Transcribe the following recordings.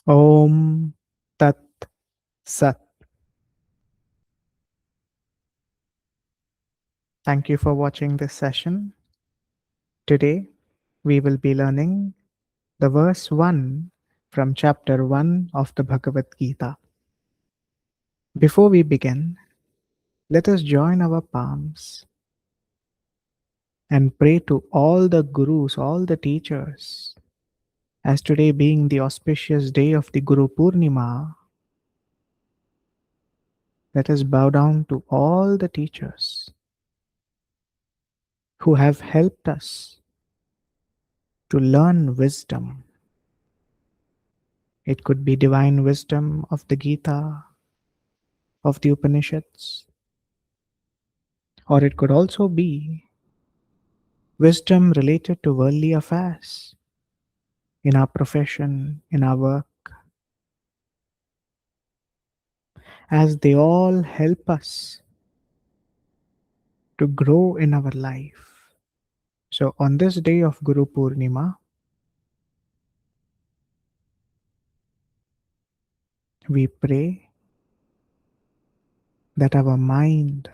Om Tat Sat. Thank you for watching this session. Today we will be learning the verse 1 from chapter 1 of the Bhagavad Gita. Before we begin, let us join our palms and pray to all the gurus, all the teachers. As today being the auspicious day of the Guru Purnima, let us bow down to all the teachers who have helped us to learn wisdom. It could be divine wisdom of the Gita, of the Upanishads, or it could also be wisdom related to worldly affairs in our profession, in our work, as they all help us to grow in our life. So, on this day of Guru Purnima, we pray that our mind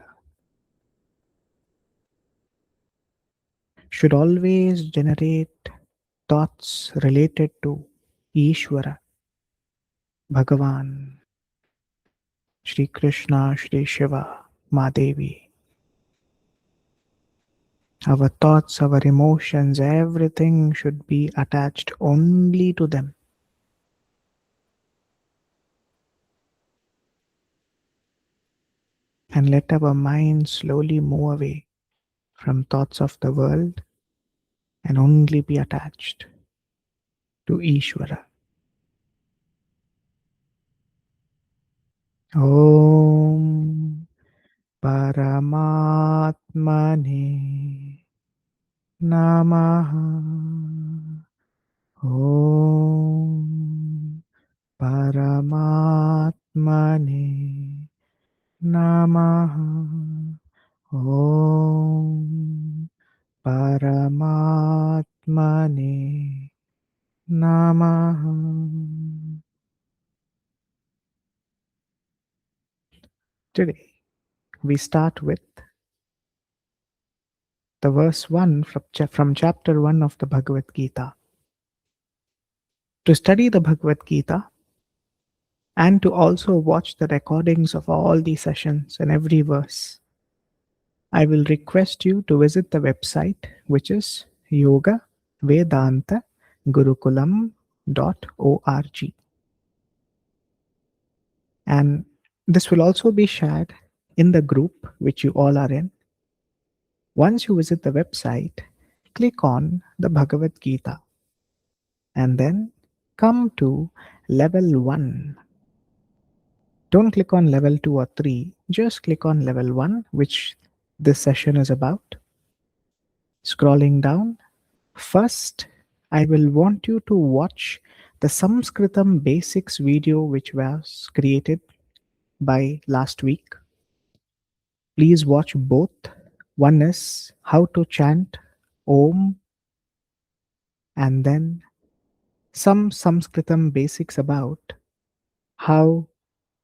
should always generate thoughts related to Ishvara, Bhagavan, Shri Krishna, Shri Shiva, Madevi. Our thoughts, our emotions, everything should be attached only to them. And let our mind slowly move away from thoughts of the world and only be attached to Ishvara. Om Paramatmane Namaha. Om Paramatmane Namaha. Om Paramatmane Namaha. Today we start with the verse 1 from chapter 1 of the Bhagavad Gita. To study the Bhagavad Gita and to also watch the recordings of all the sessions and every verse, I will request you to visit the website, which is Vedānta Gurukulam.org. And this will also be shared in the group which you all are in. Once you visit the website, click on the Bhagavad Gita and then come to level 1. Don't click on level 2 or 3, just click on level 1, which this session is about. Scrolling down, first I will want you to watch the Sanskritam basics video which was created by last week. Please watch both. One is how to chant Om, and then some Sanskritam basics about how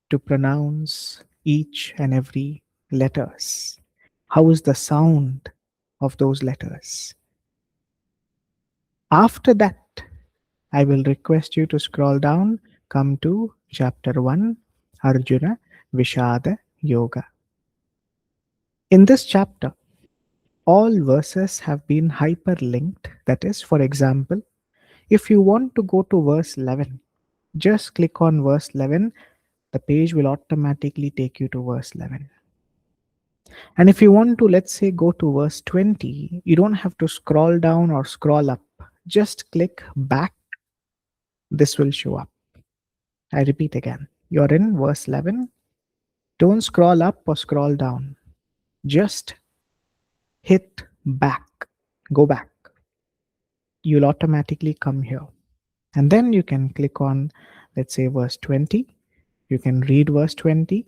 to pronounce each and every letters. How is the sound of those letters? After that, I will request you to scroll down, come to chapter 1, Arjuna Vishada Yoga. In this chapter, all verses have been hyperlinked. That is, for example, if you want to go to verse 11, just click on verse 11. The page will automatically take you to verse 11. And if you want to, let's say, go to verse 20, you don't have to scroll down or scroll up. Just click back. This will show up. I repeat again. You're in verse 11. Don't scroll up or scroll down. Just hit back. Go back. You'll automatically come here. And then you can click on, let's say, verse 20. You can read verse 20.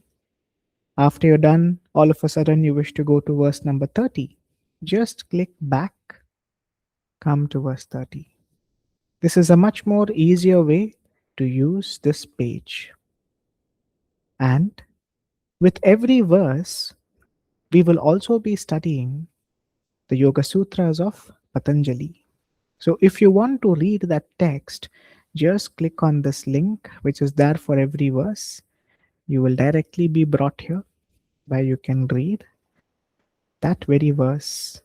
After you're done, all of a sudden you wish to go to verse number 30. Just click back, come to verse 30. This is a much more easier way to use this page. And with every verse, we will also be studying the Yoga Sutras of Patanjali. So if you want to read that text, just click on this link, which is there for every verse. You will directly be brought here where you can read that very verse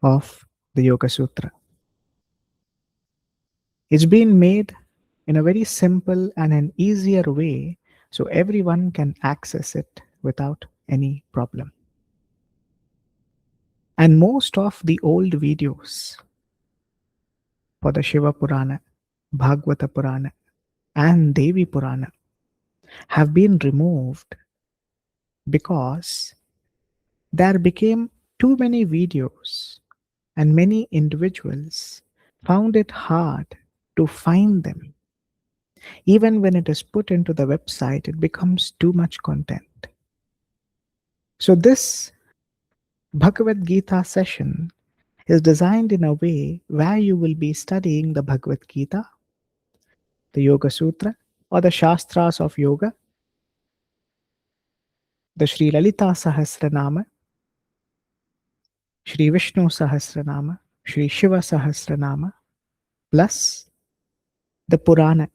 of the Yoga Sutra. It's been made in a very simple and an easier way so everyone can access it without any problem. And most of the old videos for the Śiva Purāṇa, Bhagavata Purāṇa, and Devi Purāṇa have been removed because there became too many videos and many individuals found it hard to find them. Even when it is put into the website, it becomes too much content. So this Bhagavad Gita session is designed in a way where you will be studying the Bhagavad Gita, the Yoga Sutra, or the Shastras of Yoga, the Sri Lalitā Sahasranāma, Sri Vishnu Sahasranāma, Sri Śiva Sahasranāma, plus the Purāṇa,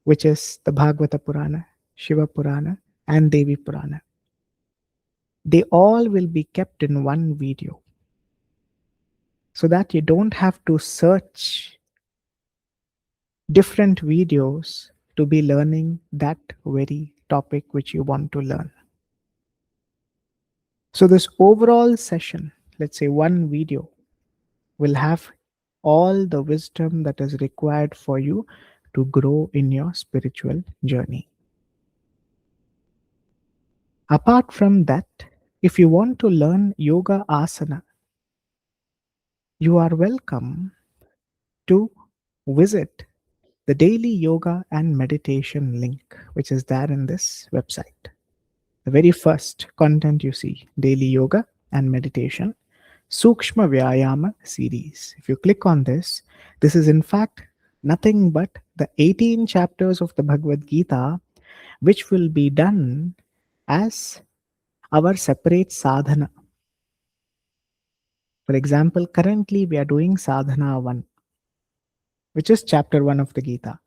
which is the Bhagavata Purāṇa, Śiva Purāṇa, and Devi Purāṇa. They all will be kept in one video so that you don't have to search different videos to be learning that very topic which you want to learn. So this overall session, let's say one video, will have all the wisdom that is required for you to grow in your spiritual journey. Apart from that, if you want to learn yoga asana, you are welcome to visit the daily yoga and meditation link, which is there in this website. The very first content you see, daily yoga and meditation, Sūkṣma Vyāyāma series. If you click on this, this is in fact nothing but the 18 chapters of the Bhagavad Gita, which will be done as our separate sadhana. For example, currently we are doing sadhana 1, which is chapter 1 of the Gita.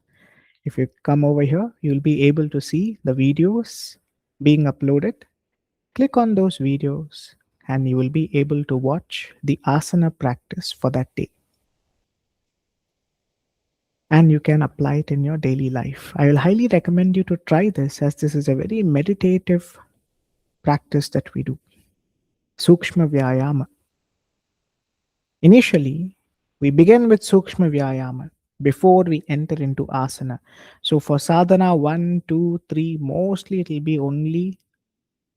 If you come over here, you'll be able to see the videos being uploaded. Click on those videos and you will be able to watch the asana practice for that day. And you can apply it in your daily life. I will highly recommend you to try this, as this is a very meditative practice that we do. Sūkṣma Vyāyāma. Initially, we begin with Sūkṣma Vyāyāma before we enter into asana. So for sadhana 1, 2, 3, mostly it will be only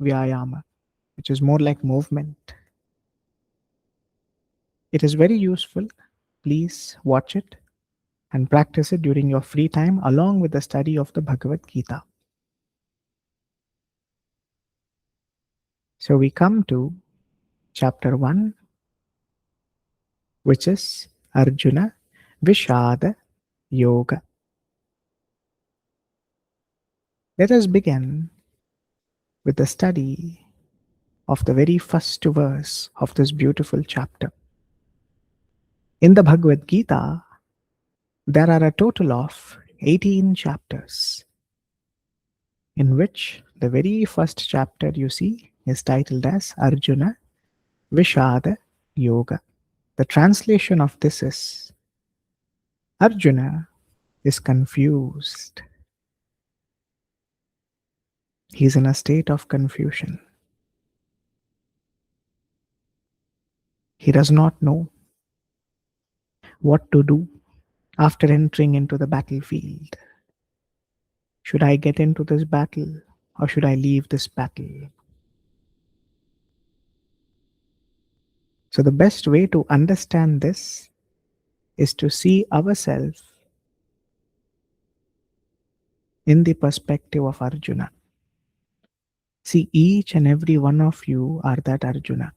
Vyāyāma, which is more like movement. It is very useful. Please watch it and practice it during your free time along with the study of the Bhagavad Gita. So we come to chapter 1, which is Arjuna Vishada Yoga. Let us begin with the study of the very first verse of this beautiful chapter. In the Bhagavad Gita, there are a total of 18 chapters, in which the very first chapter you see is titled as Arjuna Vishada Yoga. The translation of this is Arjuna is confused. He is in a state of confusion. He does not know what to do after entering into the battlefield. Should I get into this battle or should I leave this battle? So the best way to understand this is to see ourselves in the perspective of Arjuna. See, each and every one of you are that Arjuna.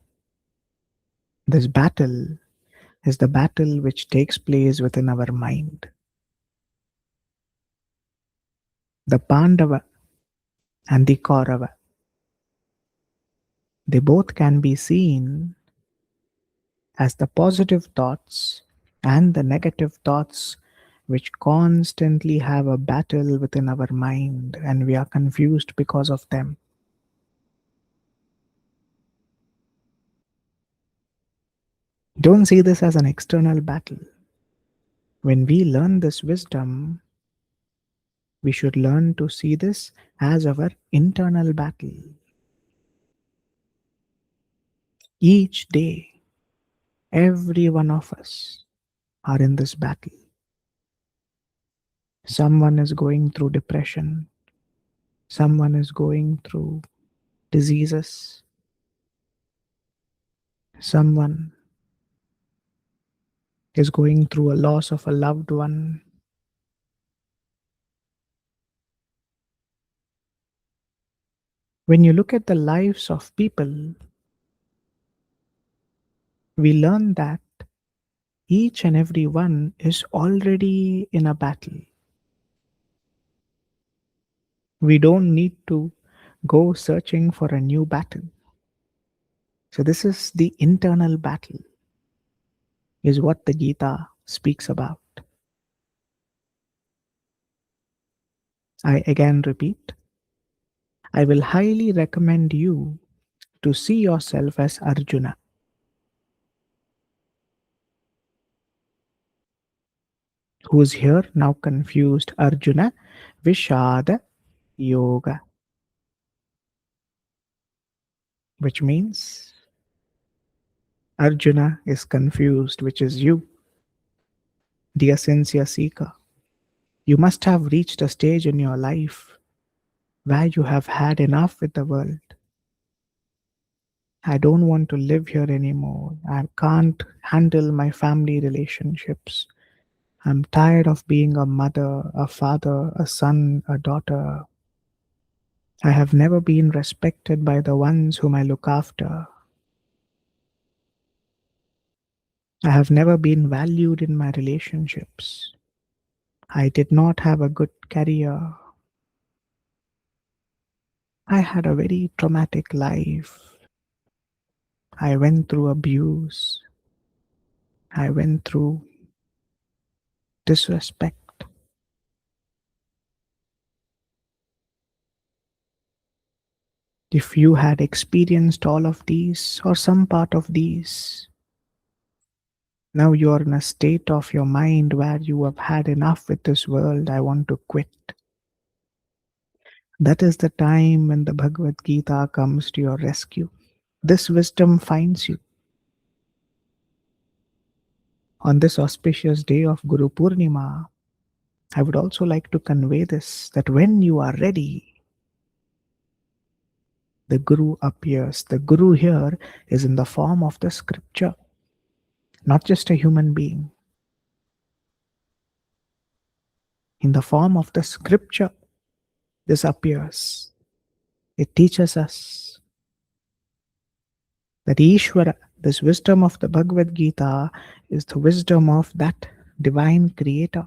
This battle is the battle which takes place within our mind. The Pandava and the Kaurava, they both can be seen as the positive thoughts and the negative thoughts which constantly have a battle within our mind, and we are confused because of them. Don't see this as an external battle. When we learn this wisdom, we should learn to see this as our internal battle. Each day, every one of us are in this battle. Someone is going through depression, someone is going through diseases, someone is going through a loss of a loved one. When you look at the lives of people, we learn that each and every one is already in a battle. We don't need to go searching for a new battle. So, this is the internal battle, is what the Gita speaks about. I again repeat, I will highly recommend you to see yourself as Arjuna, who is here now confused. Arjuna Vishada Yoga, which means Arjuna is confused, which is you, dear sincere seeker. You must have reached a stage in your life where you have had enough with the world. I don't want to live here anymore. I can't handle my family relationships. I'm tired of being a mother, a father, a son, a daughter. I have never been respected by the ones whom I look after. I have never been valued in my relationships. I did not have a good career. I had a very traumatic life. I went through abuse. I went through disrespect. If you had experienced all of these or some part of these, now you are in a state of your mind where you have had enough with this world. I want to quit. That is the time when the Bhagavad Gita comes to your rescue. This wisdom finds you. On this auspicious day of Guru Purnima, I would also like to convey this, that when you are ready, the Guru appears. The Guru here is in the form of the scripture, not just a human being. In the form of the scripture, this appears. It teaches us that Ishvara, this wisdom of the Bhagavad Gita, is the wisdom of that divine creator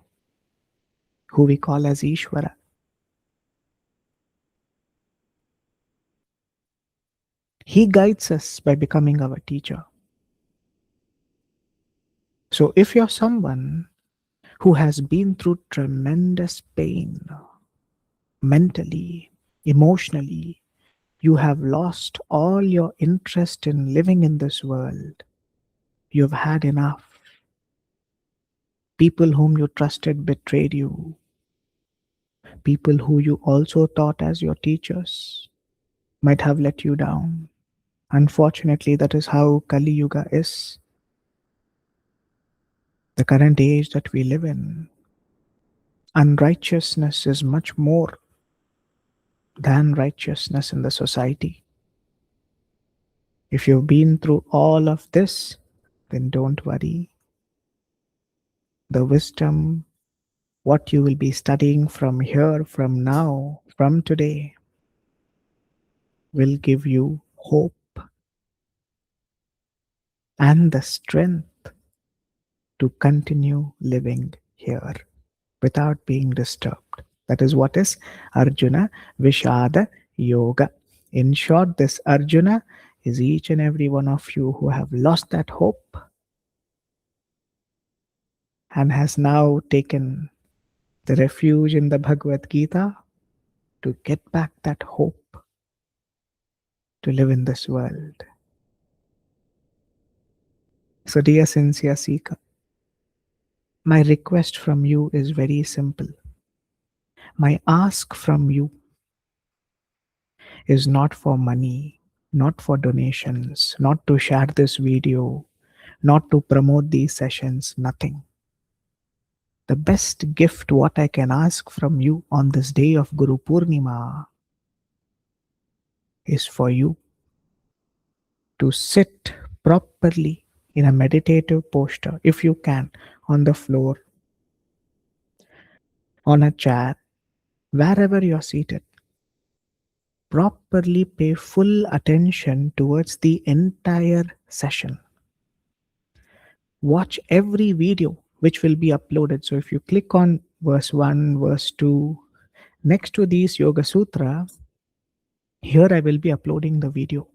who we call as Ishvara. He guides us by becoming our teacher. So if you're someone who has been through tremendous pain, mentally, emotionally, you have lost all your interest in living in this world. You've had enough. People whom you trusted betrayed you. People who you also thought as your teachers might have let you down. Unfortunately, that is how Kali Yuga is. The current age that we live in, unrighteousness is much more than righteousness in the society. If you've been through all of this, then don't worry. The wisdom, what you will be studying from here, from now, from today, will give you hope and the strength to continue living here without being disturbed. That is what is Arjuna Vishada Yoga. In short, this Arjuna is each and every one of you who have lost that hope and has now taken the refuge in the Bhagavad Gita to get back that hope to live in this world. So, dear sincere seeker, my request from you is very simple. My ask from you is not for money, not for donations, not to share this video, not to promote these sessions, nothing. The best gift what I can ask from you on this day of Guru Purnima is for you to sit properly in a meditative posture, if you can, on the floor, on a chair, wherever you're seated. Properly pay full attention towards the entire session. Watch every video which will be uploaded. So if you click on verse 1, verse 2, next to these Yoga Sutra, here I will be uploading the video.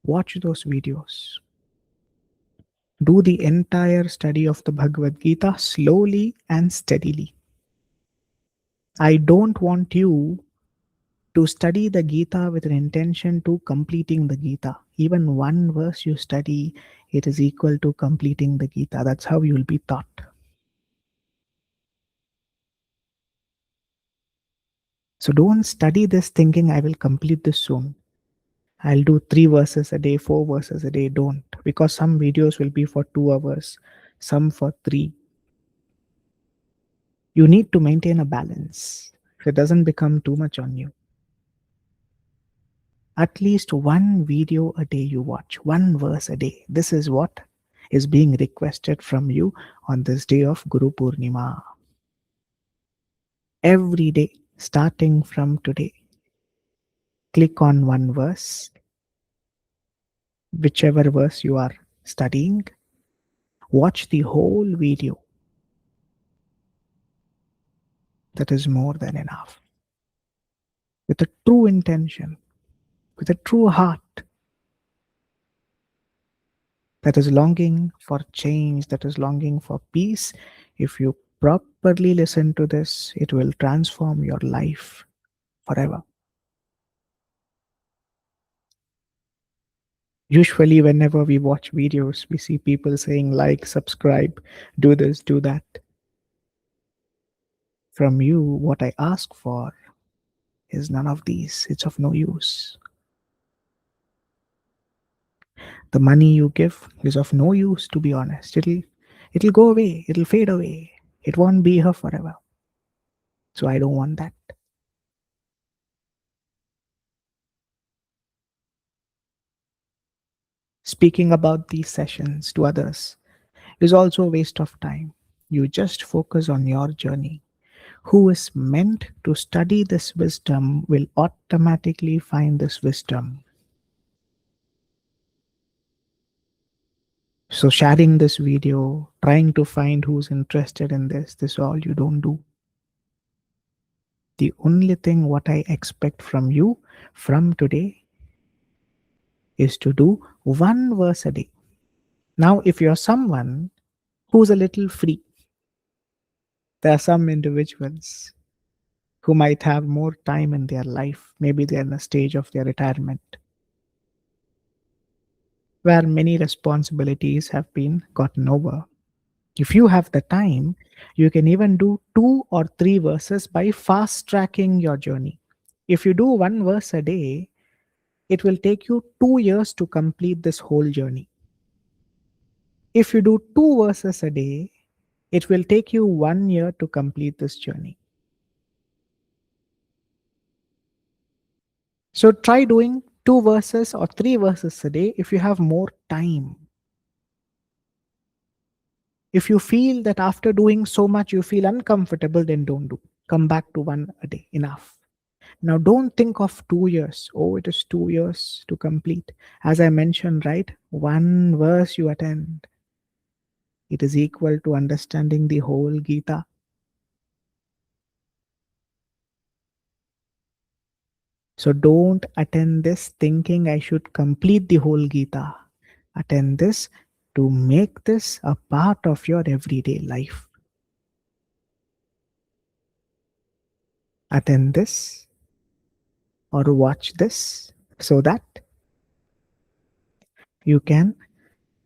Watch those videos. Do the entire study of the Bhagavad Gita slowly and steadily. I don't want you to study the Gita with an intention to completing the Gita. Even one verse you study, it is equal to completing the Gita. That's how you will be taught. So don't study this thinking I will complete this soon. I'll do 3 verses a day, 4 verses a day. Don't. Because some videos will be for 2 hours, some for 3. You need to maintain a balance. So it doesn't become too much on you. At least 1 video a day you watch, 1 verse a day. This is what is being requested from you on this day of Guru Purnima. Every day, starting from today, click on 1 verse, whichever verse you are studying, watch the whole video. That is more than enough. With a true intention, with a true heart, that is longing for change, that is longing for peace, if you properly listen to this, it will transform your life forever. Usually, whenever we watch videos, we see people saying like, subscribe, do this, do that. From you, what I ask for is none of these. It's of no use. The money you give is of no use, to be honest. It'll go away. It'll fade away. It won't be here forever. So I don't want that. Speaking about these sessions to others is also a waste of time. You just focus on your journey. Who is meant to study this wisdom will automatically find this wisdom. So sharing this video, trying to find who's interested in this all you don't do. The only thing what I expect from you from today is to do 1 verse a day. Now, if you're someone who's a little free, there are some individuals who might have more time in their life. Maybe they're in a stage of their retirement where many responsibilities have been gotten over. If you have the time, you can even do 2 or 3 verses by fast tracking your journey. If you do 1 verse a day, it will take you 2 years to complete this whole journey. If you do 2 verses a day, it will take you 1 year to complete this journey. So try doing 2 verses or 3 verses a day if you have more time. If you feel that after doing so much you feel uncomfortable, then don't do. Come back to 1 a day, enough. Now don't think of 2 years. Oh, it is 2 years to complete. As I mentioned, right? 1 verse you attend. It is equal to understanding the whole Gita. So don't attend this thinking I should complete the whole Gita. Attend this to make this a part of your everyday life. Attend this or watch this so that you can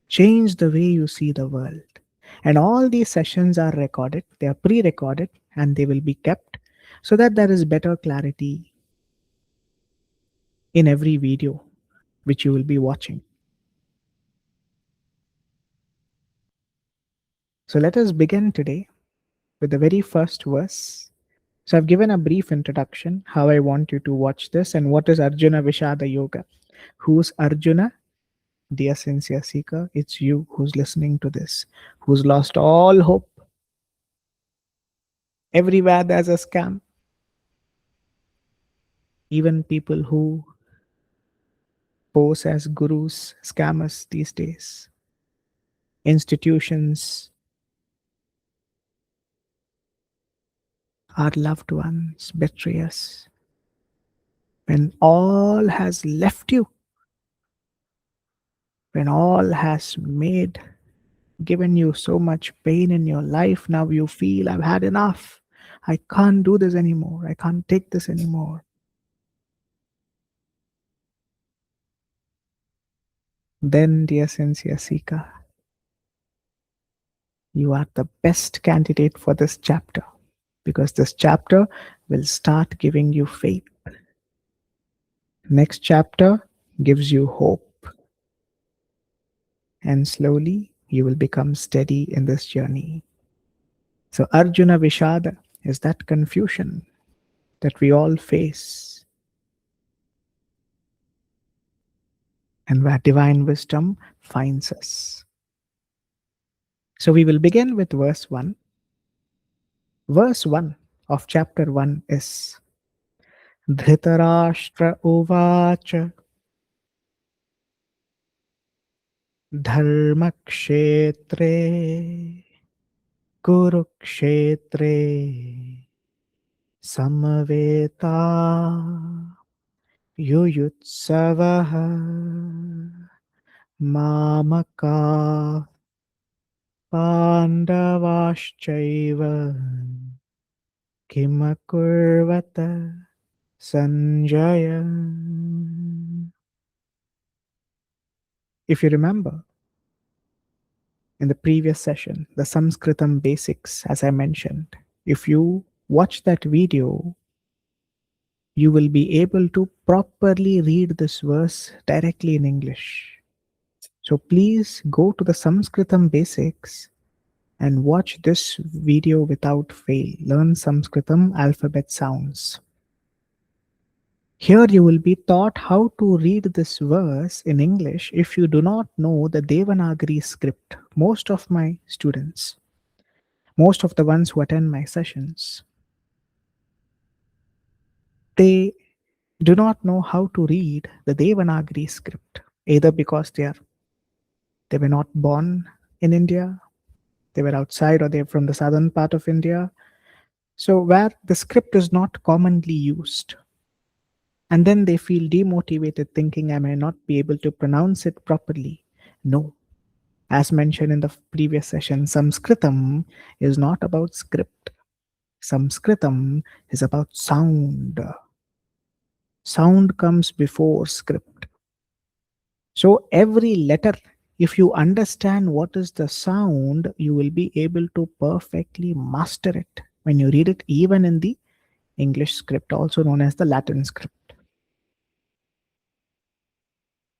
change the way you see the world. And all these sessions are recorded, they are pre recorded, and they will be kept so that there is better clarity in every video which you will be watching. So let us begin today with the very first verse. So I've given a brief introduction how I want you to watch this and what is Arjuna Vishada Yoga. Who's Arjuna? Dear sincere seeker, it's you who's listening to this, who's lost all hope. Everywhere there's a scam. Even people who pose as gurus scam us these days. Institutions, our loved ones betray us. When all has left you, when all has given you so much pain in your life, now you feel I've had enough. I can't do this anymore. I can't take this anymore. Then, dear sincere seeker, you are the best candidate for this chapter because this chapter will start giving you faith. Next chapter gives you hope. And slowly you will become steady in this journey. So Arjuna Vishada is that confusion that we all face and where divine wisdom finds us. So we will begin with verse 1. Verse 1 of chapter 1 is Dhritarashtra Uvacha Dharmakshetre Kurukshetre Samaveta Yuyutsavaha Mamaka Pandavaschaiva Kimakurvata Sanjaya. If you remember, in the previous session, the Sanskritam basics, as I mentioned, if you watch that video, you will be able to properly read this verse directly in English. So please go to the Sanskritam basics and watch this video without fail. Learn Sanskritam alphabet sounds. Here you will be taught how to read this verse in English if you do not know the Devanagari script. Most of my students, most of the ones who attend my sessions, they do not know how to read the Devanagari script, either because they were not born in India, they were outside, or they're from the southern part of India. So where the script is not commonly used. And then they feel demotivated thinking I may not be able to pronounce it properly. No. As mentioned in the previous session, Sanskritam is not about script. Sanskritam is about sound. Sound comes before script. So every letter, if you understand what is the sound, you will be able to perfectly master it when you read it, even in the English script, also known as the Latin script.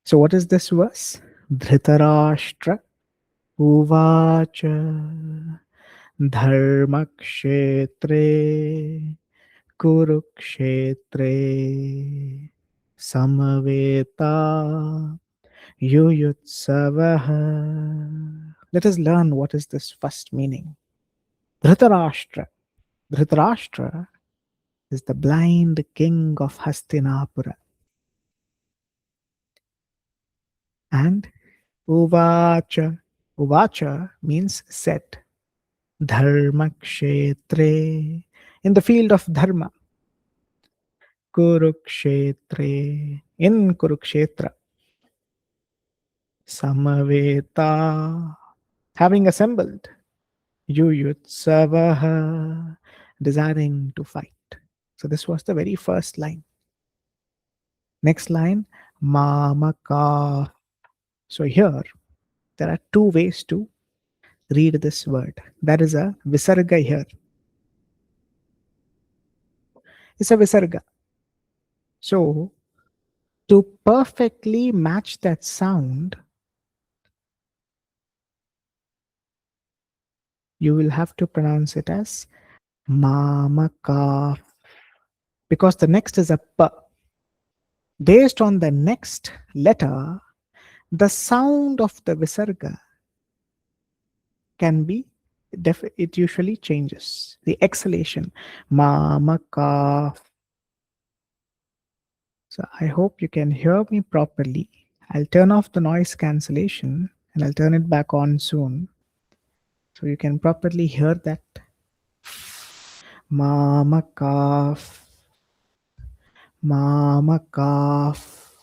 So what is this verse? Dhritarashtra Uvacha Dharmakshetre Kurukshetre Samaveta Yuyutsavaha. Let us learn what is this first meaning. Dhritarashtra. Dhritarashtra is the blind king of Hastinapura. And Uvacha. Uvacha means said. Dharma kshetre. In the field of dharma. Kurukshetre. In Kurukshetra. Samaveta. Having assembled. Yuyutsavaha. Desiring to fight. So this was the very first line. Next line. Mamaka. So here, there are two ways to read this word. There is a visarga here. It's a visarga. So, to perfectly match that sound, you will have to pronounce it as mamaka, because the next is a p. Based on the next letter, the sound of the visarga can be, it usually changes. The exhalation, mamaka. So I hope you can hear me properly. I'll turn off the noise cancellation and I'll turn it back on soon, so you can properly hear that. Mama calf, mama calf.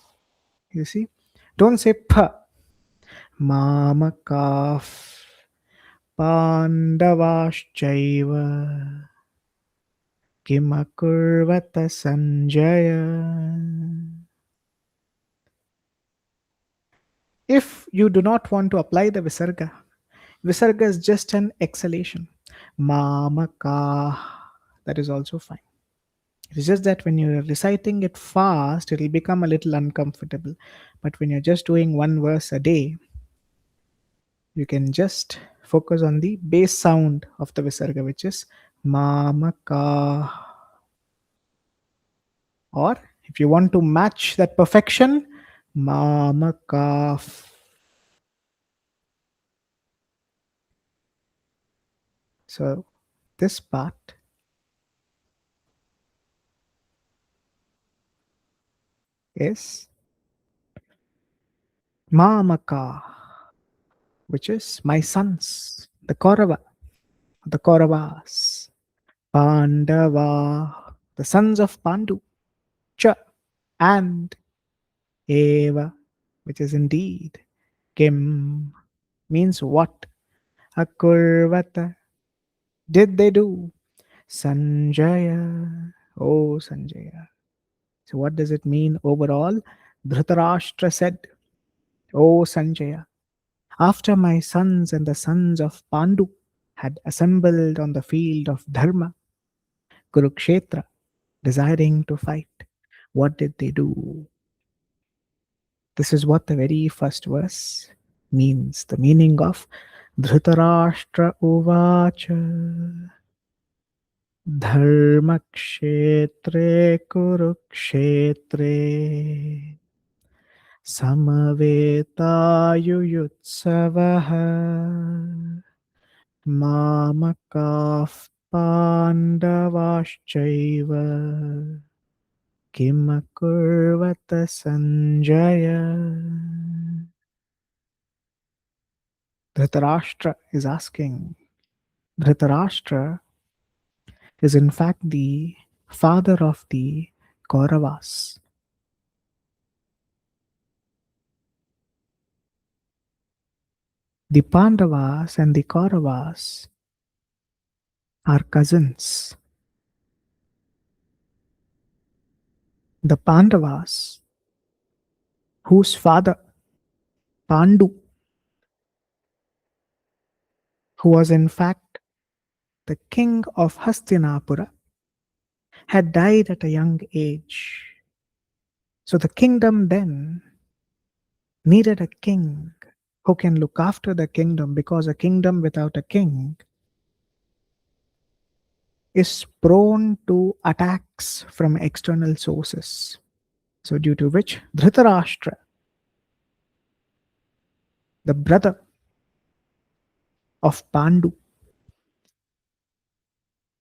You see? Don't say p. Mama calf. Pandavaschaiva. Kimakurvata Sanjaya. If you do not want to apply the visarga, visarga is just an exhalation. Mamaka. That is also fine. It's just that when you're reciting it fast, it'll become a little uncomfortable. But when you're just doing one verse a day, you can just focus on the base sound of the visarga, which is mamaka. Or if you want to match that perfection, mamaka. So this part is mamaka, which is my sons, the Kauravas, Pandava, the sons of Pandu, Cha, and Eva, which is indeed, Kim, means what? Akurvata, did they do? Sanjaya, oh Sanjaya. So what does it mean overall? Dhritarashtra said, oh Sanjaya, after my sons and the sons of Pandu had assembled on the field of Dharma, Kurukshetra, desiring to fight, what did they do? This is what the very first verse means. The meaning of Dhritarashtra Uvacha Dharmakshetre Kurukshetre Samavetayuyutsavaha Mamakaf Pandavaschaiva Kimakurvata Sanjaya. Dhritarashtra is asking. Dhritarashtra is in fact the father of the Kauravas. The Pandavas and the Kauravas are cousins. The Pandavas, whose father, Pandu, who was in fact the king of Hastinapura, had died at a young age. So the kingdom then needed a king who can look after the kingdom, because a kingdom without a king is prone to attacks from external sources. So due to which Dhritarashtra, the brother of Pandu,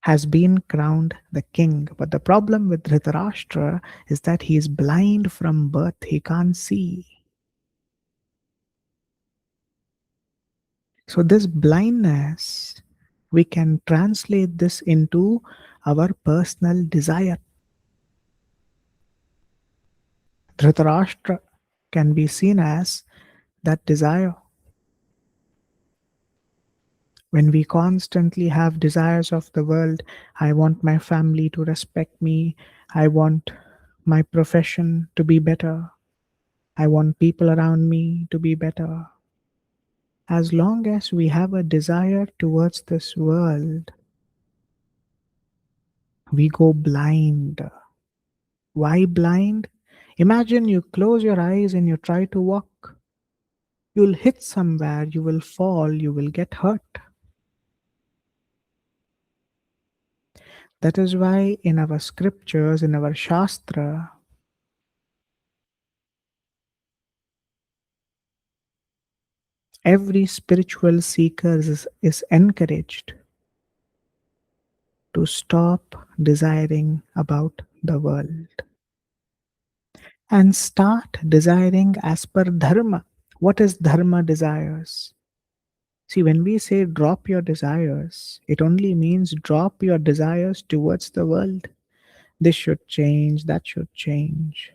has been crowned the king. But the problem with Dhritarashtra is that he is blind from birth. He can't see. So this blindness, we can translate this into our personal desire. Dhritarashtra can be seen as that desire. When we constantly have desires of the world, I want my family to respect me, I want my profession to be better, I want people around me to be better. As long as we have a desire towards this world, we go blind. Why blind? Imagine you close your eyes and you try to walk. You'll hit somewhere, you will fall, you will get hurt. That is why in our scriptures, in our Shastra, every spiritual seeker is encouraged to stop desiring about the world and start desiring as per dharma. What is dharma desires? See, when we say drop your desires, it only means drop your desires towards the world. This should change, that should change.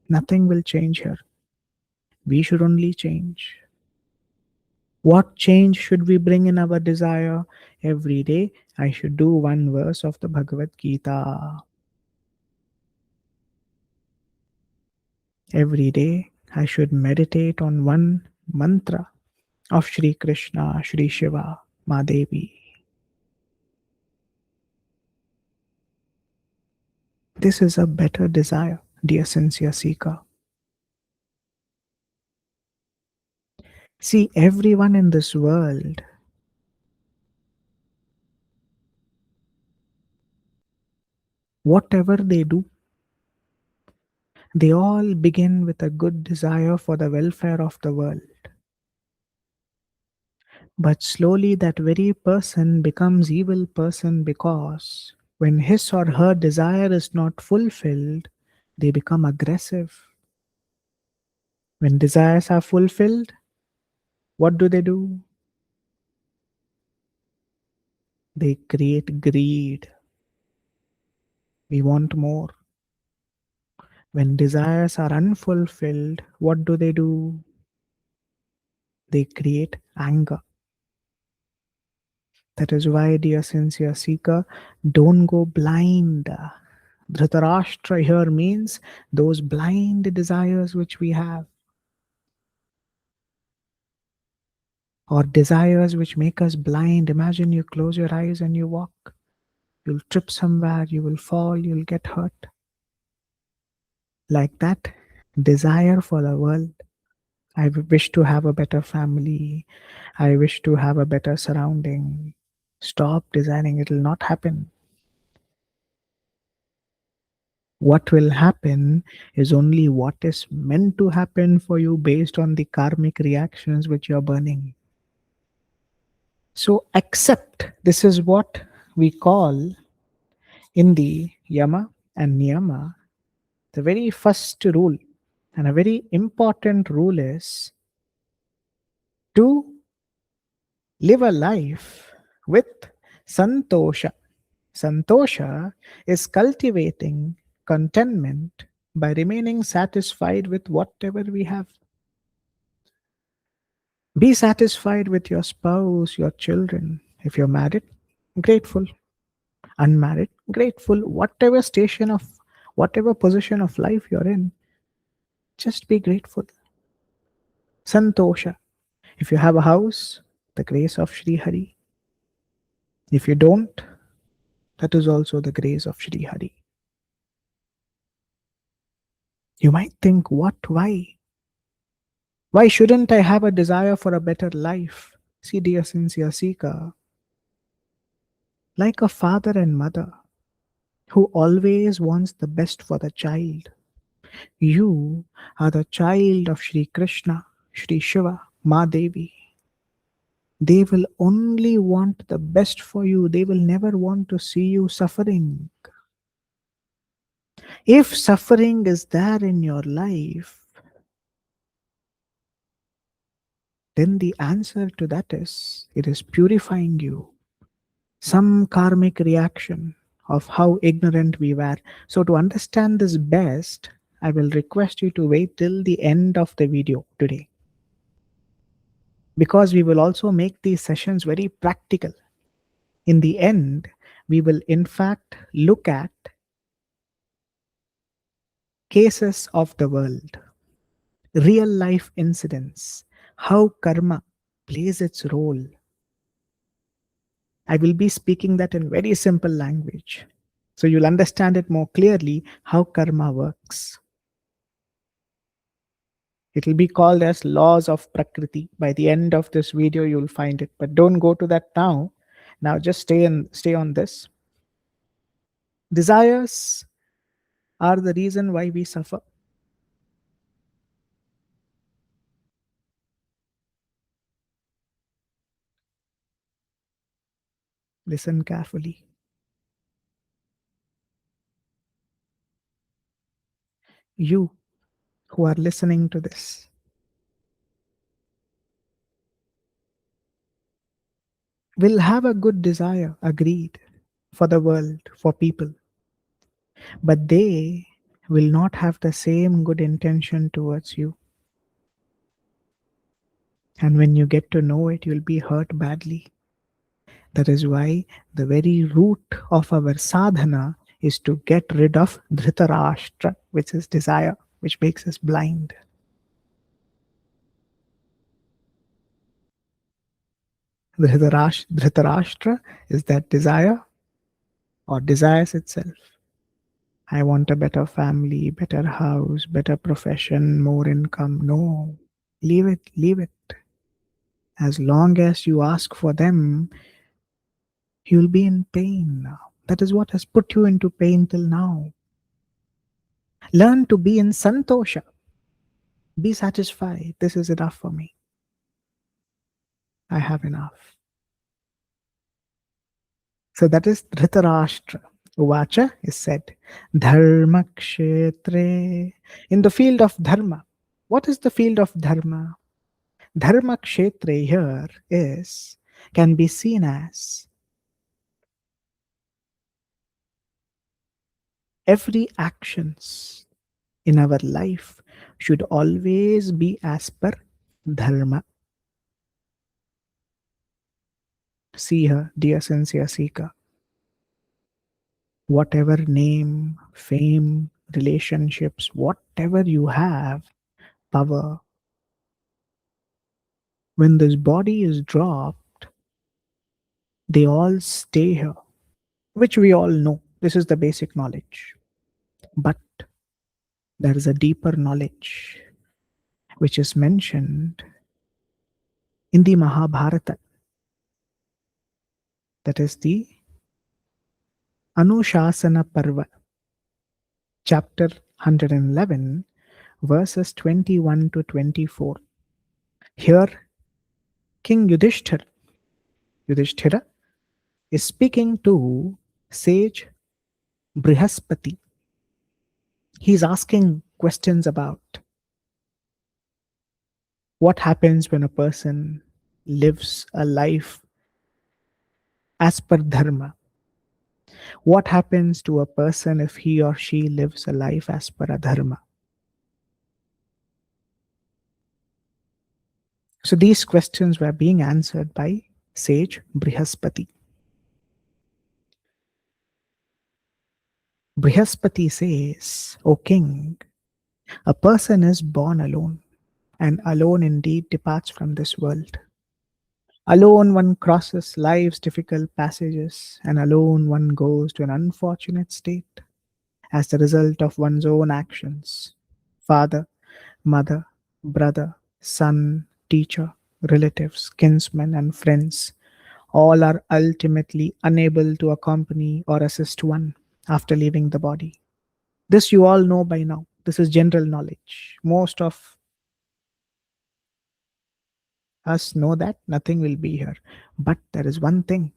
Nothing will change here. We should only change. What change should we bring in our desire? Every day, I should do one verse of the Bhagavad Gita. Every day, I should meditate on one mantra of Shri Krishna, Shri Shiva, Ma Devi. This is a better desire, dear sincere seeker. See, everyone in this world, whatever they do, they all begin with a good desire for the welfare of the world. But slowly that very person becomes evil person because when his or her desire is not fulfilled, they become aggressive. When desires are fulfilled, what do? They create greed. We want more. When desires are unfulfilled, what do? They create anger. That is why, dear sincere seeker, don't go blind. Dhritarashtra here means those blind desires which we have, or desires which make us blind. Imagine you close your eyes and you walk. You'll trip somewhere, you will fall, you'll get hurt. Like that, desire for the world. I wish to have a better family. I wish to have a better surrounding. Stop desiring, it will not happen. What will happen is only what is meant to happen for you based on the karmic reactions which you're burning. So accept. This is what we call in the yama and niyama the very first rule. And a very important rule is to live a life with santosha. Santosha is cultivating contentment by remaining satisfied with whatever we have. Be satisfied with your spouse, your children. If you're married, grateful. Unmarried, grateful. Whatever position of life you're in, just be grateful. Santosha. If you have a house, the grace of Sri Hari. If you don't, that is also the grace of Sri Hari. You might think, what? Why? Why shouldn't I have a desire for a better life? See, dear sincere seeker, like a father and mother who always wants the best for the child, you are the child of Sri Krishna, Sri Shiva, Ma Devi. They will only want the best for you. They will never want to see you suffering. If suffering is there in your life, then the answer to that is it is purifying you. Some karmic reaction of how ignorant we were. So, to understand this best, I will request you to wait till the end of the video today, because we will also make these sessions very practical. In the end, we will in fact look at cases of the world, real life incidents, how karma plays its role. I will be speaking that in very simple language, so you'll understand it more clearly how karma works. It will be called as laws of Prakriti. By the end of this video, you'll find it. But don't go to that now. Now just stay on this. Desires are the reason why we suffer. Listen carefully. You who are listening to this, will have a good desire, agreed, for the world, for people. But they will not have the same good intention towards you. And when you get to know it, you'll be hurt badly. That is why the very root of our sadhana is to get rid of dhritarashtra, which is desire, which makes us blind. Dhritarashtra is that desire or desires itself. I want a better family, better house, better profession, more income. No, leave it, leave it. As long as you ask for them, you'll be in pain now. That is what has put you into pain till now. Learn to be in santosha. Be satisfied. This is enough for me. I have enough. So that is Dhritarashtra. Uvacha is said. Dharma kshetre. In the field of dharma. What is the field of dharma? Dharma kshetre here can be seen as every actions in our life should always be as per dharma. See her, dear sincere seeker. Whatever name, fame, relationships, whatever you have, power, when this body is dropped, they all stay here, which we all know. This is the basic knowledge. But there is a deeper knowledge which is mentioned in the Mahabharata. That is the Anushasana Parva, chapter 111, verses 21 to 24. Here, King Yudhishthira is speaking to sage Brihaspati. He's asking questions about what happens when a person lives a life as per dharma. What happens to a person if he or she lives a life as per adharma? So these questions were being answered by sage Brihaspati. Brihaspati says, O king, a person is born alone, and alone indeed departs from this world. Alone one crosses life's difficult passages, and alone one goes to an unfortunate state as the result of one's own actions. Father, mother, brother, son, teacher, relatives, kinsmen, and friends all are ultimately unable to accompany or assist one after leaving the body. This you all know by now. This is general knowledge. Most of us know that nothing will be here. But there is one thing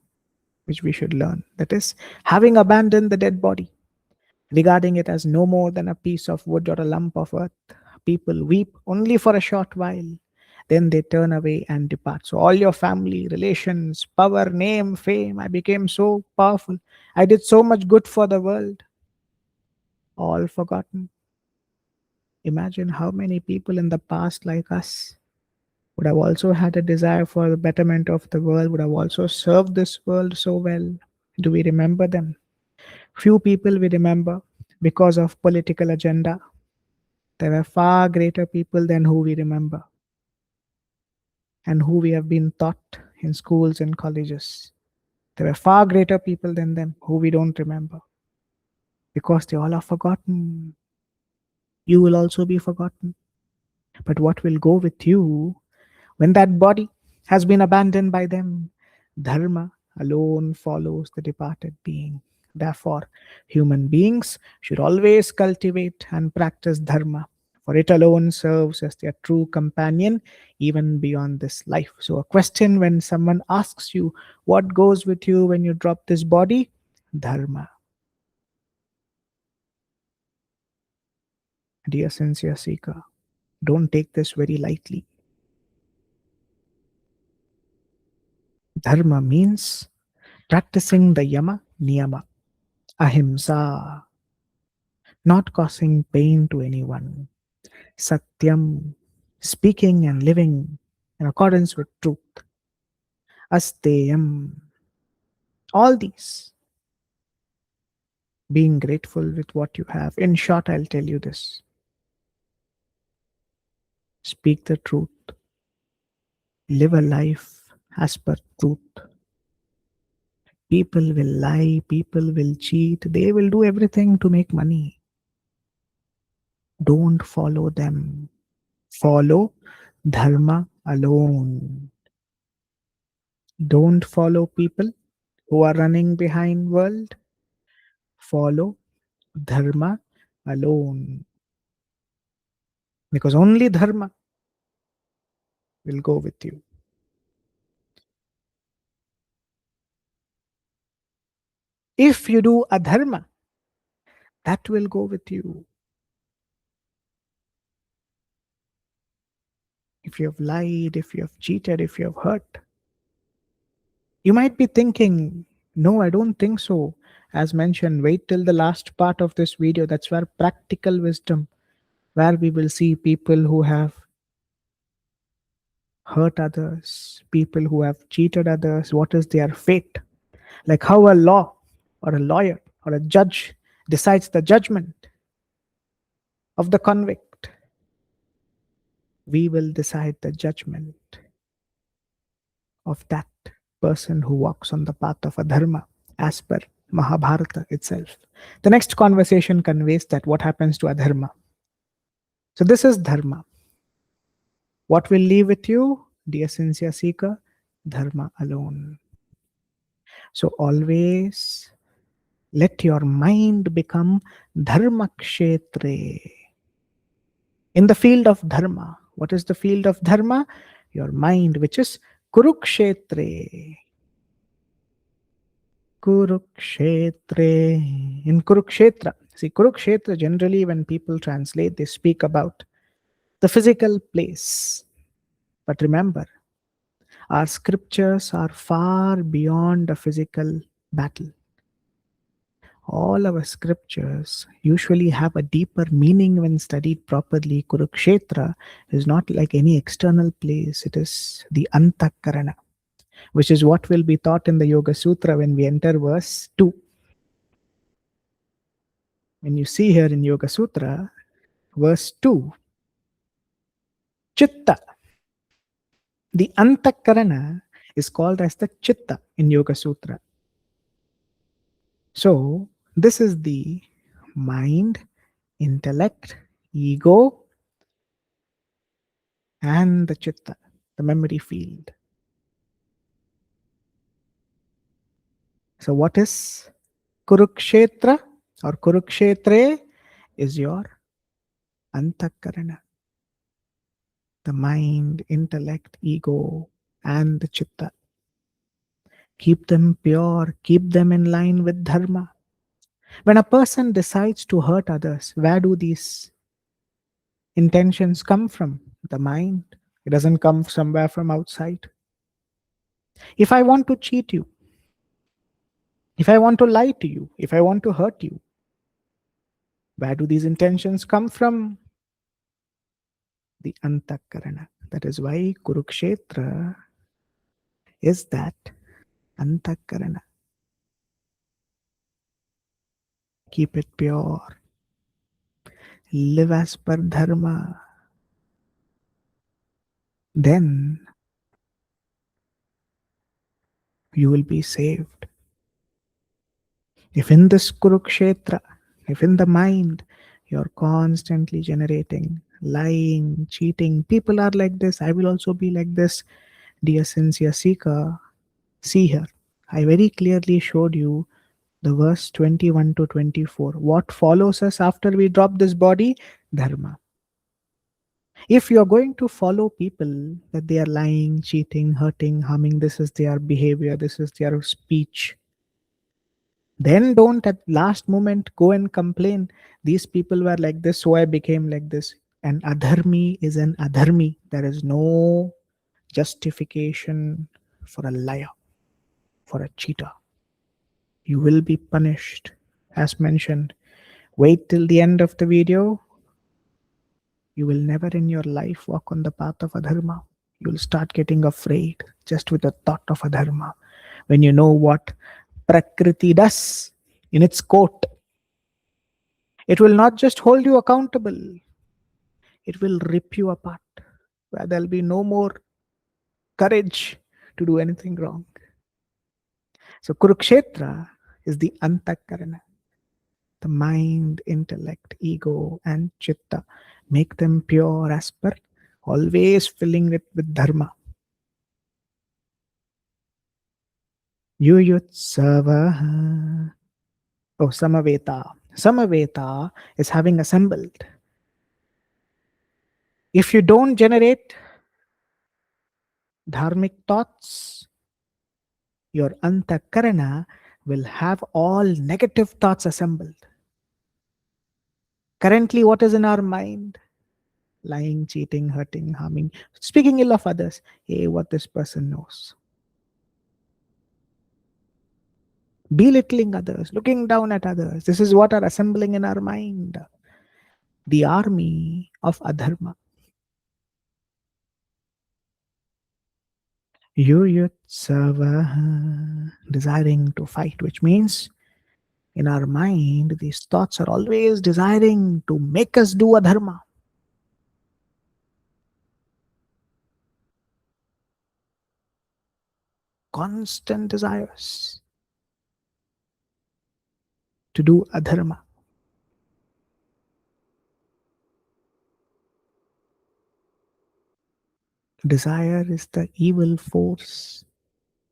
which we should learn. That is, having abandoned the dead body, regarding it as no more than a piece of wood or a lump of earth, people weep only for a short while. Then they turn away and depart. So all your family, relations, power, name, fame, I became so powerful. I did so much good for the world. All forgotten. Imagine how many people in the past like us would have also had a desire for the betterment of the world, would have also served this world so well. Do we remember them? Few people we remember because of political agenda. There were far greater people than who we remember and who we have been taught in schools and colleges. There were far greater people than them who we don't remember because they all are forgotten. You will also be forgotten. But what will go with you when that body has been abandoned by them? Dharma alone follows the departed being. Therefore, human beings should always cultivate and practice Dharma, for it alone serves as their true companion even beyond this life. So, a question when someone asks you, what goes with you when you drop this body? Dharma. Dear sincere seeker, don't take this very lightly. Dharma means practicing the yama niyama, ahimsa, not causing pain to anyone, satyam, speaking and living in accordance with truth, asteyam, all these, being grateful with what you have. In short, I'll tell you this: speak the truth, live a life as per truth. People will lie, people will cheat, they will do everything to make money. Don't follow them. Follow Dharma alone. Don't follow people who are running behind world. Follow Dharma alone. Because only Dharma will go with you. If you do adharma, that will go with you. If you have lied, if you have cheated, if you have hurt, you might be thinking, no, I don't think so. As mentioned, wait till the last part of this video. That's where practical wisdom, where we will see people who have hurt others, people who have cheated others, what is their fate. Like how a law or a lawyer or a judge decides the judgment of the convict, we will decide the judgment of that person who walks on the path of adharma as per Mahabharata itself. The next conversation conveys that what happens to adharma. So this is dharma. What will leave with you, dear sincere seeker? Dharma alone. So always let your mind become dharma kshetre. In the field of dharma. What is the field of dharma? Your mind, which is kurukshetre. Kurukshetre. In Kurukshetra. See, Kurukshetra, generally when people translate, they speak about the physical place. But remember, our scriptures are far beyond a physical battle. All our scriptures usually have a deeper meaning when studied properly. Kurukshetra is not like any external place, it is the Antakarana, which is what will be taught in the Yoga Sutra when we enter verse 2. When you see here in Yoga Sutra, verse 2, Chitta, the Antakarana is called as the Chitta in Yoga Sutra. So, this is the mind, intellect, ego, and the Chitta, the memory field. So, what is Kurukshetra or Kurukshetre? Is your Antakarana, the mind, intellect, ego, and the Chitta. Keep them pure, keep them in line with Dharma. When a person decides to hurt others, where do these intentions come from? The mind. It doesn't come somewhere from outside. If I want to cheat you, if I want to lie to you, if I want to hurt you, where do these intentions come from? the Antakarana. That is why Kurukshetra is that Antakarana. Keep it pure. Live as per Dharma. Then you will be saved. If in this Kurukshetra, if in the mind, you're constantly generating, lying, cheating, people are like this, I will also be like this. Dear sincere seeker, see here. I very clearly showed you the verse 21 to 24. What follows us after we drop this body? Dharma. If you're going to follow people that they are lying, cheating, hurting, harming, this is their behavior, this is their speech, then don't at last moment go and complain. These people were like this, so I became like this. An adharmi is an adharmi. There is no justification for a liar, for a cheater. You will be punished. As mentioned, wait till the end of the video. You will never in your life walk on the path of adharma. You will start getting afraid just with the thought of adharma. When you know what Prakriti does in its court, it will not just hold you accountable, it will rip you apart, where there'll be no more courage to do anything wrong. So Kurukshetra is the Antakarana, the mind, intellect, ego, and chitta. Make them pure as per, always filling it with dharma. Yuyutsava. Oh, Samaveta. Samaveta is having assembled. If you don't generate dharmic thoughts, your antakarana will have all negative thoughts assembled. Currently, what is in our mind? Lying, cheating, hurting, harming, speaking ill of others. Hey, what this person knows. Belittling others, looking down at others. This is what are assembling in our mind. The army of adharma. Yuyutsava, desiring to fight, which means in our mind, these thoughts are always desiring to make us do adharma. Constant desires to do adharma. Desire is the evil force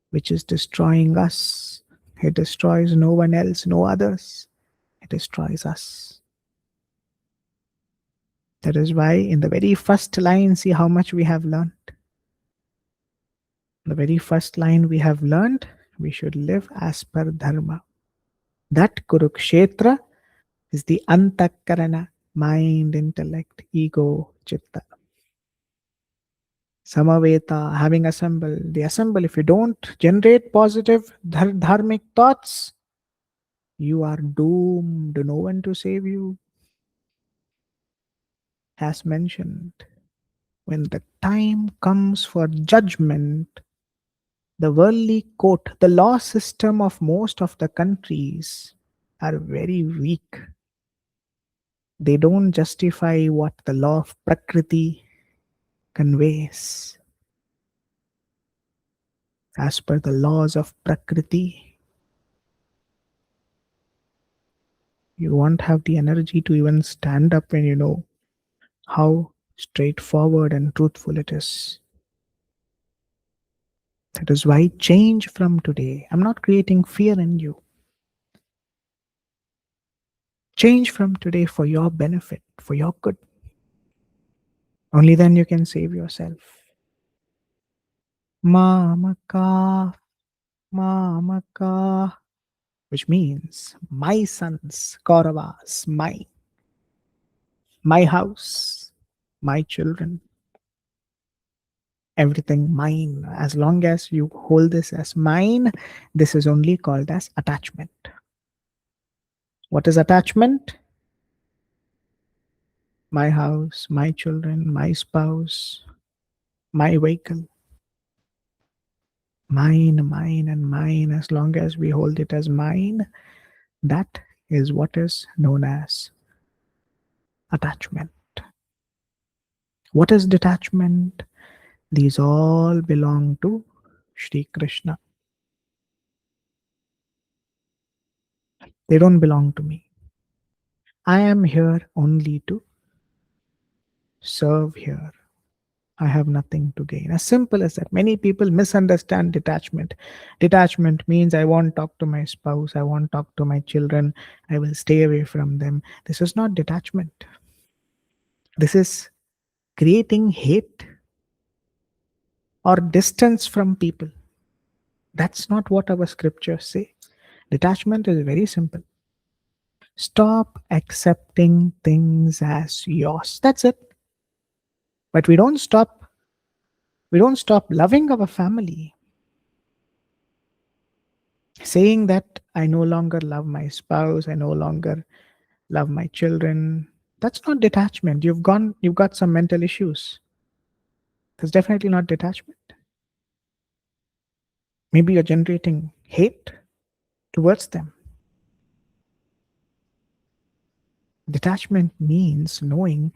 which is destroying us. It destroys no one else, no others. It destroys us. That is why in the very first line, see how much we have learned. The very first line we have learned, we should live as per dharma. That Kurukshetra is the Antakarana, mind, intellect, ego, chitta. Samaveta, having assembled. They assemble. If you don't generate positive dharmic thoughts, you are doomed. No one to save you. As mentioned, when the time comes for judgment, the worldly court, the law system of most of the countries are very weak. They don't justify what the law of Prakriti conveys. As per the laws of Prakriti, you won't have the energy to even stand up when you know how straightforward and truthful it is. That is why change from today. I'm not creating fear in you. Change from today for your benefit, for your good. Only then you can save yourself. Mamaka, Mamaka, which means my sons, Kauravas, my house, my children, everything mine. As long as you hold this as mine, this is only called as attachment. What is attachment? My house, my children, my spouse, my vehicle. Mine, mine, and mine. As long as we hold it as mine, that is what is known as attachment. What is detachment? These all belong to Shri Krishna. They don't belong to me. I am here only to serve here. I have nothing to gain. As simple as that. Many people misunderstand detachment. Detachment means I won't talk to my spouse, I won't talk to my children, I will stay away from them. This is not detachment. This is creating hate or distance from people. That's not what our scriptures say. Detachment is very simple. Stop accepting things as yours. That's it. But we don't stop loving our family. Saying that I no longer love my spouse, I no longer love my children. That's not detachment. You've got some mental issues. That's definitely not detachment. Maybe you're generating hate towards them. Detachment means knowing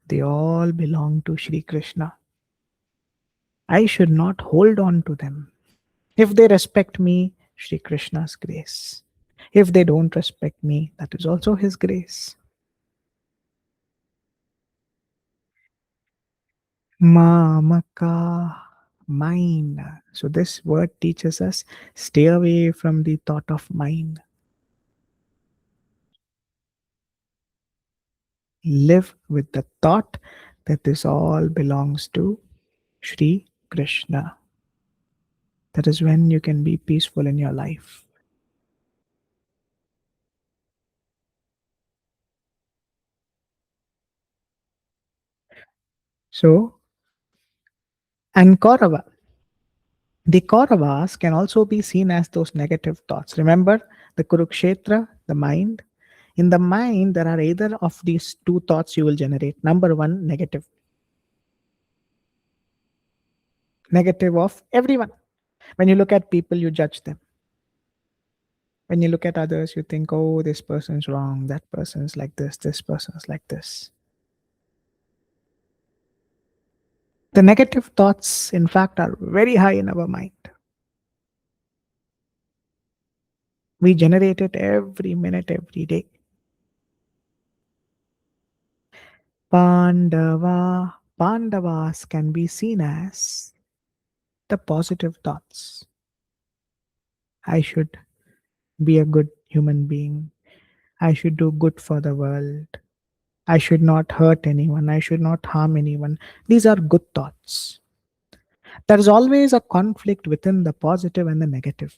they all belong to Shri Krishna. I should not hold on to them. If they respect me, Shri Krishna's grace. If they don't respect me, that is also His grace. Mamaka, mine. So this word teaches us stay away from the thought of mine. Live with the thought that this all belongs to Shri Krishna. That is when you can be peaceful in your life. So, and Kaurava. The Kauravas can also be seen as those negative thoughts. Remember the Kurukshetra, the mind? In the mind, there are either of these two thoughts you will generate. Number one, negative. Negative of everyone. When you look at people, you judge them. When you look at others, you think, oh, this person's wrong, that person's like this person's like this. The negative thoughts, in fact, are very high in our mind. We generate it every minute, every day. Pandavas can be seen as the positive thoughts. I should be a good human being. I should do good for the world. I should not hurt anyone. I should not harm anyone. These are good thoughts. There is always a conflict within the positive and the negative.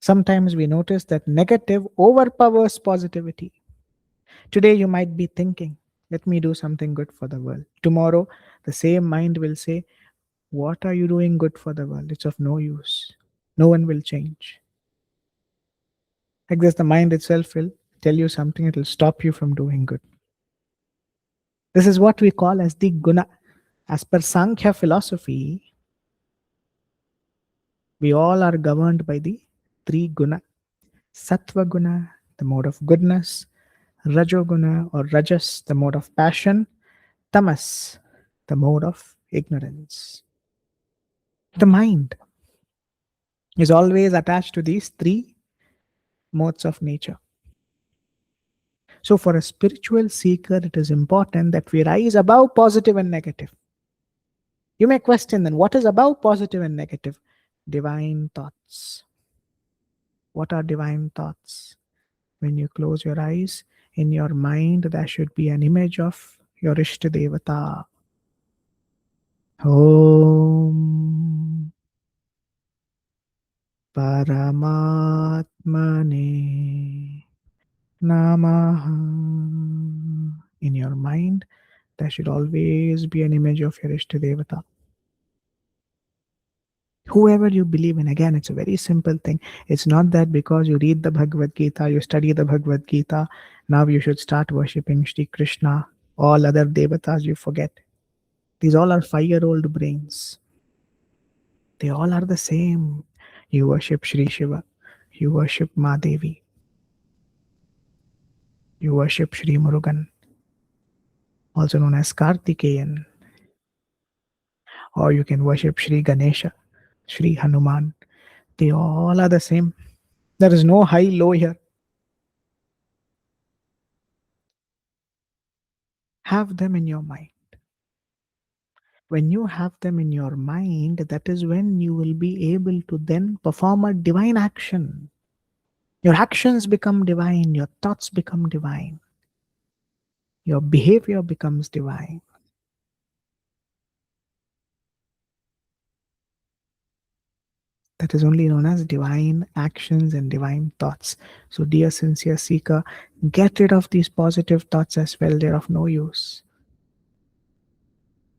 Sometimes we notice that negative overpowers positivity. Today you might be thinking, let me do something good for the world. Tomorrow, the same mind will say, what are you doing good for the world? It's of no use. No one will change. Like this, the mind itself will tell you something, it will stop you from doing good. This is what we call as the guna. As per Sankhya philosophy, we all are governed by the three guna. Sattva guna, the mode of goodness; Rajoguna or Rajas, the mode of passion; Tamas, the mode of ignorance. The mind is always attached to these three modes of nature. So, for a spiritual seeker, it is important that we rise above positive and negative. You may question then, what is above positive and negative? Divine thoughts. What are divine thoughts? When you close your eyes, in your mind, there should be an image of your Ishta Devata. Om Paramatmane Namaha. In your mind, there should always be an image of your Ishta Devata, Whoever you believe in, again, it's a very simple thing. It's not that because you read the Bhagavad Gita, you study the Bhagavad Gita, now you should start worshipping Shri Krishna. All other devatas you forget. These all are 5-year-old brains. They all are the same. You worship Shri Shiva. You worship Ma Devi. You worship Shri Murugan, also known as Kartikeyan. Or you can worship Shri Ganesha, Shri Hanuman. They all are the same. There is no high, low here. Have them in your mind. When you have them in your mind, that is when you will be able to then perform a divine action. Your actions become divine, your thoughts become divine, your behavior becomes divine. That is only known as divine actions and divine thoughts. So, dear sincere seeker, get rid of these positive thoughts as well. They're of no use.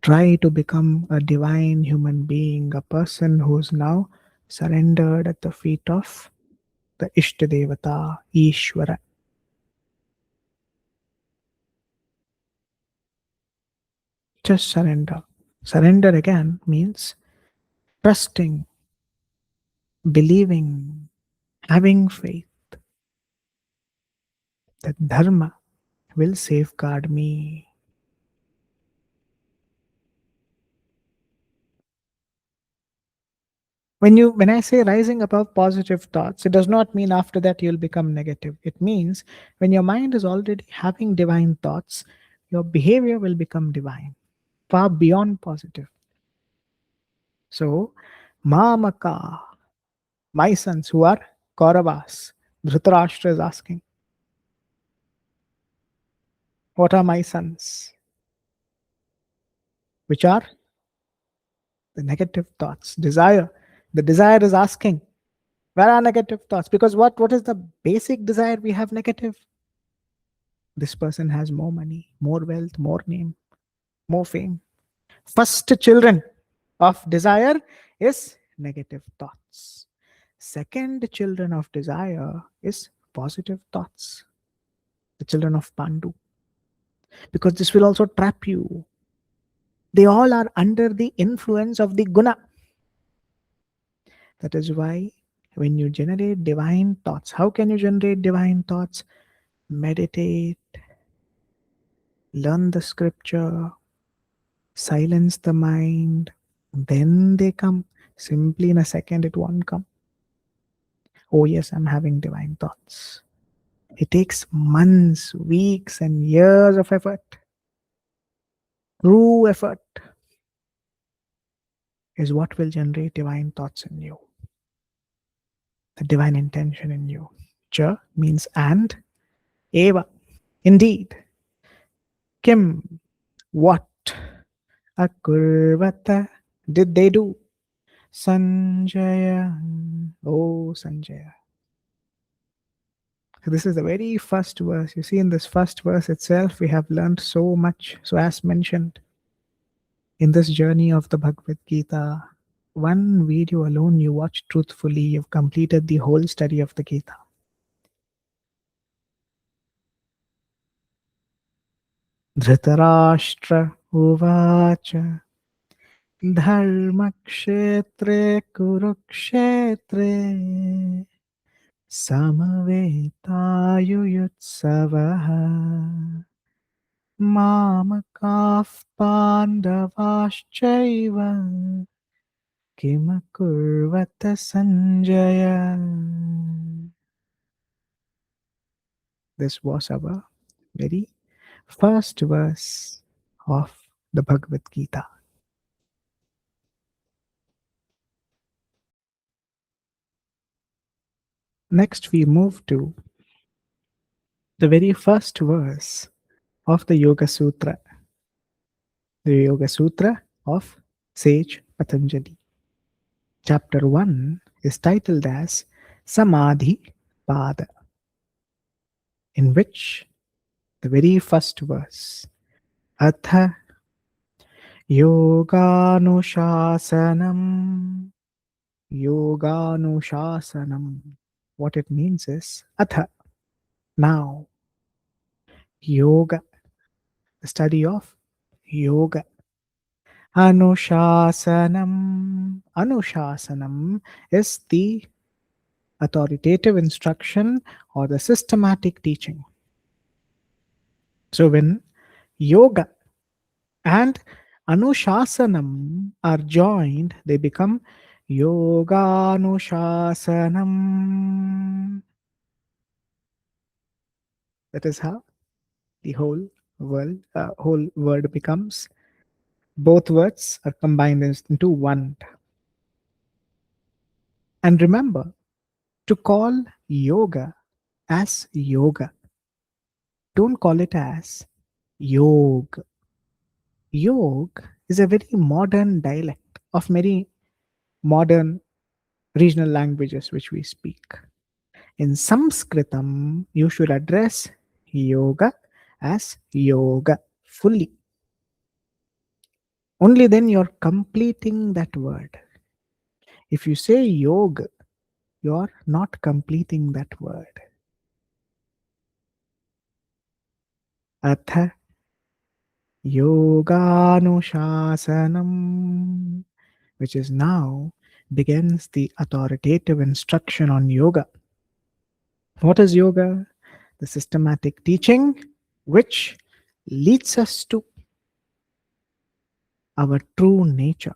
Try to become a divine human being, a person who's now surrendered at the feet of the Ishtadevata, Ishvara. Just surrender. Surrender again means trusting, believing, having faith that Dharma will safeguard me. When I say rising above positive thoughts, it does not mean after that you'll become negative. It means when your mind is already having divine thoughts, your behavior will become divine, far beyond positive. So, Mamaka, my sons who are Kauravas, Dhritarashtra is asking, what are my sons? Which are the negative thoughts, desire. The desire is asking, where are negative thoughts? Because what is the basic desire we have negative? This person has more money, more wealth, more name, more fame. First children of desire is negative thoughts. Second children of desire is positive thoughts. The children of Pandu. Because this will also trap you. They all are under the influence of the guna. That is why when you generate divine thoughts, how can you generate divine thoughts? Meditate, learn the scripture, silence the mind, then they come. Simply in a second, it won't come. Oh, yes, I'm having divine thoughts. It takes months, weeks, and years of effort. True effort is what will generate divine thoughts in you, the divine intention in you. Cha means and, eva, indeed. Kim, what? Akurvata, did they do? Sanjaya, oh Sanjaya. So this is the very first verse. You see, in this first verse itself, we have learned so much. So, as mentioned, in this journey of the Bhagavad Gita, one video alone you watch truthfully, you've completed the whole study of the Gita. Dhritarashtra uvacha dharmakshetre kurukshetre samavetaayuyutsavaha mamakaः pandavaश्चैव kimakurvata sanjaya. This was our very first verse of the Bhagavad Gita. Next, we move to the very first verse of the Yoga Sutra, the Yoga Sutra of Sage Patanjali. Chapter 1 is titled as Samadhi Pada, in which the very first verse, Atha Yoganushāsanam Yoganushāsanam. What it means is atha, now. Yoga, the study of yoga. Anushasanam. Anushasanam is the authoritative instruction or the systematic teaching. So when yoga and Anushasanam are joined, they become Yoganushāsanam. That is how the whole word becomes. Both words are combined into one. And remember to call yoga as yoga. Don't call it as yog. Yog is a very modern dialect of many modern regional languages which we speak. In Sanskritam, you should address yoga as yoga fully. Only then you're completing that word. If you say yoga, you're not completing that word. Atha Yoganushāsanam, which is now begins the authoritative instruction on yoga. What is yoga? The systematic teaching which leads us to our true nature.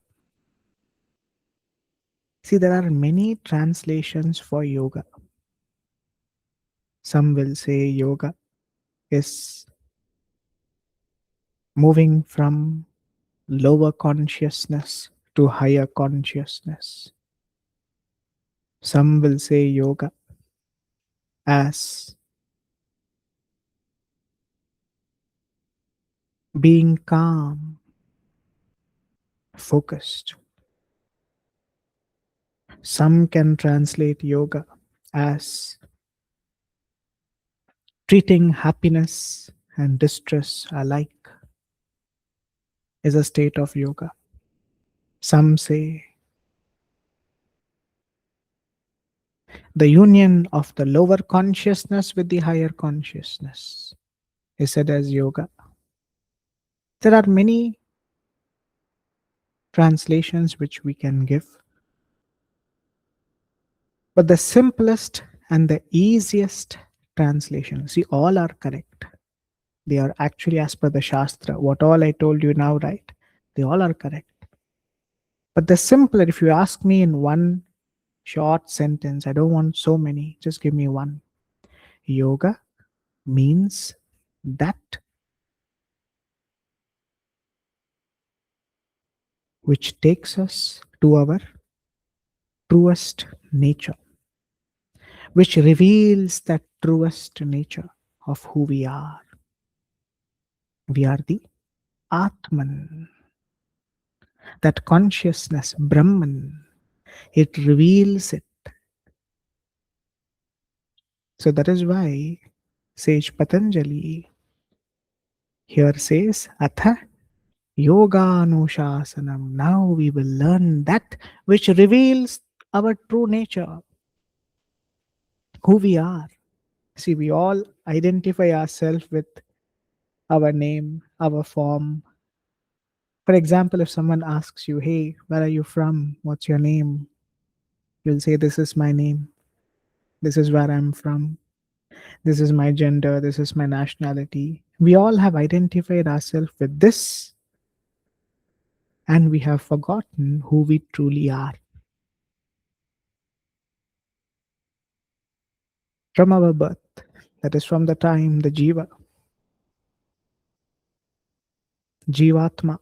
See, there are many translations for yoga. Some will say yoga is moving from lower consciousness to higher consciousness. Some will say yoga as being calm, focused. Some can translate yoga as treating happiness and distress alike is a state of yoga. Some say the union of the lower consciousness with the higher consciousness is said as yoga. There are many translations which we can give, but the simplest and the easiest translation, see, all are correct. They are actually as per the Shastra. What all I told you now, right? They all are correct. But the simpler, if you ask me in one short sentence, I don't want so many, just give me one. Yoga means that which takes us to our truest nature, which reveals that truest nature of who we are. We are the Atman, that consciousness, Brahman. It reveals it. So that is why sage Patanjali here says, Atha Yoganushāsanam. Now we will learn that which reveals our true nature, who we are. See, we all identify ourselves with our name, our form. For example, if someone asks you, hey, where are you from? What's your name? You'll say, this is my name. This is where I'm from. This is my gender. This is my nationality. We all have identified ourselves with this, and we have forgotten who we truly are. From our birth, that is from the time the Jivatma.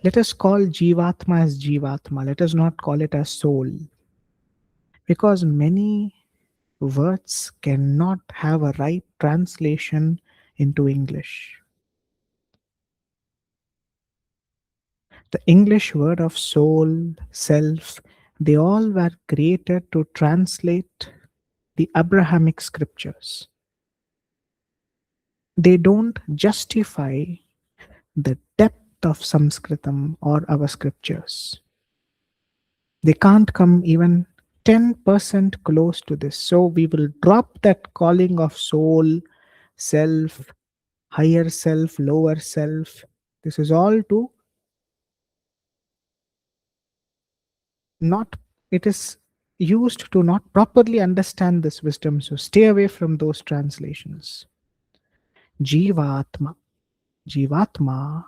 Let us call Jivatma as Jivatma. Let us not call it as soul. Because many words cannot have a right translation into English. The English word of soul, self, they all were created to translate the Abrahamic scriptures. They don't justify the depth of Sanskritam or our scriptures. They can't come even 10% close to this. So we will drop that calling of soul, self, higher self, lower self. This is all to not, it is used to not properly understand this wisdom. So stay away from those translations. Jivatma. Jivatma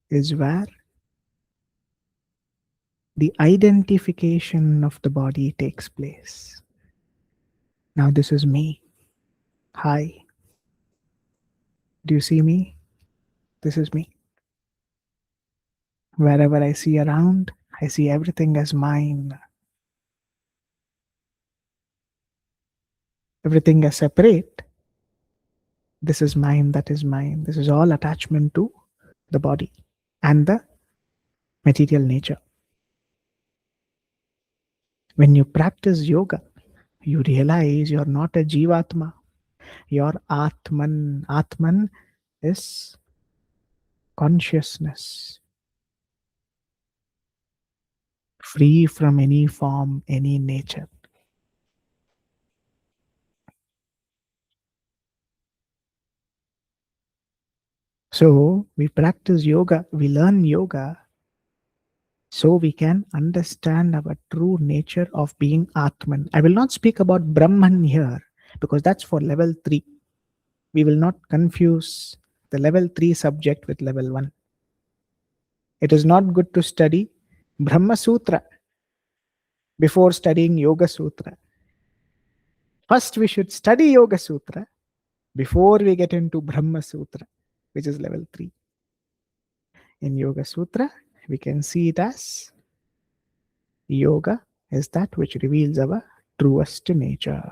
is where the identification of the body takes place. Now, this is me. Hi. Do you see me? This is me. Wherever I see around, I see everything as mine. Everything as separate. This is mine, that is mine. This is all attachment to the body and the material nature. When you practice yoga, you realize you're not a Jivatma. You're Atman. Atman is consciousness, free from any form, any nature. So we practice yoga, we learn yoga so we can understand our true nature of being Atman. I will not speak about Brahman here because that's for level 3. We will not confuse the level 3 subject with level 1. It is not good to study Brahma Sutra before studying Yoga Sutra. First, we should study Yoga Sutra before we get into Brahma Sutra, which is level 3. In Yoga Sutra, we can see it as yoga is that which reveals our truest nature.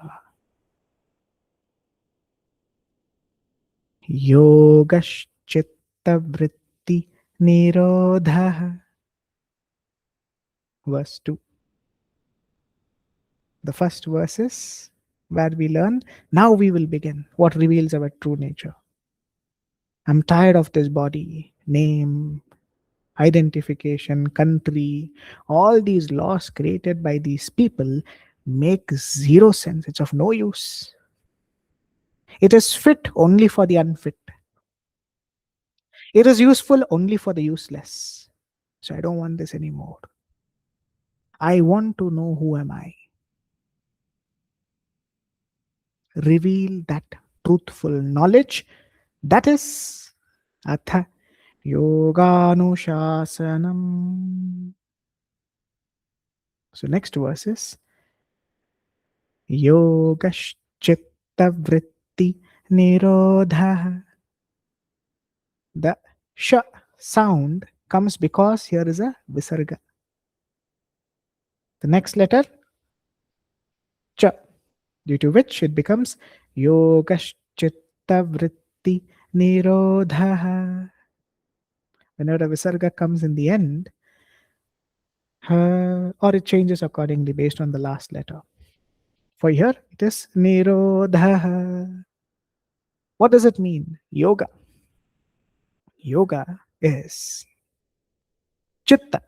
Yogaschitta vritti nirodha. Verse 2. The first verse is where we learn. Now we will begin what reveals our true nature. I'm tired of this body, name, identification, country, all these laws created by these people make zero sense. It's of no use. It is fit only for the unfit. It is useful only for the useless. So I don't want this anymore. I want to know who am I. Reveal that truthful knowledge. That is Atha Yoganushāsanam. So next verse is Yogaschitta vritti nirodha. The sh sound comes because here is a visarga. The next letter ch, due to which it becomes Yogaschitta vritti nirodha. Whenever a visarga comes in the end, or it changes accordingly based on the last letter. For here, it is nirodha. What does it mean? Yoga. Yoga is chitta.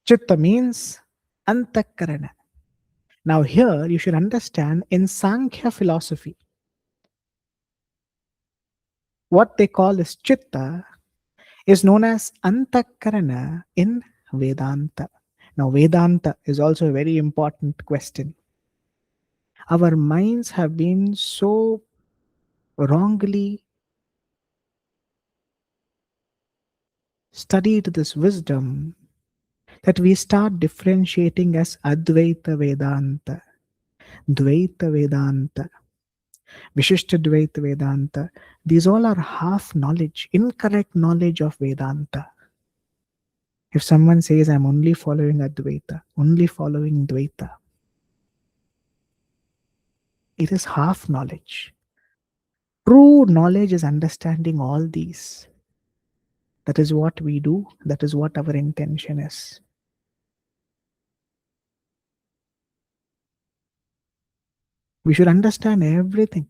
Chitta means antakarana. Now here you should understand in Sankhya philosophy, what they call as chitta is known as antakarana in Vedanta. Now Vedanta is also a very important question. Our minds have been so wrongly studied this wisdom that we start differentiating as Advaita Vedanta, Dvaita Vedanta, Vishishta Dvaita Vedanta. These all are half knowledge, incorrect knowledge of Vedanta. If someone says, I'm only following Advaita, only following Dvaita, it is half knowledge. True knowledge is understanding all these. That is what we do, that is what our intention is. We should understand everything.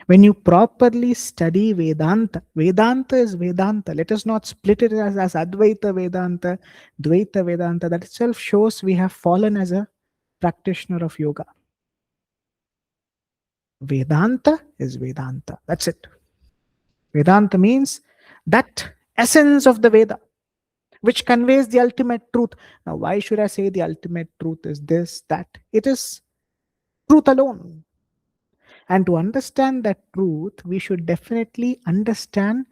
When you properly study Vedanta, Vedanta is Vedanta. Let us not split it as Advaita Vedanta, Dvaita Vedanta. That itself shows we have fallen as a practitioner of yoga. Vedanta is Vedanta. That's it. Vedanta means that essence of the Veda, which conveys the ultimate truth. Now, why should I say the ultimate truth is this, that? It is truth alone. And to understand that truth, we should definitely understand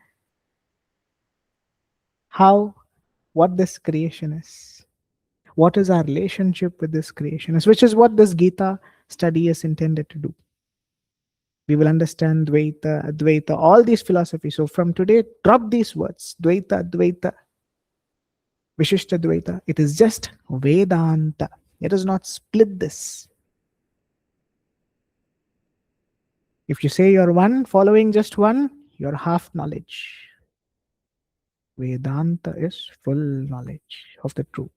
what this creation is. What is our relationship with this creation is, which is what this Gita study is intended to do. We will understand Dvaita, Advaita, all these philosophies. So from today, drop these words, Dvaita, Advaita, Vishishta Dvaita. It is just Vedanta. Let us not split this. If you say you're one, following just one, you're half knowledge. Vedanta is full knowledge of the truth,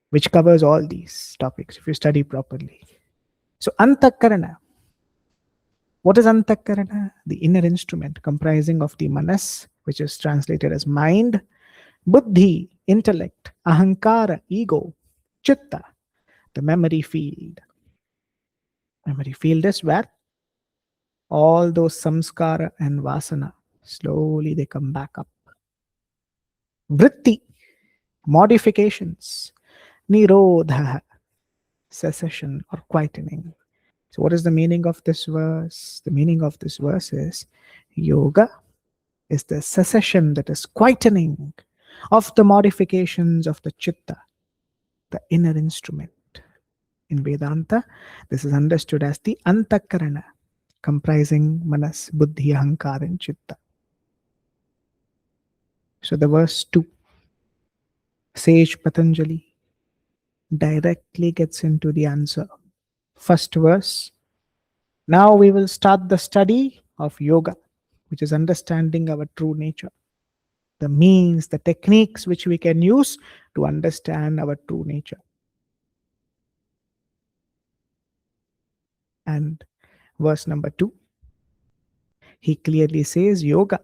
which covers all these topics if you study properly. So Antakarana. What is Antakarana? The inner instrument comprising of the Manas, which is translated as mind, Buddhi, intellect, Ahankara, ego, Chitta, the memory field. Memory field is where all those samskara and vasana, slowly they come back up. Vritti, modifications. Nirodha, cessation or quietening. So what is the meaning of this verse? The meaning of this verse is yoga is the cessation, that is quietening of the modifications of the chitta, the inner instrument. In Vedanta, this is understood as the antakarana, comprising manas, buddhi, ahankara and chitta. So the verse 2, Sage Patanjali directly gets into the answer. First verse. Now we will start the study of yoga, which is understanding our true nature. The means, the techniques which we can use to understand our true nature. And verse number 2, he clearly says yoga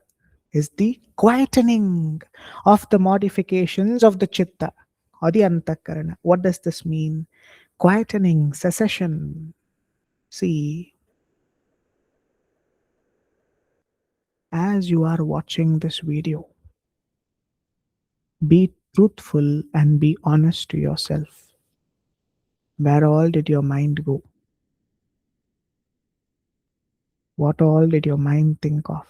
is the quietening of the modifications of the chitta or the antakarana. What does this mean? Quietening, cessation. See, as you are watching this video, be truthful and be honest to yourself. Where all did your mind go? What all did your mind think of?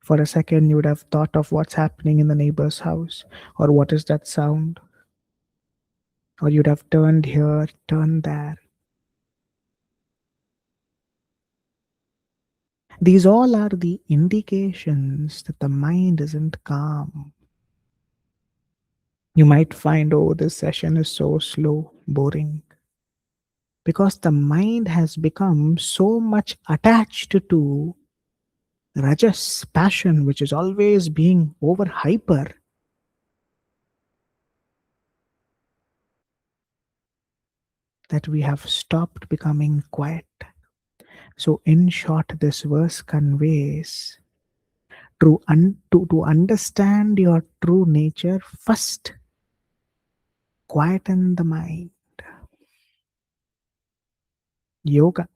For a second, you would have thought of what's happening in the neighbor's house, or what is that sound? Or you'd have turned here, turned there. These all are the indications that the mind isn't calm. You might find, oh, this session is so slow, boring. Because the mind has become so much attached to rajas, passion, which is always being over hyper, that we have stopped becoming quiet. So in short, this verse conveys to understand your true nature, first quieten the mind. Yoga.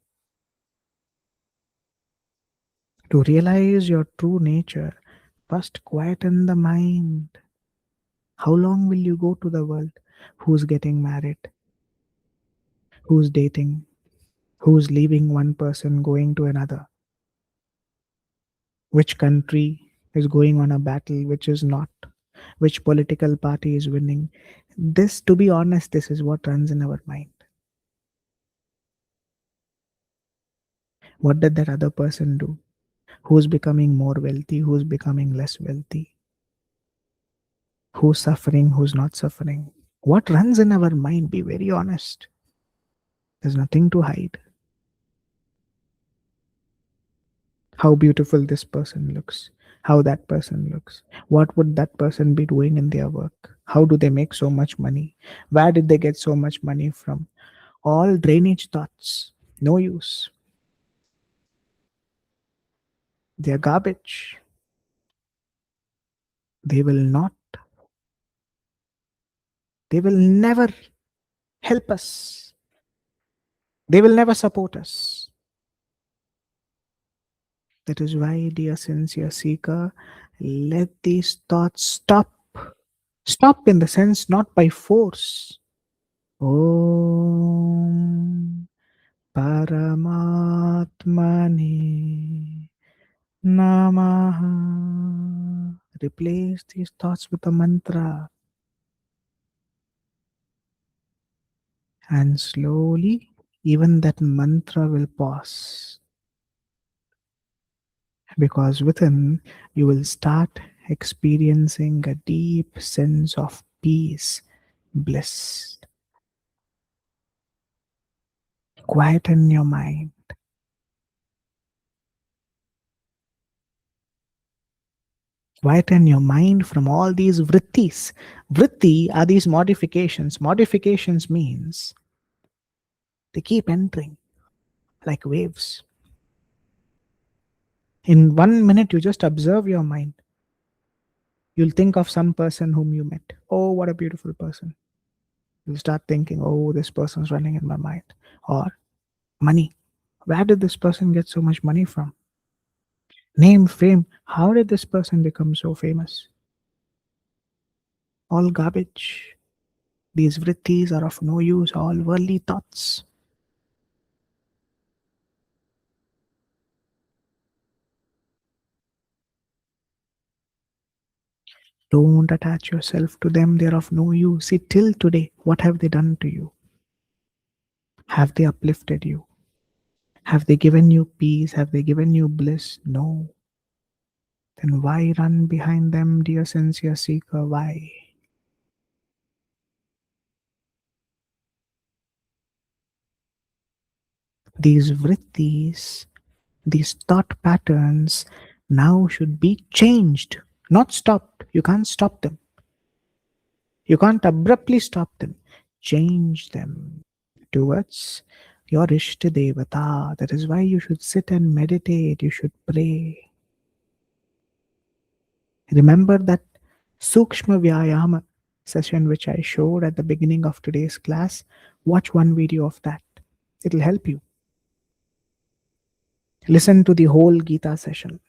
To realize your true nature, first quieten the mind. How long will you go to the world? Who's getting married? Who's dating? Who's leaving one person, going to another? Which country is going on a battle, which is not? Which political party is winning? This, to be honest, this is what runs in our mind. What did that other person do? Who's becoming more wealthy? Who's becoming less wealthy? Who's suffering? Who's not suffering? What runs in our mind? Be very honest. There's nothing to hide. How beautiful this person looks. How that person looks. What would that person be doing in their work? How do they make so much money? Where did they get so much money from? All drainage thoughts. No use. They are garbage. They will not, they will never help us. They will never support us. That is why, dear sincere seeker, let these thoughts stop. Stop in the sense not by force. Om Paramatmane Namaha. Replace these thoughts with a mantra, and slowly, even that mantra will pause, because within you will start experiencing a deep sense of peace, bliss. Quieten your mind. Quieten your mind from all these vrittis. Vritti are these modifications. Modifications means they keep entering like waves. In 1 minute, you just observe your mind. You'll think of some person whom you met. Oh, what a beautiful person. You'll start thinking, oh, this person's running in my mind. Or money. Where did this person get so much money from? Name, fame. How did this person become so famous? All garbage. These vrittis are of no use, all worldly thoughts. Don't attach yourself to them, they're of no use. See, till today, what have they done to you? Have they uplifted you? Have they given you peace? Have they given you bliss? No. Then why run behind them, dear sincere seeker? Why? These vrittis, these thought patterns now should be changed, not stopped. You can't stop them. You can't abruptly stop them. Change them towards your Ishta Devata. That is why you should sit and meditate. You should pray. Remember that Sūkṣma Vyāyāma session which I showed at the beginning of today's class? Watch one video of that. It'll help you. Listen to the whole Gita session,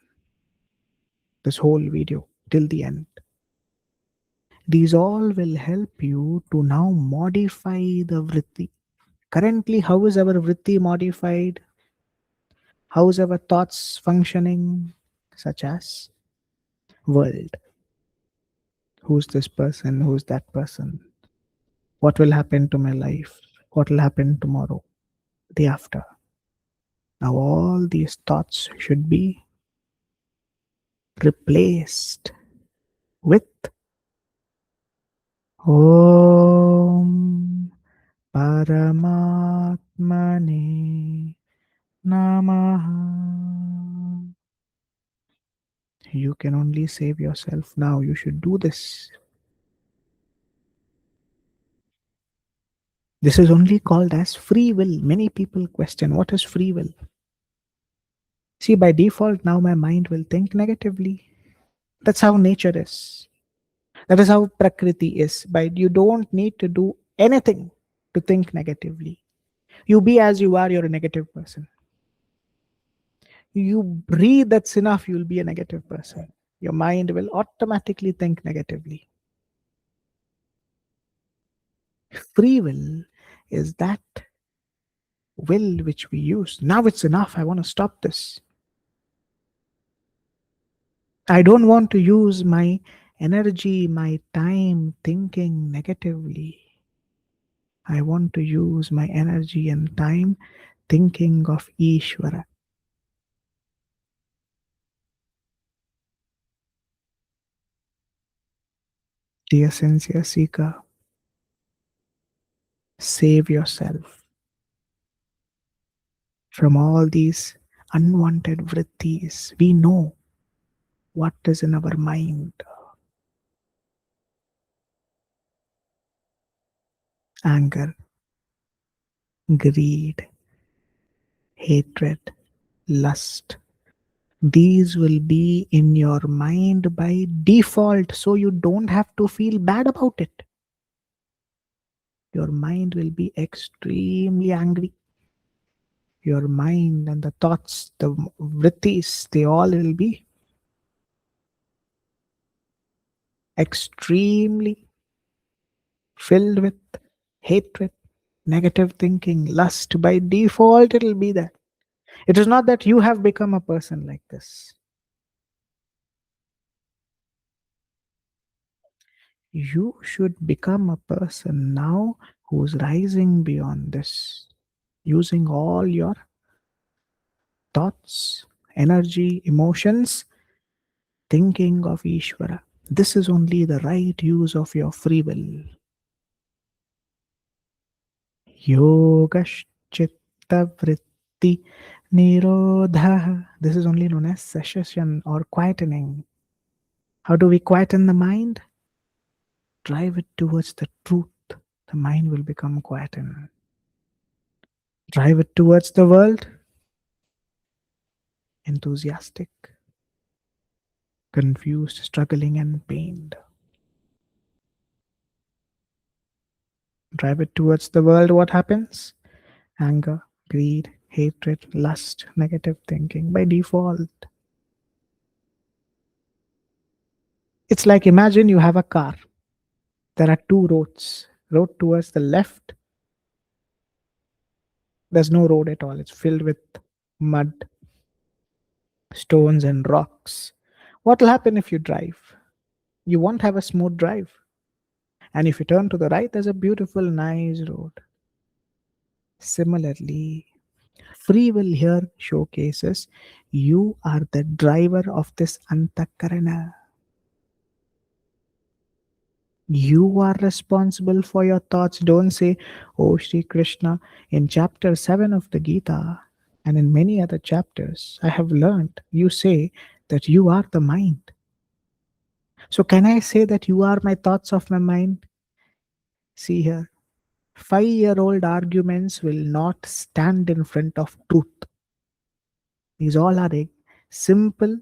this whole video till the end. These all will help you to now modify the vritti. Currently, how is our vritti modified? How is our thoughts functioning? Such as world. Who's this person? Who's that person? What will happen to my life? What will happen tomorrow? Day after? Now all these thoughts should be replaced with Om Paramatmane Namaha. You can only save yourself now. You should do this. This is only called as free will. Many people question what is free will. See, by default, now my mind will think negatively. That's how nature is. That is how Prakriti is. But you don't need to do anything to think negatively. You be as you are, you're a negative person. You breathe, that's enough, you'll be a negative person. Your mind will automatically think negatively. Free will is that will which we use. Now it's enough. I want to stop this. I don't want to use my energy, my time thinking negatively. I want to use my energy and time thinking of Ishvara. Dear sincere seeker, save yourself from all these unwanted vrittis. We know what is in our mind: anger, greed, hatred, lust, These will be in your mind by default, so you don't have to feel bad about it. Your mind will be extremely angry. Your mind and the thoughts, the vrittis, they all will be extremely filled with hatred, negative thinking, lust. By default, it will be that. It is not that you have become a person like this. You should become a person now who's rising beyond this, using all your thoughts, energy, emotions, thinking of Ishvara. This is only the right use of your free will. Yogaschitta vritti nirodha. This is only known as cessation or quietening. How do we quieten the mind? Drive it towards the truth. The mind will become quietened. Drive it towards the world. Enthusiastic, confused, struggling, and pained. Drive it towards the world. What happens? Anger, greed, hatred, lust, negative thinking by default. It's like imagine you have a car. There are two roads. Road towards the left, there's no road at all. It's filled with mud, stones, and rocks. What will happen if you drive? You won't have a smooth drive. And if you turn to the right, there's a beautiful, nice road. Similarly, free will here showcases you are the driver of this antakarana. You are responsible for your thoughts. Don't say, oh, Sri Krishna, in chapter 7 of the Gita and in many other chapters, I have learned you say that you are the mind. So, can I say that you are my thoughts of my mind? See here, 5-year-old arguments will not stand in front of truth. These all are simple,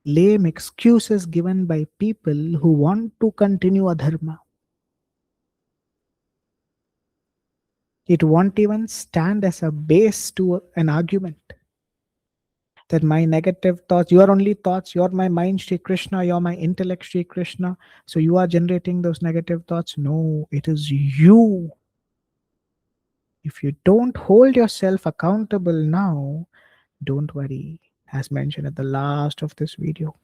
lame excuses given by people who want to continue adharma. It won't even stand as a base to an argument. That my negative thoughts, your only thoughts, you're my mind, Sri Krishna, you're my intellect, Sri Krishna. So you are generating those negative thoughts. No, it is you. If you don't hold yourself accountable now, don't worry. As mentioned at the last of this video,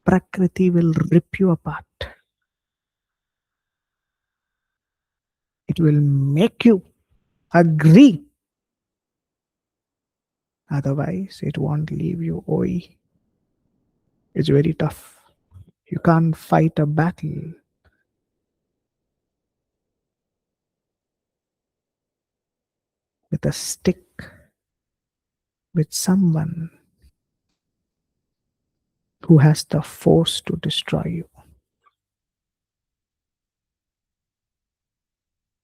Prakriti will rip you apart. It will make you agree. Otherwise, it won't leave you. Oi. It's very tough. You can't fight a battle with a stick, with someone who has the force to destroy you.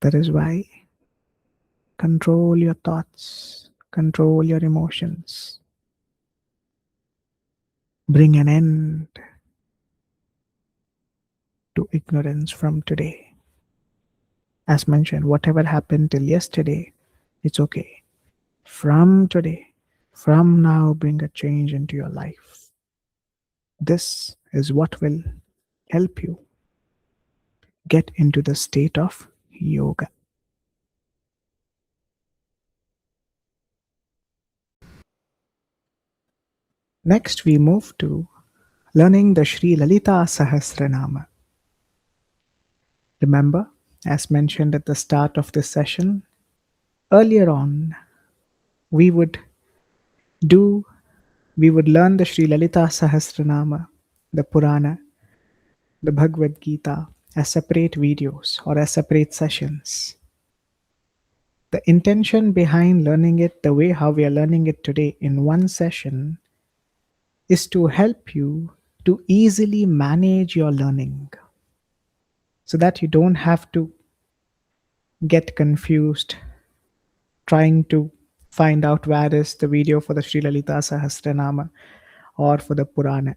That is why control your thoughts, control your emotions, bring an end to ignorance from today. As mentioned, whatever happened till yesterday, it's okay. From today, from now, bring a change into your life. This is what will help you get into the state of yoga. Next, we move to learning the Sri Lalitā Sahasranāma. Remember, as mentioned at the start of this session, earlier on, we would learn the Sri Lalitā Sahasranāma, the Purāṇa, the Bhagavad Gita as separate videos or as separate sessions. The intention behind learning it the way how we are learning it today in one session is to help you to easily manage your learning so that you don't have to get confused trying to find out where is the video for the Sri Lalitā Sahasranāma or for the Purāṇa.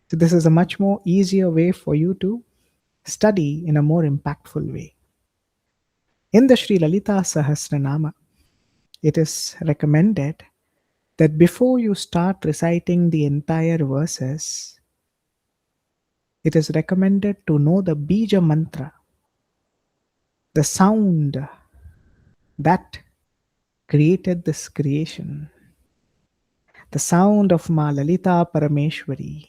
So this is a much more easier way for you to study in a more impactful way. In the Sri Lalitā Sahasranāma, it is recommended that before you start reciting the entire verses, it is recommended to know the Bija mantra, the sound that created this creation, the sound of Ma Lalita Parameshwari,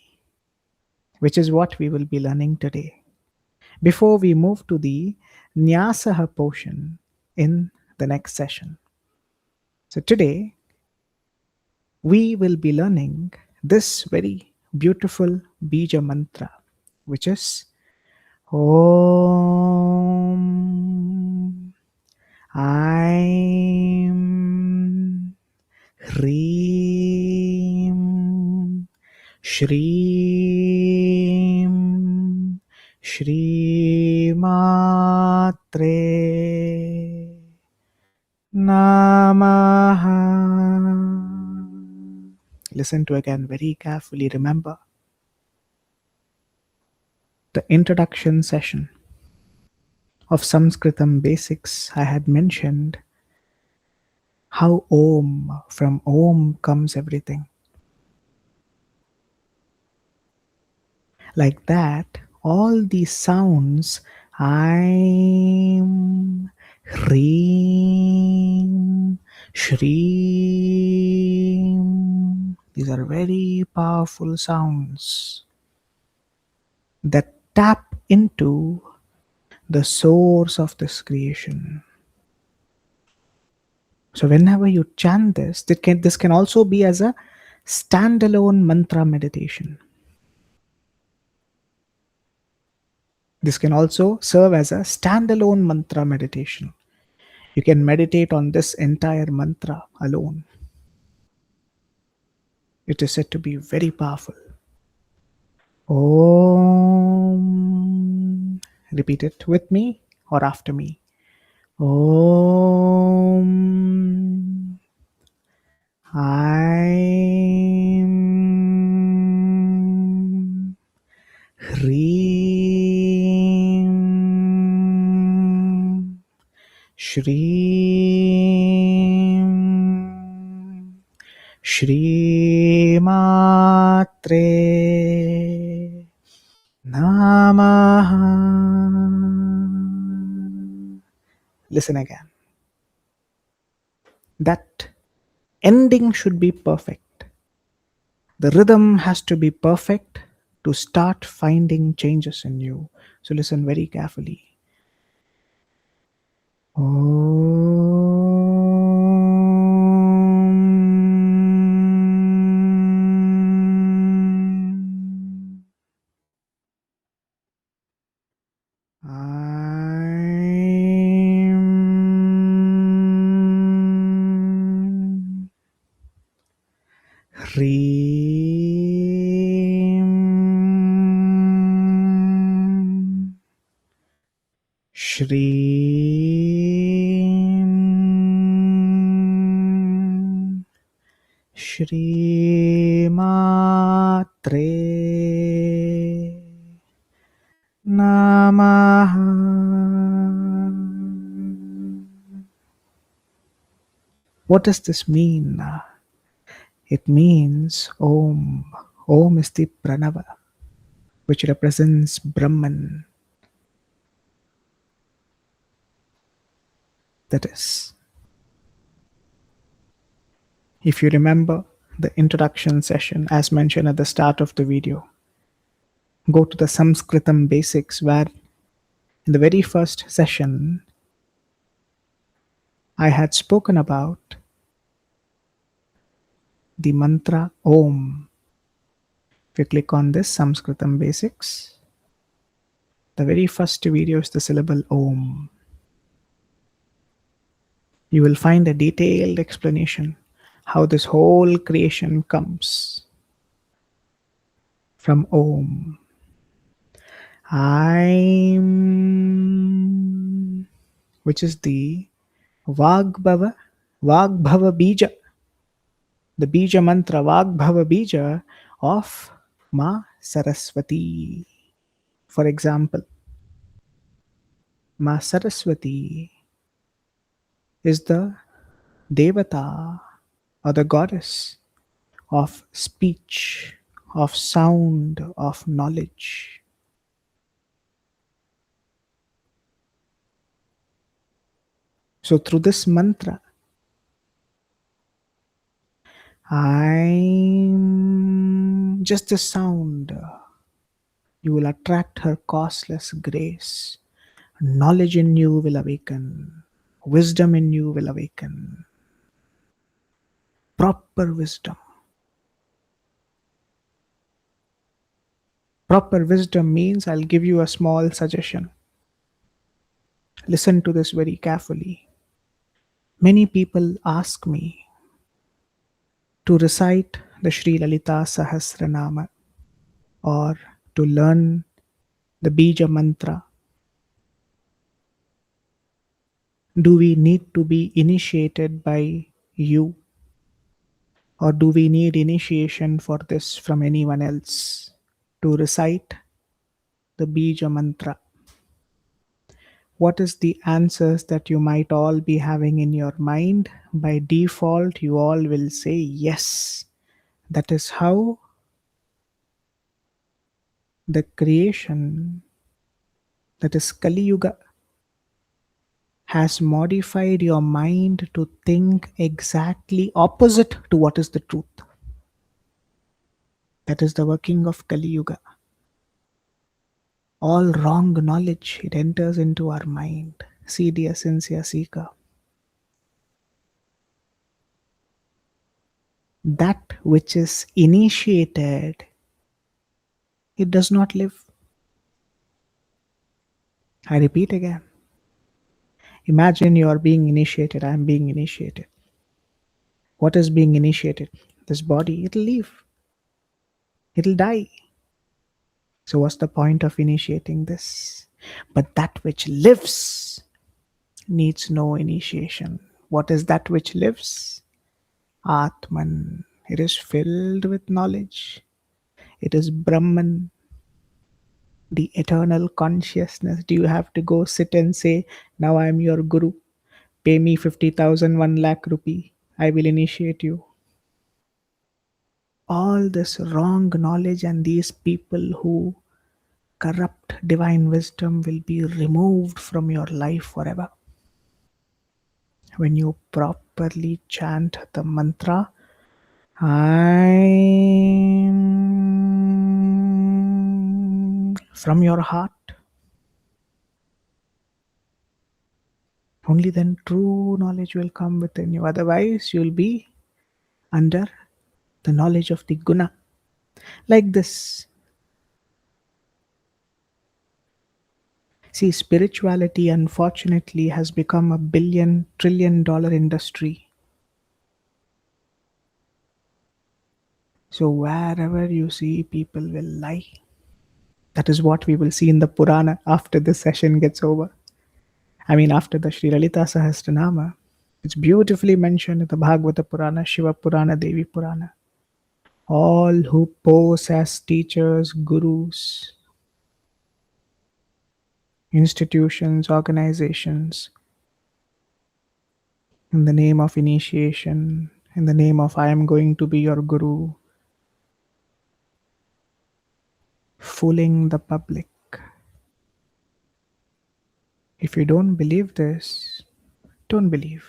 which is what we will be learning today, before we move to the Nyasaha portion in the next session. So today, we will be learning this very beautiful Bija mantra, which is Om Aim Hreem Shreem Shri Matre Namaha. Listen to again very carefully. Remember the introduction session of Sanskritam Basics. I had mentioned how Om, from Om comes everything. Like that, all these sounds, Aim, Hreem, Shreem, these are very powerful sounds that tap into the source of this creation. So whenever you chant this, this can also be as a standalone mantra meditation. This can also serve as a standalone mantra meditation. You can meditate on this entire mantra alone. It is said to be very powerful. Om. Repeat it with me or after me. Om. Aim. Hreem. Shreem. Shri Matre Namaha. Listen again. That ending should be perfect. The rhythm has to be perfect to start finding changes in you. So listen very carefully. Hreem Shreem Shri Matre Namaha. What does this mean? It means Om. Om is the Pranava, which represents Brahman. That is, if you remember the introduction session as mentioned at the start of the video, go to the Sanskritam Basics, where in the very first session I had spoken about the mantra Om. If you click on this Sanskritam Basics, the very first video is the syllable Om. You will find a detailed explanation how this whole creation comes from Om. Aim, which is the Vagbhava Vagbhava Bija, the Bija mantra, Vagbhava Bija of Ma Saraswati. For example, Ma Saraswati is the Devata or the goddess of speech, of sound, of knowledge. So, through this mantra, I'm just the sound. You will attract her causeless grace. Knowledge in you will awaken. Wisdom in you will awaken. Proper wisdom. Proper wisdom means I'll give you a small suggestion. Listen to this very carefully. Many people ask me to recite the Sri Lalitā Sahasranāma or to learn the Bija mantra. Do we need to be initiated by you? Or do we need initiation for this from anyone else to recite the Bija mantra? What is the answers that you might all be having in your mind? By default, you all will say yes. That is how the creation, that is Kali Yuga, has modified your mind to think exactly opposite to what is the truth. That is the working of Kali Yuga. All wrong knowledge, it enters into our mind. See, dear sincere seeker, that which is initiated, it does not live. I repeat again. Imagine you are being initiated. I am being initiated. What is being initiated? This body, it'll leave. It'll die. So what's the point of initiating this? But that which lives needs no initiation. What is that which lives? Atman. It is filled with knowledge. It is Brahman, the eternal consciousness. Do you have to go sit and say, now I am your guru, pay me 50,000, 1 lakh rupee, I will initiate you? All this wrong knowledge and these people who corrupt divine wisdom will be removed from your life forever. When you properly chant the mantra, I'm from your heart, only then true knowledge will come within you. Otherwise, you'll be under the knowledge of the guna. Like this. See, spirituality unfortunately has become a $1 trillion industry. So wherever you see, people will lie. That is what we will see in the Purana after this session gets over. After the Sri Lalitā Sahasranāma, it's beautifully mentioned in the Bhagavata Purāṇa, Śiva Purāṇa, Devi Purāṇa. All who pose as teachers, gurus, institutions, organizations, in the name of initiation, in the name of I am going to be your guru, fooling the public. If you don't believe this, don't believe.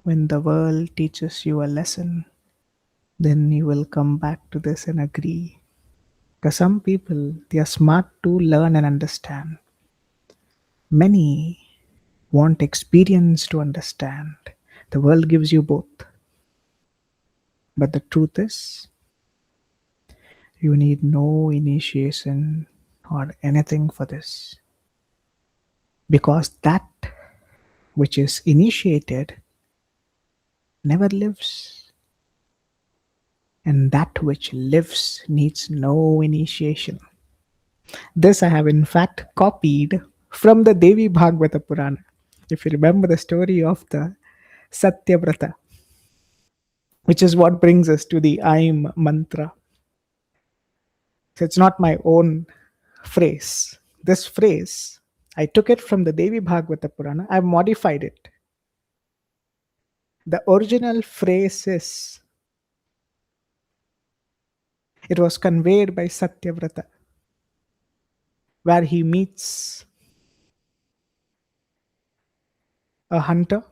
When the world teaches you a lesson, then you will come back to this and agree. Because some people, they are smart to learn and understand. Many want experience to understand. The world gives you both. But the truth is, you need no initiation or anything for this. Because that which is initiated never lives. And that which lives needs no initiation. This I have in fact copied from the Devi Bhagavata Purāṇa. If you remember the story of the Satyavrata, which is what brings us to the Aim mantra. So it's not my own phrase. This phrase, I took it from the Devi Bhagavata Purana. I've modified it. The original phrase is, it was conveyed by Satyavrata, where he meets a hunter,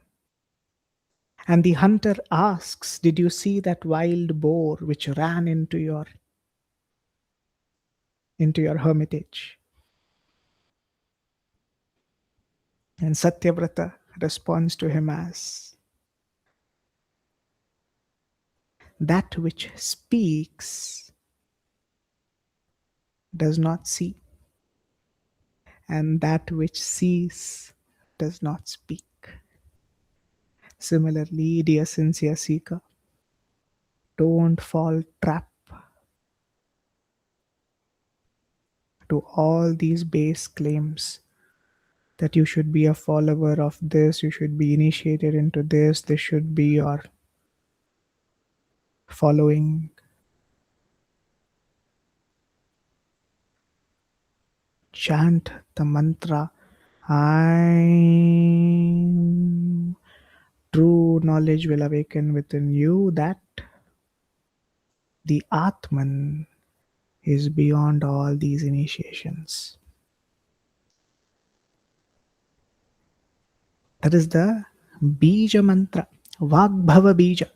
and the hunter asks, did you see that wild boar which ran into your hermitage? And Satyavrata responds to him as, that which speaks does not see, and that which sees does not speak. Similarly, dear sincere seeker, don't fall trap to all these base claims that you should be a follower of this, you should be initiated into this should be your following. Chant the mantra, I'm. True knowledge will awaken within you that the Atman is beyond all these initiations. That is the Bija mantra, Vagbhava Bija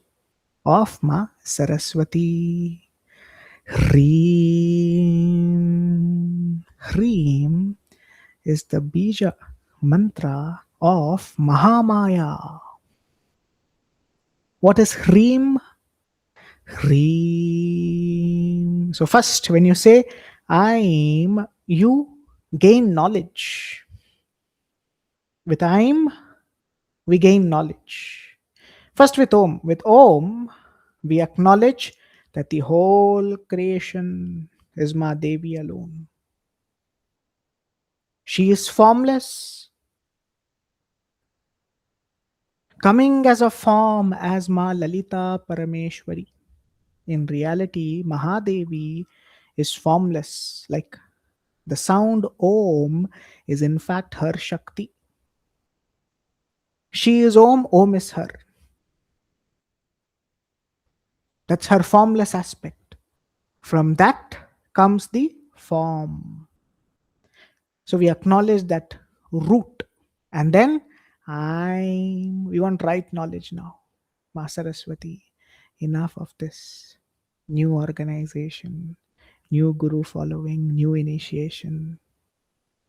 of Ma Saraswati. Hreem. Hreem is the Bija mantra of Mahamaya. What is Hreem? Hreem. So first, when you say I'm, you gain knowledge. With I'm, we gain knowledge. First with Om. With Om, we acknowledge that the whole creation is Ma Devi alone. She is formless, coming as a form as Ma Lalita Parameshwari. In reality, Mahadevi is formless. Like the sound Om is in fact her Shakti. She is Om, Om is her. That's her formless aspect. From that comes the form. So we acknowledge that root. And then we want right knowledge now. Ma Saraswati, enough of this. New organization, new guru following, new initiation.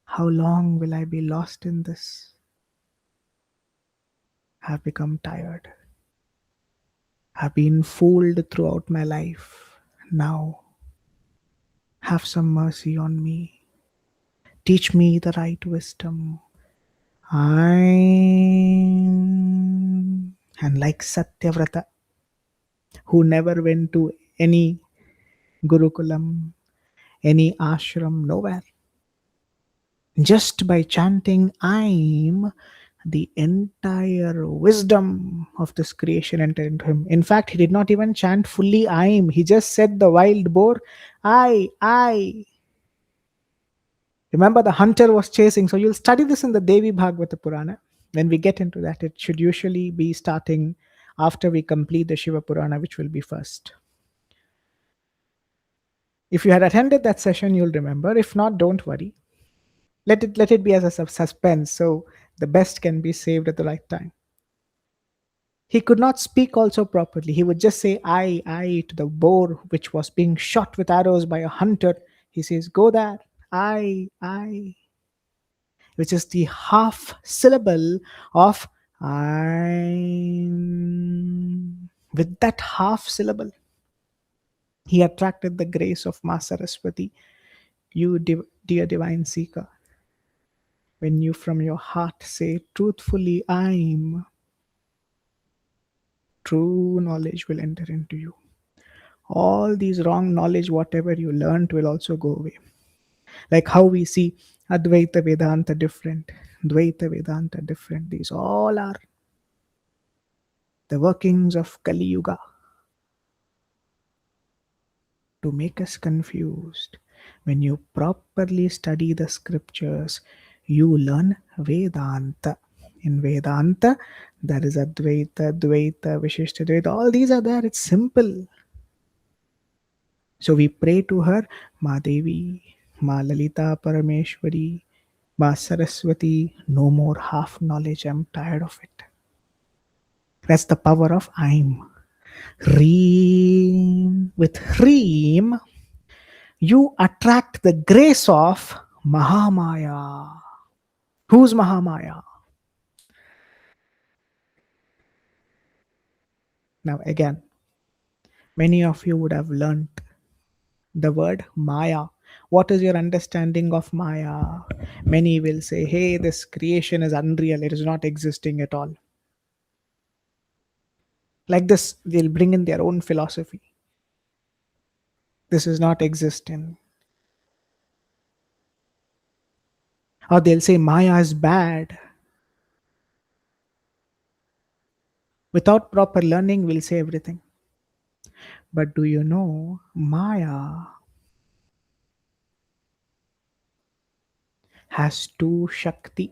How long will I be lost in this? I've become tired. I've been fooled throughout my life. Now, have some mercy on me. Teach me the right wisdom. And like Satyavrata, who never went to any Gurukulam, any ashram, nowhere. Just by chanting I'm, the entire wisdom of this creation entered into him. In fact, he did not even chant fully I'm. He just said the wild boar, I. Remember, the hunter was chasing. So you'll study this in the Devi Bhagavata Purana. When we get into that, it should usually be starting after we complete the Śiva Purāṇa, which will be first. If you had attended that session, you'll remember. If not, don't worry. Let it be as a suspense, so the best can be saved at the right time. He could not speak also properly. He would just say I to the boar which was being shot with arrows by a hunter. He says, go there, I, which is the half syllable of I. With that half syllable, he attracted the grace of Ma Saraswati. You, dear divine seeker, when you from your heart say truthfully, I'm, true knowledge will enter into you. All these wrong knowledge, whatever you learned, will also go away. Like how we see Advaita Vedanta different. Dvaita, Vedanta, different. These all are the workings of Kali Yuga to make us confused. When you properly study the scriptures, you learn Vedanta. In Vedanta, there is Advaita, Dvaita, Vishishta Dvaita. All these are there. It's simple. So we pray to her, Ma Devi, Ma Lalita Parameshwari, Ma Saraswati. No more half knowledge. I'm tired of it. That's the power of I'm. Reem. With Reem, you attract the grace of Mahamaya. Who's Mahamaya? Now, again, many of you would have learnt the word Maya. What is your understanding of Maya? Many will say, hey, this creation is unreal, it is not existing at all. Like this, they'll bring in their own philosophy. This is not existing. Or they'll say Maya is bad. Without proper learning, we'll say everything. But do you know, Maya has two Shakti.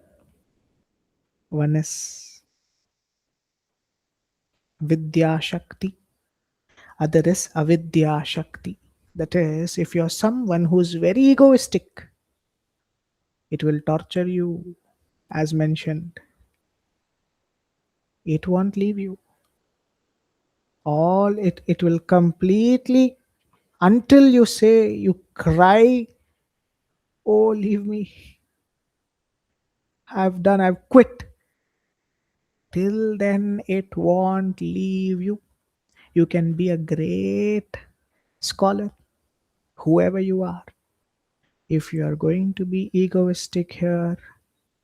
One is Vidya Shakti, other is Avidya Shakti. That is, if you're someone who's very egoistic, it will torture you, as mentioned. It won't leave you. It will completely, until you say, you cry, oh, leave me. I've quit. Till then, it won't leave you. You can be a great scholar, whoever you are. If you are going to be egoistic here,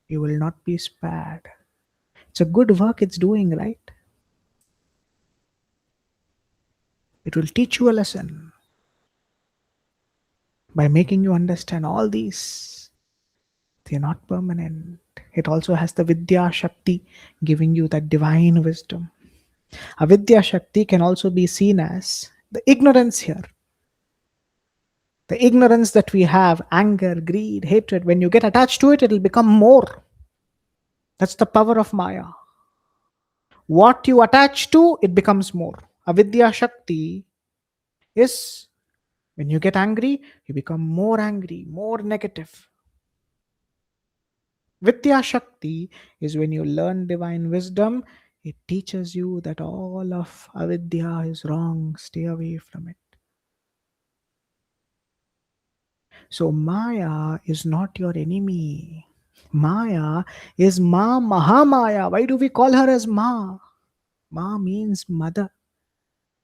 you will not be spared. It's a good work it's doing, right? It will teach you a lesson by making you understand all these. They're not permanent. It also has the Vidya Shakti giving you that divine wisdom. Avidya Shakti can also be seen as the ignorance here. The ignorance that we have, anger, greed, hatred, when you get attached to it, it'll become more. That's the power of Maya. What you attach to, it becomes more. Avidya Shakti is when you get angry, you become more angry, more negative. Vidya Shakti is when you learn divine wisdom, it teaches you that all of avidya is wrong, stay away from it. So Maya is not your enemy. Maya is Ma Mahamaya. Why do we call her as Ma? Ma means mother.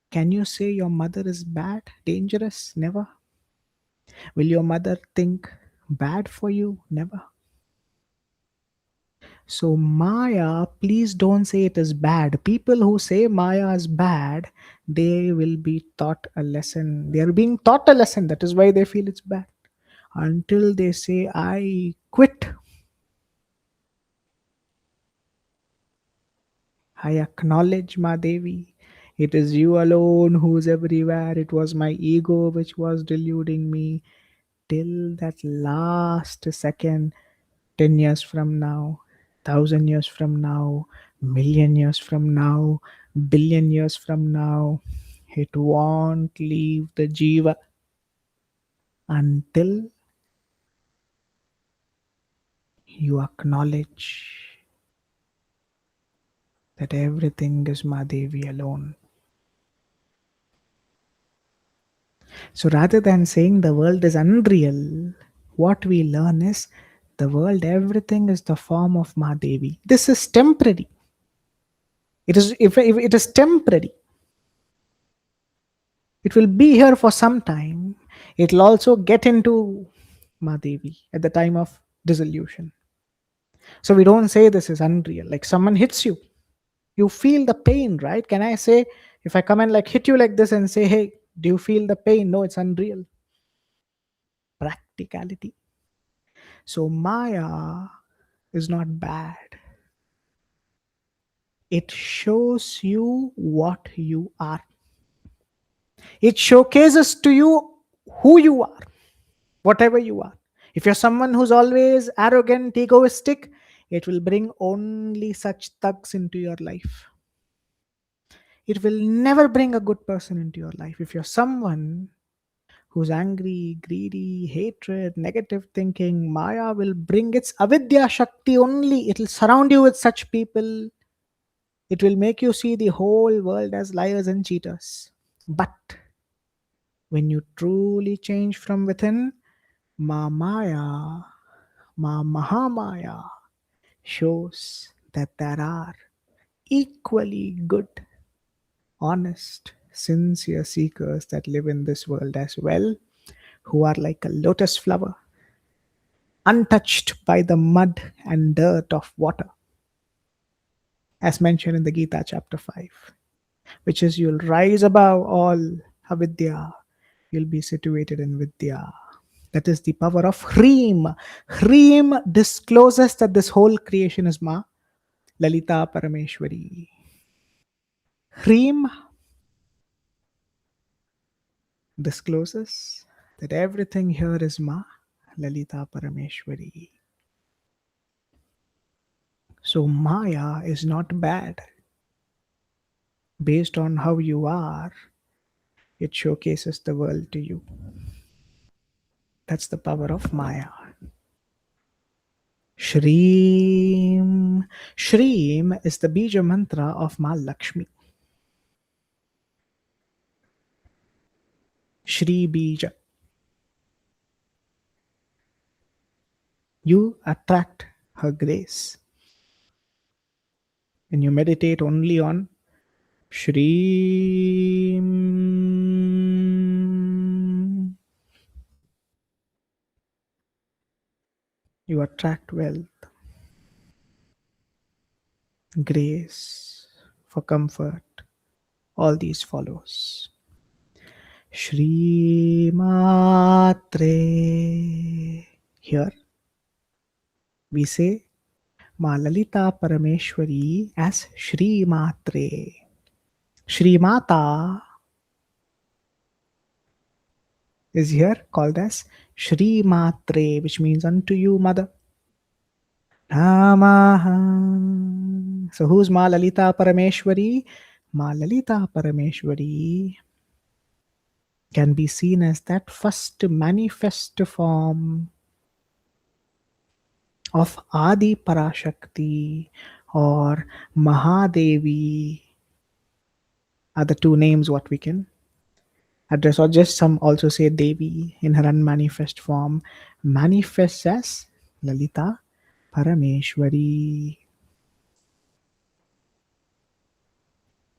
Can you say your mother is bad, dangerous? Never. Will your mother think bad for you? Never. So Maya, please don't say it is bad. People who say Maya is bad, they will be taught a lesson. They are being taught a lesson. That is why they feel it's bad. Until they say, I quit. I acknowledge, Ma Devi. It is you alone who's everywhere. It was my ego which was deluding me. Till that last second, 10 years from now, 1,000 years from now, million years from now, billion years from now, it won't leave the jiva until you acknowledge that everything is Madevi alone. So rather than saying the world is unreal, what we learn is the world, everything is the form of Madevi. This is temporary. If it is temporary, it will be here for some time. It will also get into Madevi at the time of dissolution. So we don't say this is unreal. Like someone hits you, you feel the pain, right? Can I say, if I come and like hit you like this and say, hey, do you feel the pain? No, it's unreal. Practicality. So Maya is not bad. It shows you what you are. It showcases to you who you are, whatever you are. If you're someone who's always arrogant, egoistic, it will bring only such thugs into your life. It will never bring a good person into your life. If you're someone who's angry, greedy, hatred, negative thinking, Maya will bring its avidya shakti only. It will surround you with such people. It will make you see the whole world as liars and cheaters. But when you truly change from within, Maya, Mahamaya shows that there are equally good, honest, sincere seekers that live in this world as well, who are like a lotus flower, untouched by the mud and dirt of water, as mentioned in the Gita chapter 5, which is you'll rise above all avidya, you'll be situated in vidya. That is the power of Hreem. Hreem discloses that this whole creation is Ma, Lalita Parameshwari. Hreem discloses that everything here is Ma, Lalita Parameshwari. So Maya is not bad. Based on how you are, it showcases the world to you. That's the power of Maya. Shreem. Shreem is the Bija mantra of Ma Lakshmi. Shri Bija. You attract her grace. And you meditate only on Shreem. You attract wealth, grace, for comfort. All these follows. Shri Matre. Here we say Ma Lalita Parameshwari as Shri Matre. Shri Mata is here called as Shri Matre, which means unto you, mother. Namaha. So who's Ma Lalita Parameshwari? Ma Lalita Parameshwari can be seen as that first manifest form of Adi Parashakti or Mahadevi are the two names what we can address, or just some also say Devi in her unmanifest form, manifests as Lalita Parameshwari.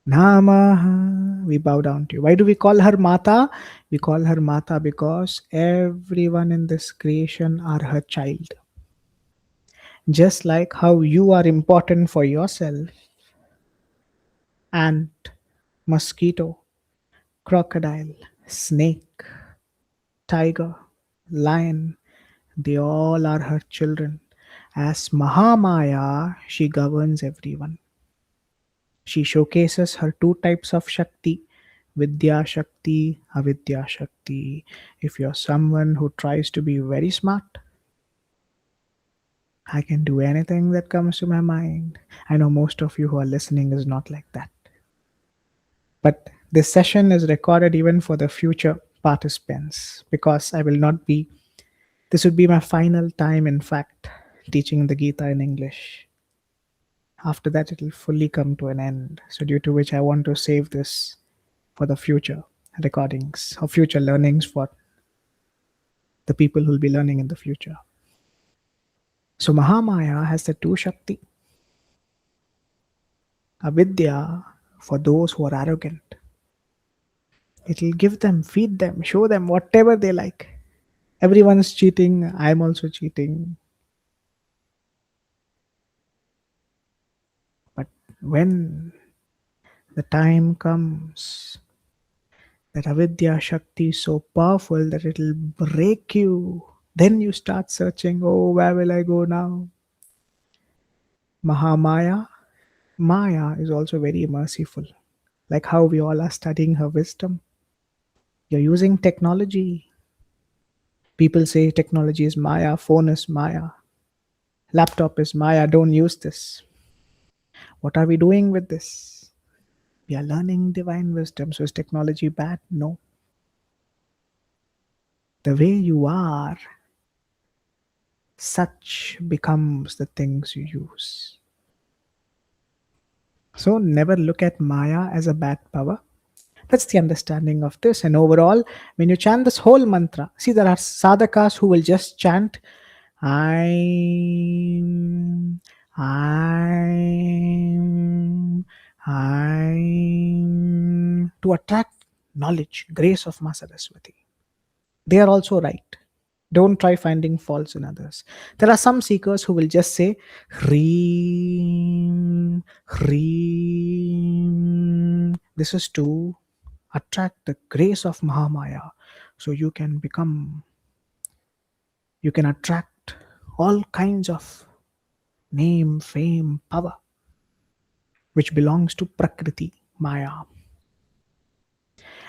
Namaha, we bow down to you. Why do we call her Mata? We call her Mata because everyone in this creation are her child. Just like how you are important for yourself, ant, mosquito, crocodile, snake, tiger, lion, they all are her children. As Mahamaya, she governs everyone. She showcases her two types of Shakti, Vidya Shakti, Avidya Shakti. If you're someone who tries to be very smart, I can do anything that comes to my mind. I know most of you who are listening is not like that. But this session is recorded even for the future participants because I will not be, this would be my final time, in fact, teaching the Gita in English. After that, it will fully come to an end. So, due to which I want to save this for the future recordings or future learnings for the people who will be learning in the future. So, Mahamaya has the two Shakti. Avidya for those who are arrogant. It will give them, feed them, show them whatever they like. Everyone is cheating. I'm also cheating. But when the time comes that avidya shakti is so powerful that it will break you, then you start searching, oh, where will I go now? Mahamaya. Maya is also very merciful. Like how we all are studying her wisdom. You're using technology. People say technology is Maya, phone is Maya, laptop is Maya, don't use this. What are we doing with this? We are learning divine wisdom. So is technology bad? No. The way you are, such becomes the things you use. So never look at Maya as a bad power. That's the understanding of this. And overall, when you chant this whole mantra, see, there are sadhakas who will just chant I'm, I'm, I'm, to attract knowledge, grace of Ma Saraswati. They are also right. Don't try finding faults in others. There are some seekers who will just say Hreem, Hreem. This is to attract the grace of Mahamaya. So you can attract all kinds of name, fame, power, which belongs to Prakriti, Maya.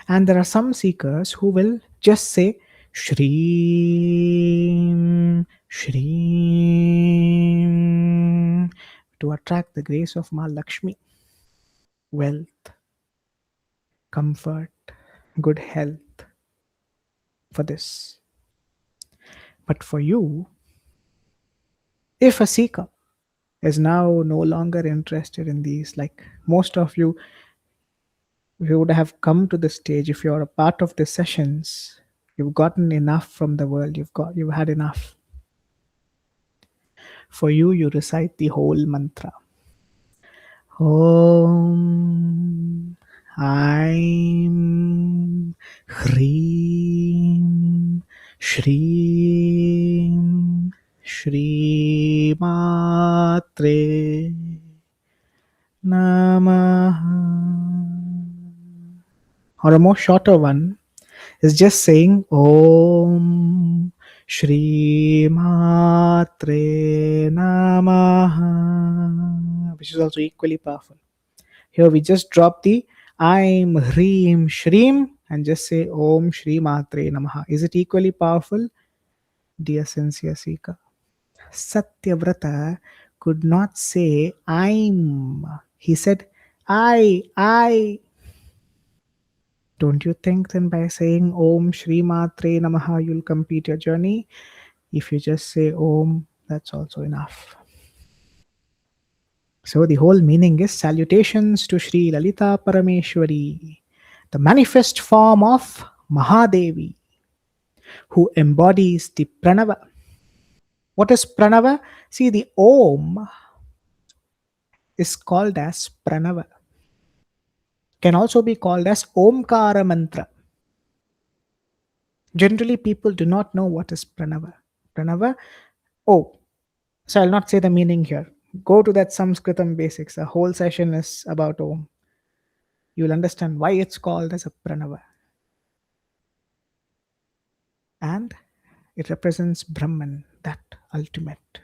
And there are some seekers who will just say Shreem, Shreem, to attract the grace of Ma Lakshmi, wealth, comfort, good health, for this. But for you, if a seeker is now no longer interested in these, like most of you, if you would have come to the stage, if you're a part of the sessions, you've gotten enough from the world, you've had enough. For you, you recite the whole mantra. Om, Aim, Hreem, Shreem, Shri Matre Namaha. Or a more shorter one is just saying Om Shri Matre Namaha, which is also equally powerful. Here we just drop the I'm, Hreem, Shreem and just say Om Shri Matre Namaha. Is it equally powerful? Dear sincere seeker, Satyavrata could not say I'm. He said I. Don't you think then by saying Om Shri Matre Namaha you'll complete your journey? If you just say Om, that's also enough. So the whole meaning is salutations to Shri Lalitā Parameshwari, the manifest form of Mahadevi, who embodies the Pranava. What is Pranava? See, the Om is called as Pranava. Can also be called as Omkara Mantra. Generally, people do not know what is Pranava. Pranava, so I'll not say the meaning here. Go to that Sanskritam basics. A whole session is about Om. You'll understand why it's called as a Pranava. And it represents Brahman, that ultimate.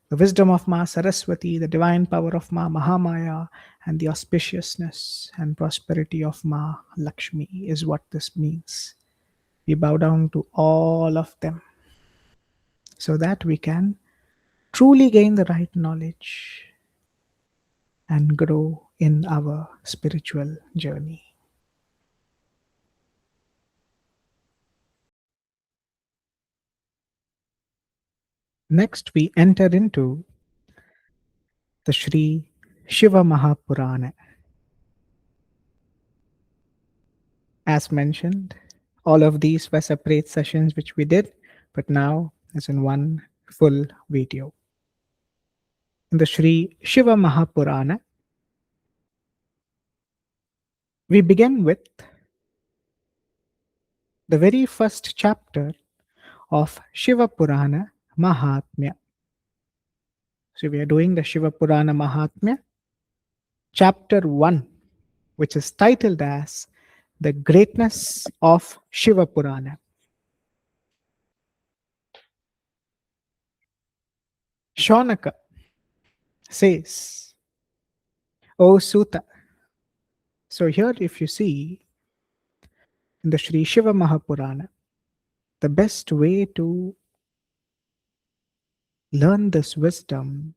The wisdom of Ma Saraswati, the divine power of Ma Mahamaya, and the auspiciousness and prosperity of Ma Lakshmi is what this means. We bow down to all of them so that we can truly gain the right knowledge and grow in our spiritual journey. Next, we enter into the Sri Śiva Purāṇa. As mentioned, all of these were separate sessions which we did, but now it's in one full video. In the Sri Śiva Purāṇa, we begin with the very first chapter of Śiva Purāṇa Mahatmya. So we are doing the Śiva Purāṇa Mahatmya, chapter 1, which is titled as The Greatness of Śiva Purāṇa. Shaunaka says, O Sutta. So here if you see in the Sri Shiva Mahapurana, the best way to learn this wisdom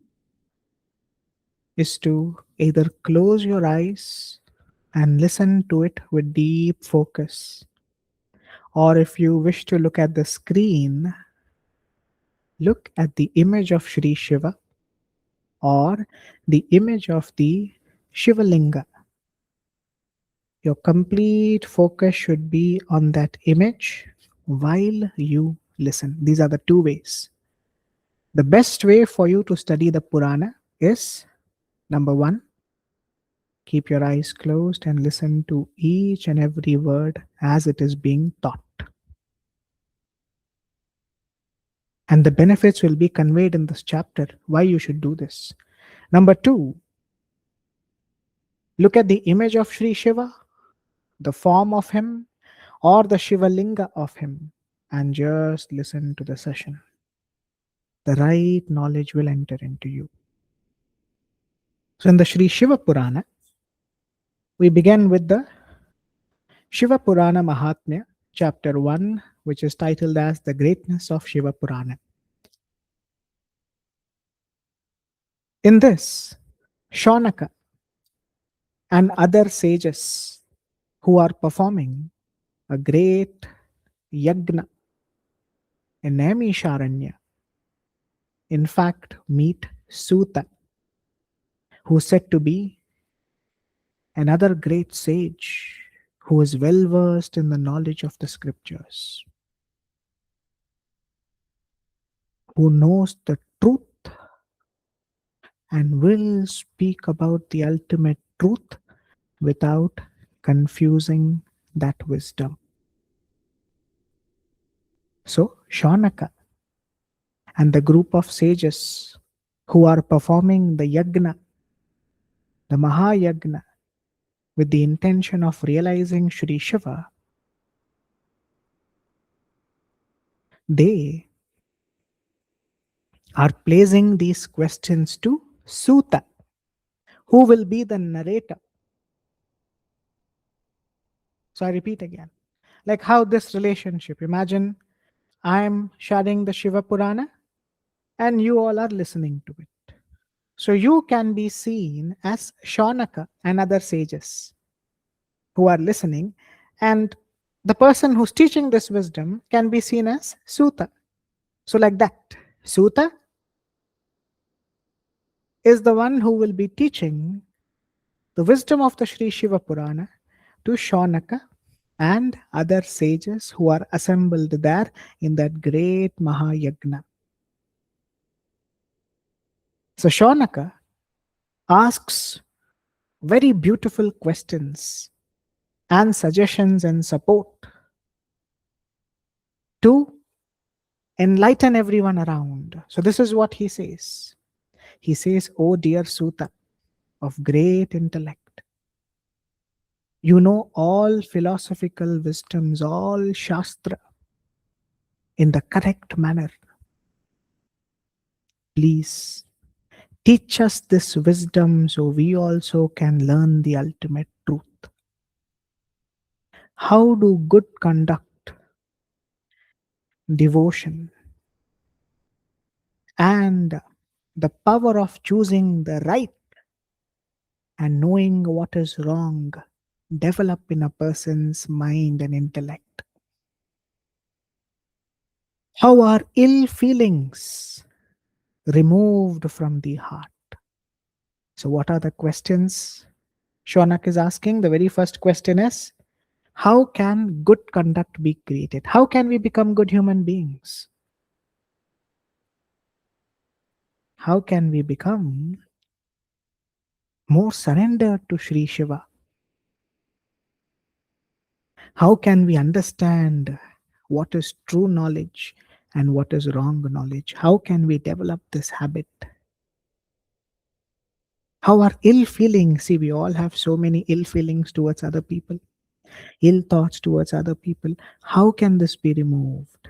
is to either close your eyes and listen to it with deep focus, or if you wish to look at the screen, look at the image of Sri Shiva or the image of the Shiva Linga. Your complete focus should be on that image while you listen. These are the two ways. The best way for you to study the Purana is, number one, keep your eyes closed and listen to each and every word as it is being taught. And the benefits will be conveyed in this chapter, why you should do this. Number two, look at the image of Sri Shiva, the form of him, or the Shiva Linga of him, and just listen to the session. The right knowledge will enter into you. So in the Sri Shiva Purana, we begin with the Shiva Purāṇa Mahatmya, chapter 1, which is titled as The Greatness of Shiva Purāṇa. In this, Shaunaka and other sages who are performing a great yagna in Naimisharanya, in fact, meet Sutta, who is said to be another great sage who is well versed in the knowledge of the scriptures, who knows the truth and will speak about the ultimate truth without confusing that wisdom. So, Shaunaka and the group of sages who are performing the yagna, the Mahayagna, with the intention of realizing Sri Shiva, they are placing these questions to Sutta, who will be the narrator. So I repeat again, like how this relationship, imagine I'm sharing the Shiva Purana and you all are listening to it. So you can be seen as Shaunaka and other sages who are listening, and the person who's teaching this wisdom can be seen as Sutta. So like that, Sutta is the one who will be teaching the wisdom of the Sri Shiva Purana to Shaunaka and other sages who are assembled there in that great Mahayagna. So Shaunaka asks very beautiful questions and suggestions and support to enlighten everyone around. So this is what he says. He says, "O dear Sutta of great intellect, you know all philosophical wisdoms, all Shastra in the correct manner. Please teach us this wisdom so we also can learn the ultimate truth. How do good conduct, devotion, and the power of choosing the right and knowing what is wrong develop in a person's mind and intellect? How are ill feelings removed from the heart?" So, what are the questions Shaunak is asking? The very first question is, how can good conduct be created? How can we become good human beings? How can we become more surrendered to Sri Shiva? How can we understand what is true knowledge and what is wrong knowledge? How can we develop this habit? How are ill feelings? See, we all have so many ill feelings towards other people, ill thoughts towards other people. How can this be removed?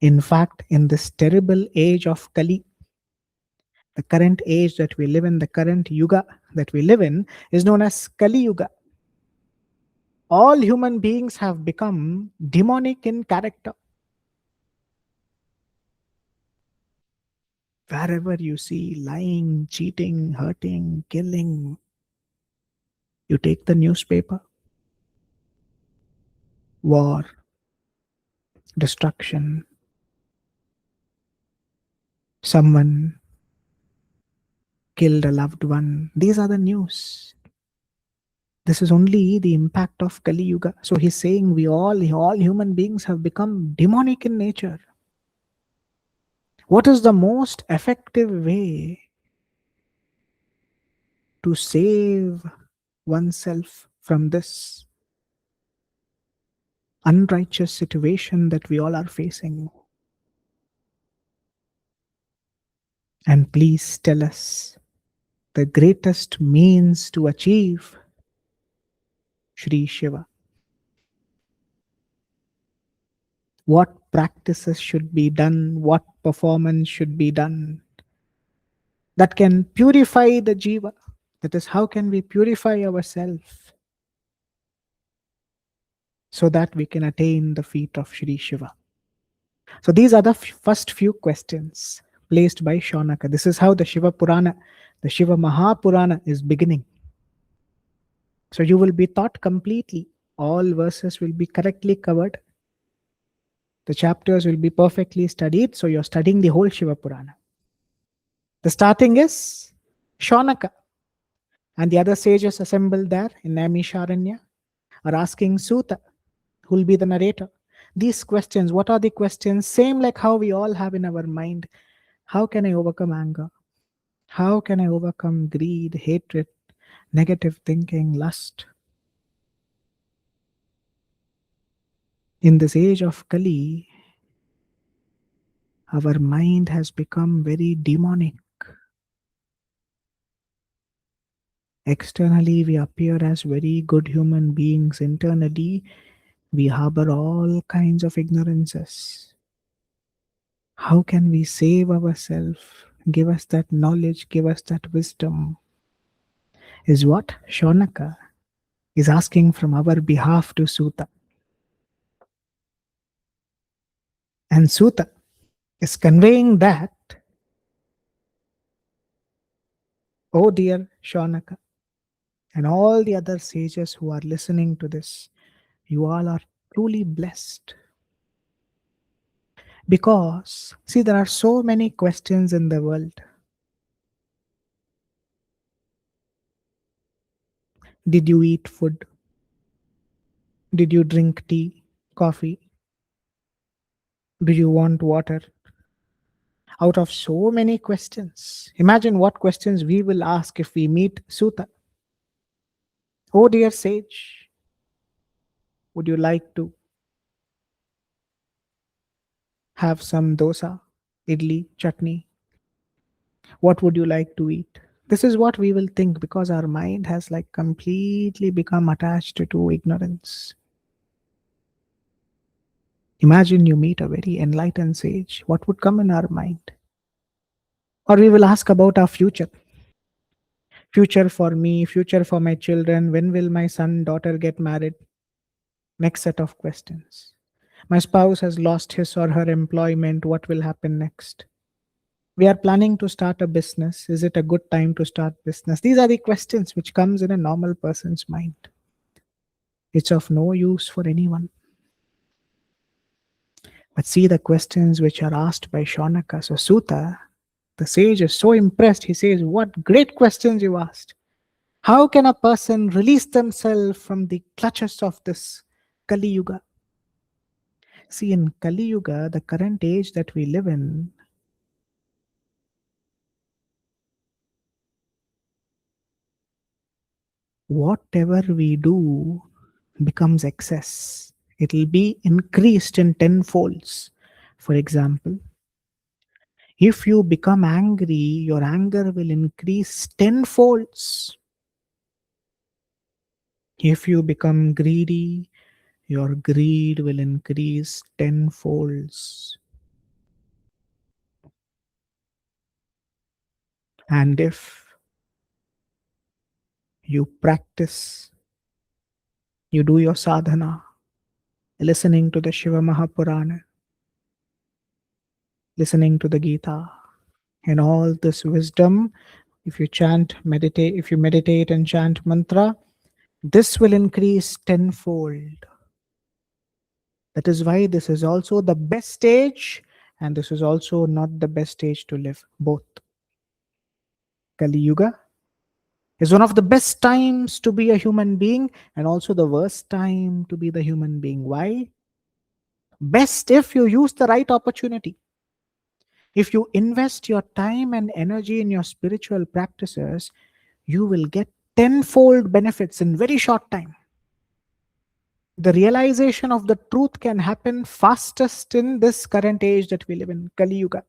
In fact, in this terrible age of Kali, The current age that we live in, the current yuga that we live in, is known as Kali Yuga. All human beings have become demonic in character. Wherever you see lying, cheating, hurting, killing, you take the newspaper, war, destruction, someone killed a loved one. These are the news. This is only the impact of Kali Yuga. So he's saying all human beings have become demonic in nature. What is the most effective way to save oneself from this unrighteous situation that we all are facing? And please tell us the greatest means to achieve Shri Shiva. What practices should be done? What performance should be done that can purify the jiva? That is, how can we purify ourselves so that we can attain the feet of Shri Shiva? So these are the first few questions placed by Shaunaka. This is how the Śiva Purāṇa, the Śiva Mahapurana is beginning. So you will be taught completely. All verses will be correctly covered. The chapters will be perfectly studied. So you're studying the whole Śiva Purāṇa. The starting is Shaunaka. And the other sages assembled there in Naimisharanya are asking Suta, who will be the narrator, these questions. What are the questions? Same like how we all have in our mind. How can I overcome anger? How can I overcome greed, hatred, negative thinking, lust? In this age of Kali, our mind has become very demonic. Externally, we appear as very good human beings. Internally, we harbor all kinds of ignorances. How can we save ourselves? Give us that knowledge, give us that wisdom, is what Shaunaka is asking from our behalf to Suta. And Suta is conveying that, oh dear Shaunaka, and all the other sages who are listening to this, you all are truly blessed. Because, see, there are so many questions in the world. Did you eat food? Did you drink tea, coffee? Do you want water? Out of so many questions, imagine what questions we will ask if we meet Suta. Oh dear sage, would you like to have some dosa, idli, chutney? What would you like to eat? This is what we will think because our mind has like completely become attached to ignorance. Imagine you meet a very enlightened sage. What would come in our mind? Or we will ask about our future. Future for me, future for my children. When will my son, daughter get married? Next set of questions. My spouse has lost his or her employment. What will happen next? We are planning to start a business. Is it a good time to start business? These are the questions which comes in a normal person's mind. It's of no use for anyone. But see the questions which are asked by Shaunaka. So Suta, the sage, is so impressed. He says, what great questions you asked. How can a person release themselves from the clutches of this Kali Yuga? See, in Kali Yuga, the current age that we live in, whatever we do becomes excess. It will be increased in tenfolds. For example, if you become angry, your anger will increase tenfolds. If you become greedy, your greed will increase tenfolds. And if you practice, you do your sadhana, listening to the Shiva Mahapurana, listening to the Gita, and all this wisdom, if you if you meditate and chant mantra, this will increase tenfold. That is why this is also the best stage, and this is also not the best stage to live. Both. Kali Yuga is one of the best times to be a human being, and also the worst time to be the human being. Why? Best if you use the right opportunity. If you invest your time and energy in your spiritual practices, you will get tenfold benefits in very short time. The realization of the truth can happen fastest in this current age that we live in, Kali Yuga.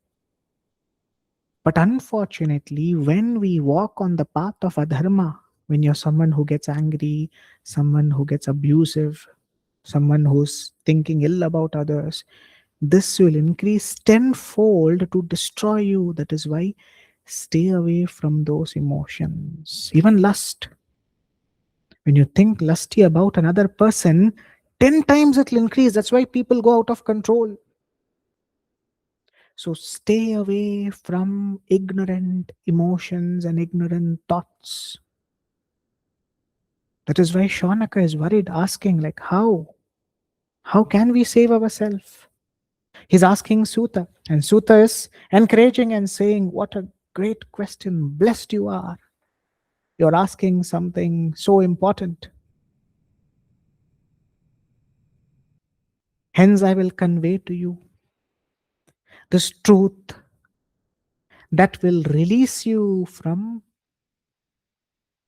But unfortunately, when we walk on the path of adharma, when you're someone who gets angry, someone who gets abusive, someone who's thinking ill about others, this will increase tenfold to destroy you. That is why stay away from those emotions. Even lust. When you think lusty about another person, 10 times it will increase. That's why people go out of control. So stay away from ignorant emotions and ignorant thoughts. That is why Shaunaka is worried, asking, like, how? How can we save ourselves? He's asking Sutta, and Sutta is encouraging and saying, what a great question. Blessed you are. You're asking something so important. Hence, I will convey to you this truth that will release you from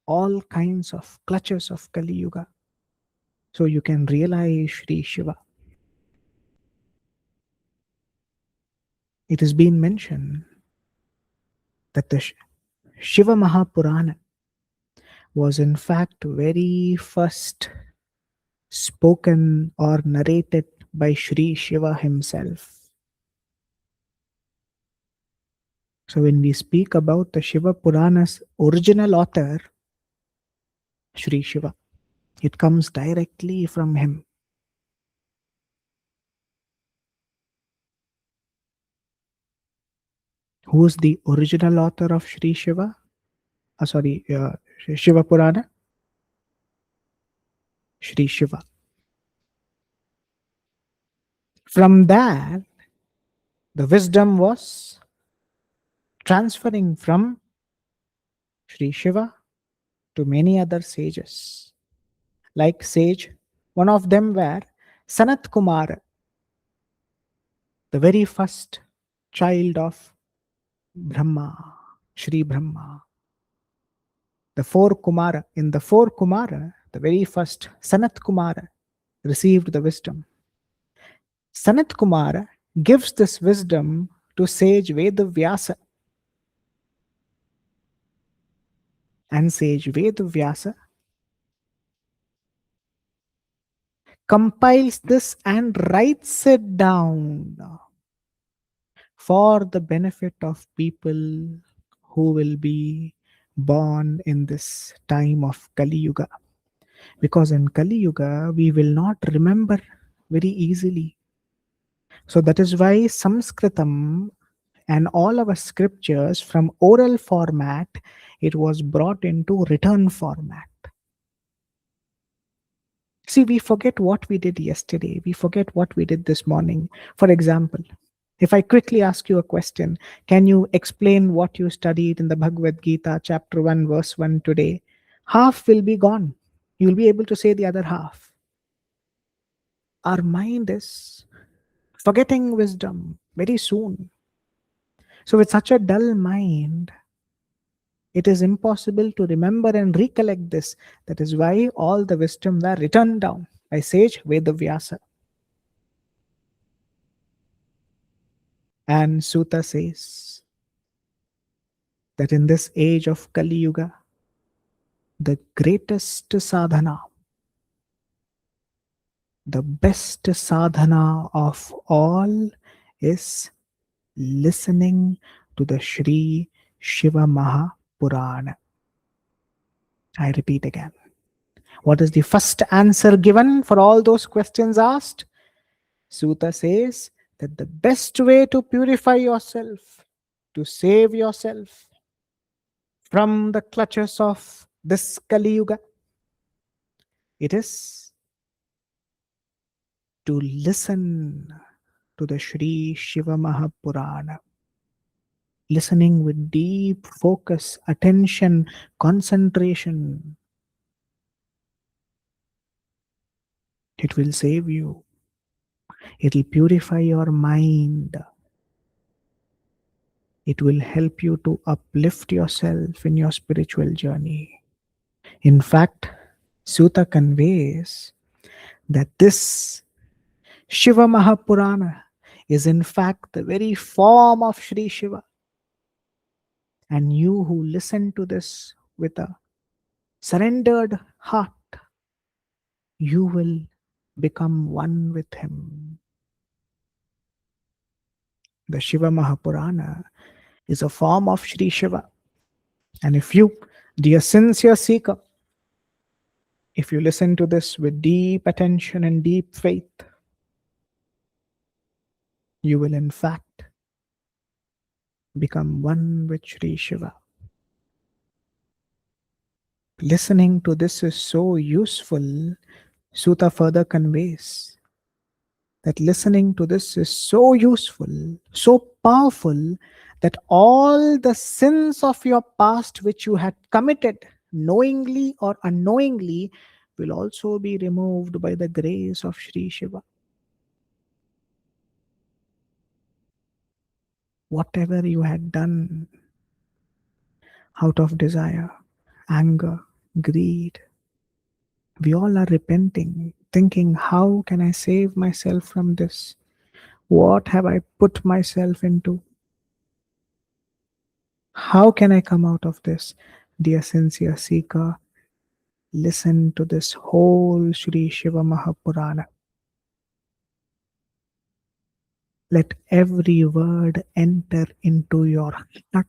all kinds of clutches of Kali Yuga. So you can realize Sri Shiva. It has been mentioned that the Shiva Mahapurana was in fact very first spoken or narrated by Sri Shiva himself. So when we speak about the Shiva Purana's original author, Sri Shiva, it comes directly from him. Who is the original author of Sri Shiva? Shiva Purana? Sri Shiva. From that, the wisdom was transferring from Sri Shiva to many other sages. Like sage, one of them were Sanat Kumara, the very first child of Brahma, Sri Brahma. In the four Kumara, the very first Sanat Kumara received the wisdom. Sanat Kumara gives this wisdom to sage Vedavyasa. And sage Vedavyasa compiles this and writes it down for the benefit of people who will be born in this time of Kali Yuga. Because in Kali Yuga, we will not remember very easily. So that is why Sanskritam and all our scriptures from oral format, it was brought into written format. See, we forget what we did yesterday. We forget what we did this morning. For example, if I quickly ask you a question, can you explain what you studied in the Bhagavad Gita, chapter 1, verse 1 today? Half will be gone. You'll be able to say the other half. Our mind is forgetting wisdom very soon. So, with such a dull mind, it is impossible to remember and recollect this. That is why all the wisdom were written down by sage Vedavyasa. And Sutta says that in this age of Kali Yuga, the greatest sadhana, the best sadhana of all is listening to the Sri Śiva Purāṇa. I repeat again. What is the first answer given for all those questions asked? Sutta says that the best way to purify yourself, to save yourself from the clutches of this Kali Yuga, it is to listen to the Sri Śiva Purāṇa. Listening with deep focus, attention, concentration. It will save you. It will purify your mind. It will help you to uplift yourself in your spiritual journey. In fact, Sutta conveys that this Śiva Purāṇa is in fact the very form of Sri Shiva. And you who listen to this with a surrendered heart, you will become one with him. The Śiva Purāṇa is a form of Sri Shiva. And if you, dear sincere seeker, if you listen to this with deep attention and deep faith, you will in fact become one with Sri Shiva. Listening to this is so useful. Sutta further conveys that listening to this is so useful, so powerful, that all the sins of your past which you had committed, knowingly or unknowingly, will also be removed by the grace of Sri Shiva. Whatever you had done out of desire, anger, greed, we all are repenting, thinking, how can I save myself from this? What have I put myself into? How can I come out of this? Dear sincere seeker, listen to this whole Sri Śiva Purāṇa. Let every word enter into your heart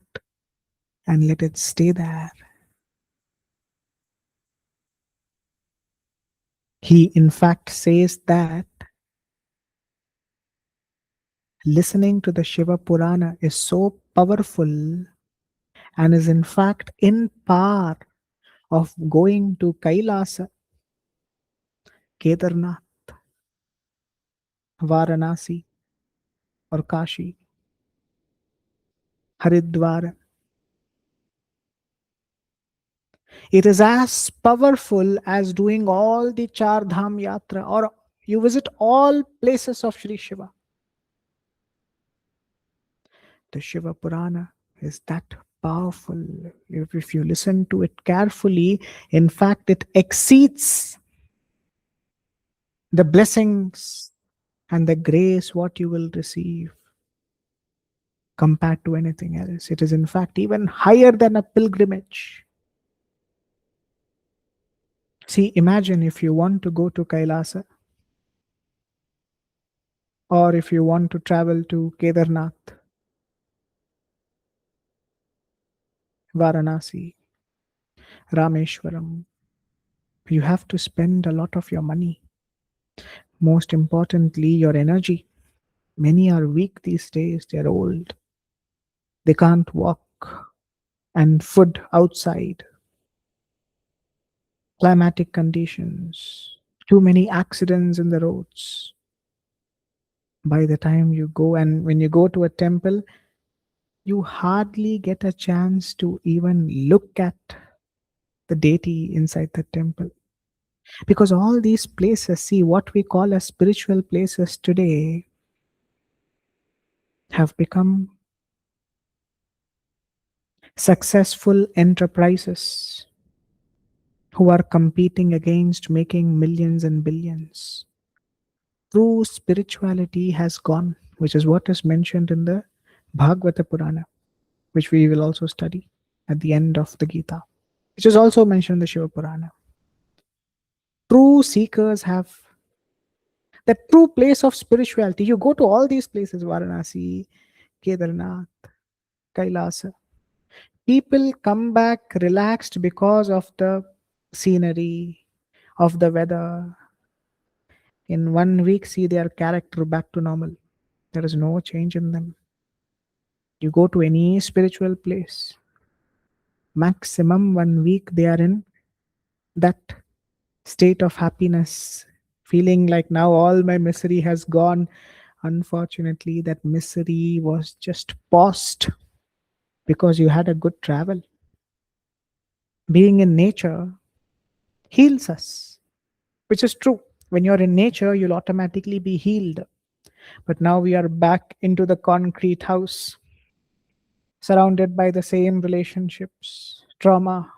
and let it stay there. He in fact says that listening to the Śiva Purāṇa is so powerful and is in fact in par of going to Kailasa, Kedarnath, Varanasi, or Kashi, Haridwar. It is as powerful as doing all the Char Dham Yatra, or you visit all places of Sri Shiva. The Śiva Purāṇa is that powerful. If you listen to it carefully, in fact, it exceeds the blessings and the grace what you will receive compared to anything else. It is in fact even higher than a pilgrimage. See, imagine if you want to go to Kailasa, or if you want to travel to Kedarnath, Varanasi, Rameshwaram, you have to spend a lot of your money. Most importantly, your energy. Many are weak these days, they are old. They can't walk. And food outside. Climatic conditions. Too many accidents in the roads. By the time you go, and when you go to a temple, you hardly get a chance to even look at the deity inside the temple. Because all these places, see, what we call as spiritual places today, have become successful enterprises who are competing against making millions and billions. True spirituality has gone, which is what is mentioned in the Bhagavad Purāṇa, which we will also study at the end of the Gita, which is also mentioned in the Śiva Purāṇa. True seekers have the true place of spirituality. You go to all these places, Varanasi, Kedarnath, Kailasa. People come back relaxed because of the scenery, of the weather. In 1 week, see their character back to normal. There is no change in them. You go to any spiritual place, maximum 1 week they are in that state of happiness, feeling like now all my misery has gone. Unfortunately, that misery was just paused because you had a good travel. Being in nature heals us, which is true. When you're in nature, you'll automatically be healed. But now we are back into the concrete house, surrounded by the same relationships, trauma,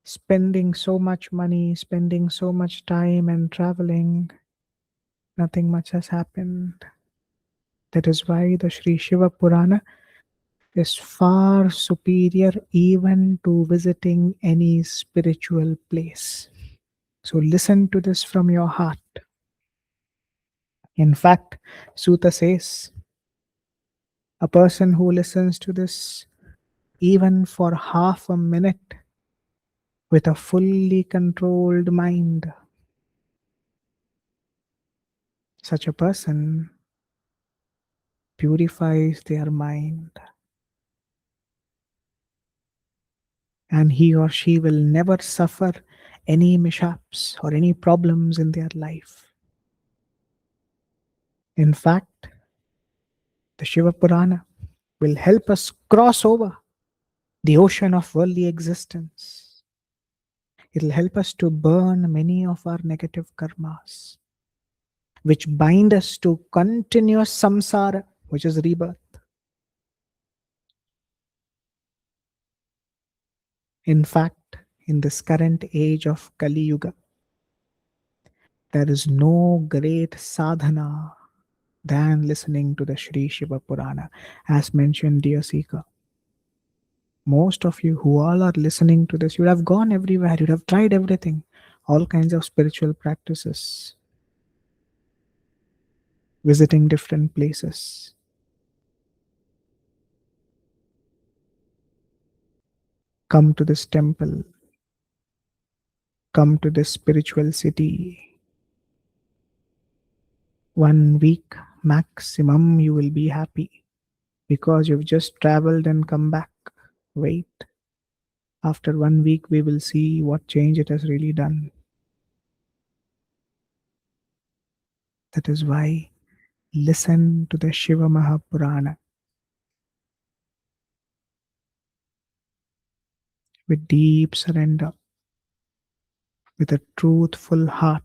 spending so much money, spending so much time and traveling. Nothing much has happened. That is why the Sri Shiva Purana is far superior even to visiting any spiritual place. So listen to this from your heart. In fact, Sutta says, a person who listens to this even for half a minute with a fully controlled mind, such a person purifies their mind. And he or she will never suffer any mishaps or any problems in their life. In fact, the Shiva Purana will help us cross over the ocean of worldly existence. It will help us to burn many of our negative karmas, which bind us to continuous samsara, which is rebirth. In fact, in this current age of Kali Yuga, there is no great sadhana than listening to the Sri Shiva Purana. As mentioned, dear seeker, most of you who all are listening to this, you would have gone everywhere, you would have tried everything, all kinds of spiritual practices, visiting different places. Come to this temple, come to this spiritual city. 1 week maximum, you will be happy because you've just traveled and come back. Wait. After 1 week, we will see what change it has really done. That is why listen to the Shiva Mahapurana with deep surrender, with a truthful heart,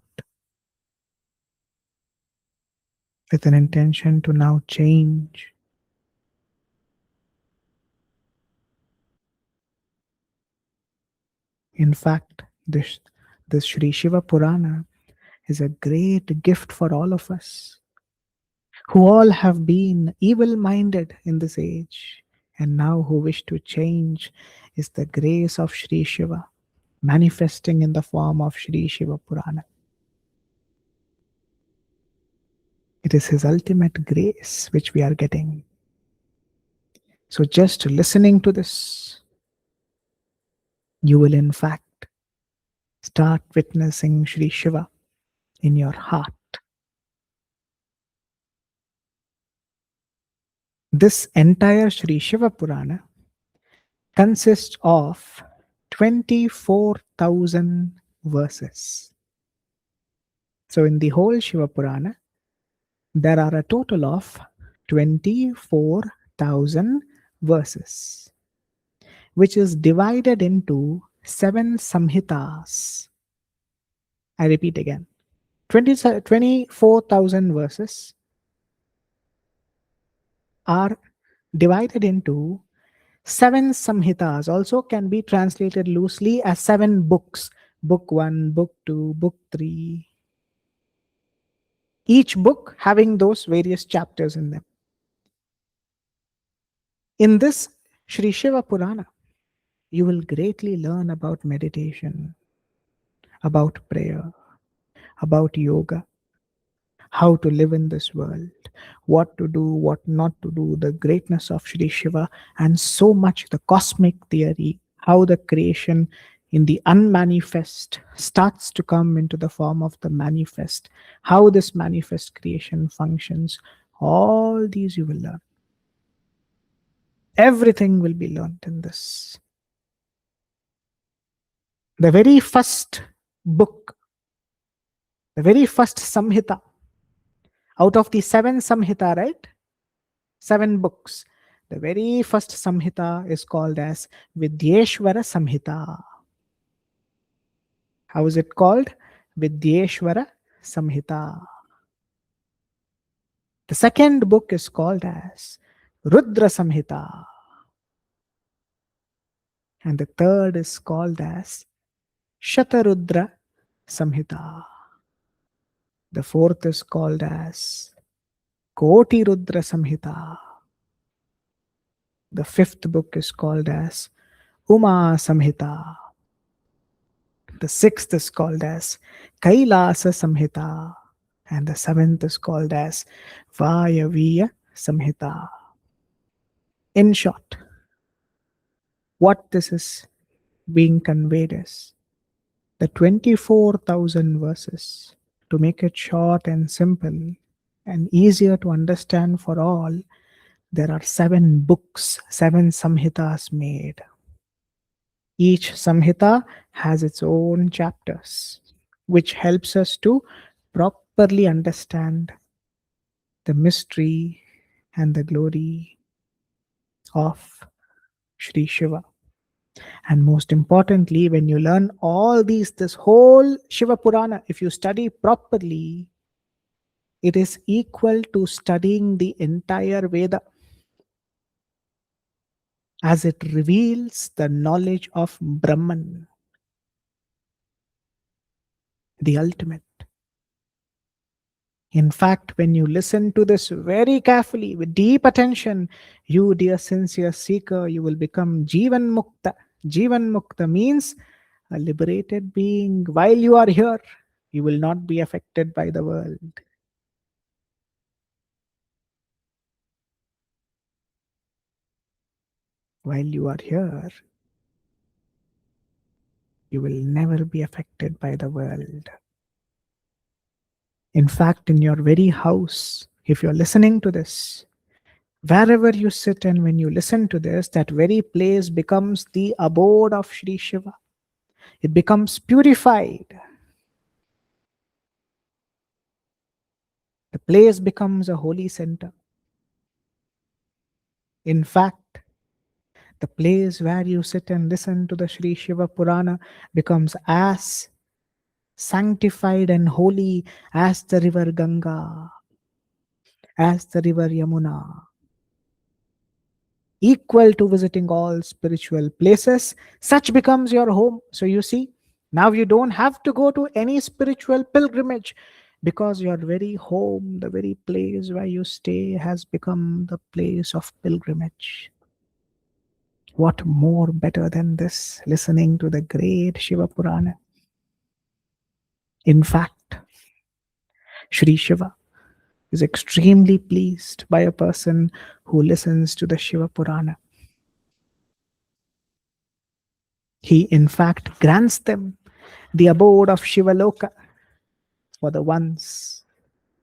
with an intention to now change. In fact, this Sri Shiva Purana is a great gift for all of us who all have been evil-minded in this age and now who wish to change. Is the grace of Sri Shiva manifesting in the form of Sri Shiva Purana. It is his ultimate grace which we are getting. So just listening to this, you will in fact start witnessing Sri Shiva in your heart. This entire Sri Shiva Purana consists of 24,000 verses. So in the whole Shiva Purana, there are a total of 24,000 verses, which is divided into 7 samhitas. I repeat again, 24,000 verses are divided into 7 samhitas, also can be translated loosely as 7 books. Book 1, Book 2, Book 3. Each book having those various chapters in them. In this Sri Shiva Purana, you will greatly learn about meditation, about prayer, about yoga, how to live in this world, what to do, what not to do, the greatness of Sri Shiva, and so much the cosmic theory, how the creation in the unmanifest starts to come into the form of the manifest, how this manifest creation functions. All these you will learn. Everything will be learnt in this. The very first book, the very first Samhita, out of the 7 Samhita, right? 7 books. The very first Samhita is called as Vidyeshvara Samhita. How is it called? Vidyeshvara Samhita. The second book is called as Rudra Samhita. And the third is called as Shatarudra Samhita. The fourth is called as Koti Rudra Samhita. The fifth book is called as Uma Samhita. The sixth is called as Kailasa Samhita. And the seventh is called as Vayaviya Samhita. In short, what this is being conveyed is the 24,000 verses. To make it short and simple and easier to understand for all, there are 7 books, 7 samhitas made. Each samhita has its own chapters, which helps us to properly understand the mystery and the glory of Sri Shiva. And most importantly, when you learn all these, this whole Śiva Purāṇa, if you study properly, it is equal to studying the entire Veda, as it reveals the knowledge of Brahman, the ultimate. In fact, when you listen to this very carefully, with deep attention, you, dear sincere seeker, you will become Jivan Mukta. Jivan Mukta means a liberated being. While you are here, you will not be affected by the world. While you are here, you will never be affected by the world. In fact, in your very house, if you're listening to this, wherever you sit and when you listen to this, that very place becomes the abode of Sri Shiva. It becomes purified. The place becomes a holy center. In fact, the place where you sit and listen to the Sri Śiva Purāṇa becomes as sanctified and holy as the river Ganga, as the river Yamuna. Equal to visiting all spiritual places, such becomes your home. So you see, now you don't have to go to any spiritual pilgrimage, because your very home, the very place where you stay, has become the place of pilgrimage. What more better than this, listening to the great Śiva Purāṇa? In fact, Sri Shiva is extremely pleased by a person who listens to the Śiva Purāṇa. He in fact grants them the abode of Shiva Loka for the ones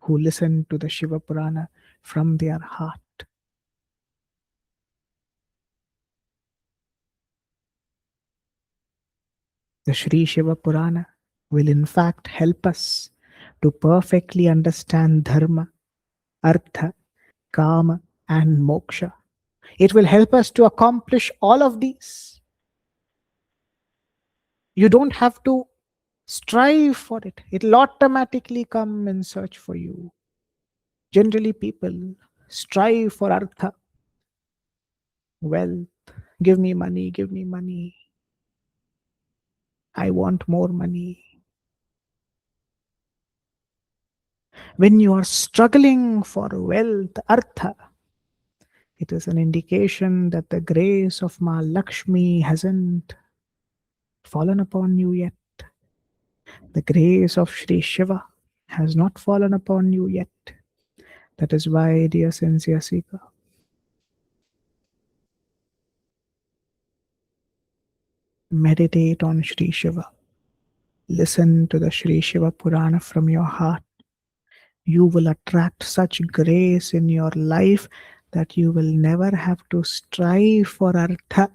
who listen to the Śiva Purāṇa from their heart. The Sri Śiva Purāṇa will in fact help us to perfectly understand dharma, artha, kama, and moksha. It will help us to accomplish all of these. You don't have to strive for it. It will automatically come and search for you. Generally, people strive for artha, wealth. Give me money, give me money. I want more money. When you are struggling for wealth, artha, it is an indication that the grace of Ma Lakshmi hasn't fallen upon you yet. The grace of Sri Shiva has not fallen upon you yet. That is why, dear sincere seeker, meditate on Sri Shiva. Listen to the Sri Shiva Purāṇa from your heart. You will attract such grace in your life that you will never have to strive for artha.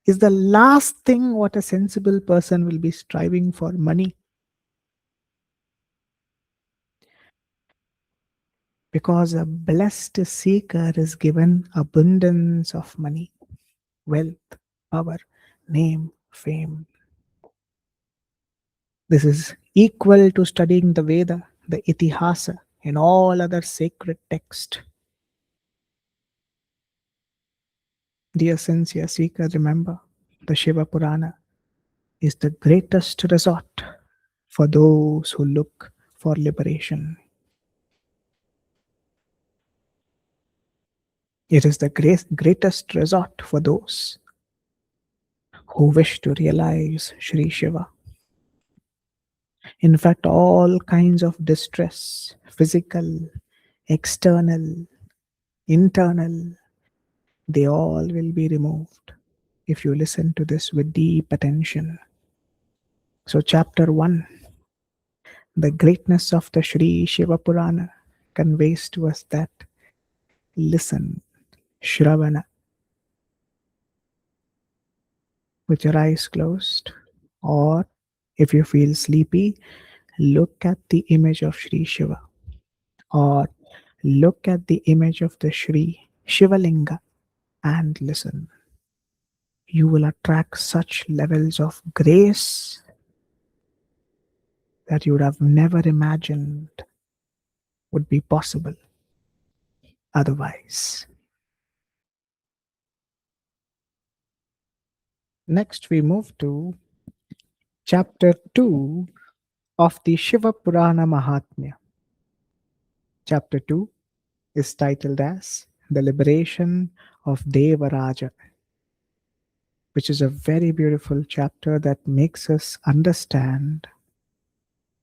Is the last thing what a sensible person will be striving for: money. Because a blessed seeker is given abundance of money, wealth, power, name, fame. This is equal to studying the Veda, the Itihasa, and all other sacred texts. Dear sincere seeker, remember, the Śiva Purāṇa is the greatest resort for those who look for liberation. It is the greatest resort for those who wish to realize Sri Shiva. In fact, all kinds of distress, physical, external, internal, they all will be removed if you listen to this with deep attention. So, chapter 1, the greatness of the Sri Shiva Purāṇa conveys to us that listen, Shravana, with your eyes closed, or if you feel sleepy, look at the image of Sri Shiva, or look at the image of the Sri Shivalinga and listen. You will attract such levels of grace that you would have never imagined would be possible otherwise. Next, we move to chapter 2 of the Śiva Purāṇa Mahatmya. Chapter 2 is titled as The Liberation of Devaraja, which is a very beautiful chapter that makes us understand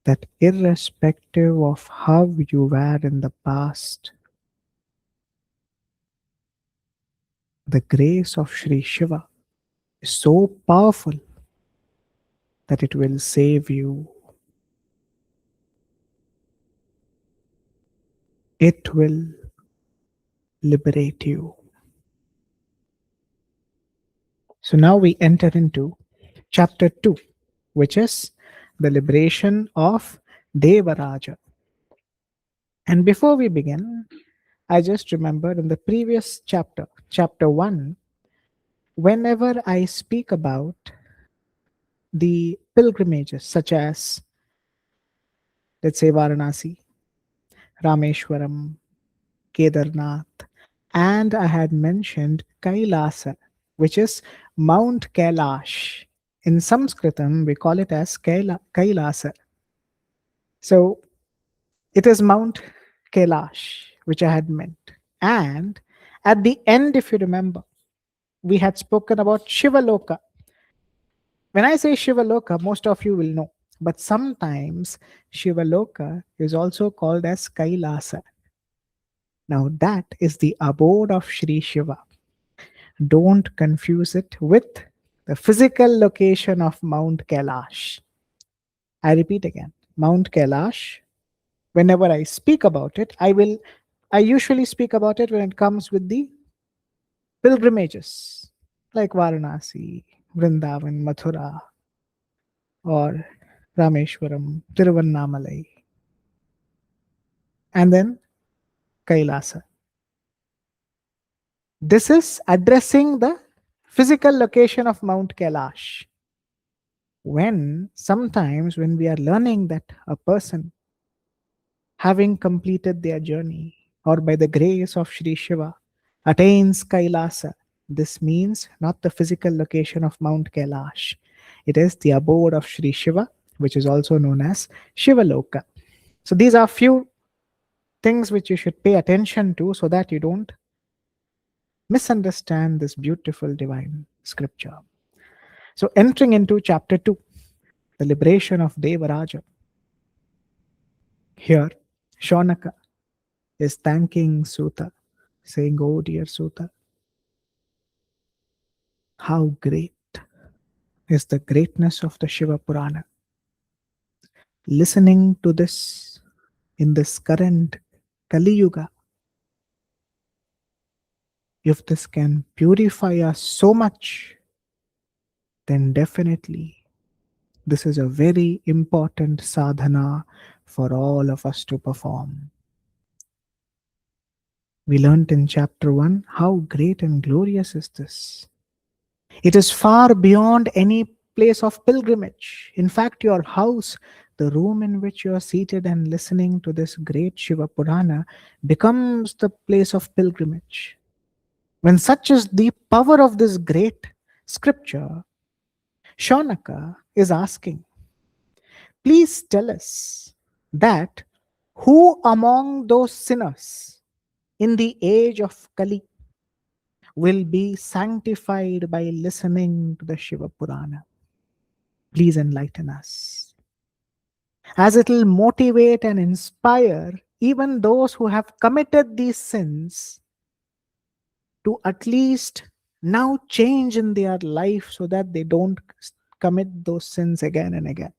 that irrespective of how you were in the past, the grace of Sri Shiva is so powerful that it will save you. It will liberate you. So now we enter into chapter 2, which is the liberation of Devaraja. And before we begin, I just remembered in the previous chapter, chapter 1, whenever I speak about the pilgrimages, such as, let's say, Varanasi, Rameshwaram, Kedarnath, and I had mentioned Kailasa, which is Mount Kailash. In Sanskritam, we call it as Kailasa. So it is Mount Kailash, which I had meant. And at the end, if you remember, we had spoken about Shivaloka. When I say Shivaloka, most of you will know. But sometimes Shivaloka is also called as Kailasa. Now that is the abode of Sri Shiva. Don't confuse it with the physical location of Mount Kailash. I repeat again, Mount Kailash, whenever I speak about it, I usually speak about it when it comes with the pilgrimages, like Varanasi, Vrindavan, Mathura, or Rameshwaram, Tiruvannamalai, and then Kailasa. This is addressing the physical location of Mount Kailash. Sometimes when we are learning that a person, having completed their journey, or by the grace of Sri Shiva, attains Kailasa, this means not the physical location of Mount Kailash. It is the abode of Sri Shiva, which is also known as Shivaloka. So these are few things which you should pay attention to so that you don't misunderstand this beautiful divine scripture. So entering into chapter 2, the liberation of Devaraja. Here, Shaunaka is thanking Sutta, saying, "Oh dear Sutta, how great is the greatness of the Śiva Purāṇa. Listening to this in this current Kali Yuga, if this can purify us so much, then definitely this is a very important sadhana for all of us to perform." We learnt in chapter 1 how great and glorious is this. It is far beyond any place of pilgrimage. In fact, your house, the room in which you are seated and listening to this great Shiva Purana, becomes the place of pilgrimage. When such is the power of this great scripture, Shaunaka is asking, please tell us that who among those sinners in the age of Kali will be sanctified by listening to the Shiva Purana? Please enlighten us. As it will motivate and inspire even those who have committed these sins to at least now change in their life so that they don't commit those sins again and again.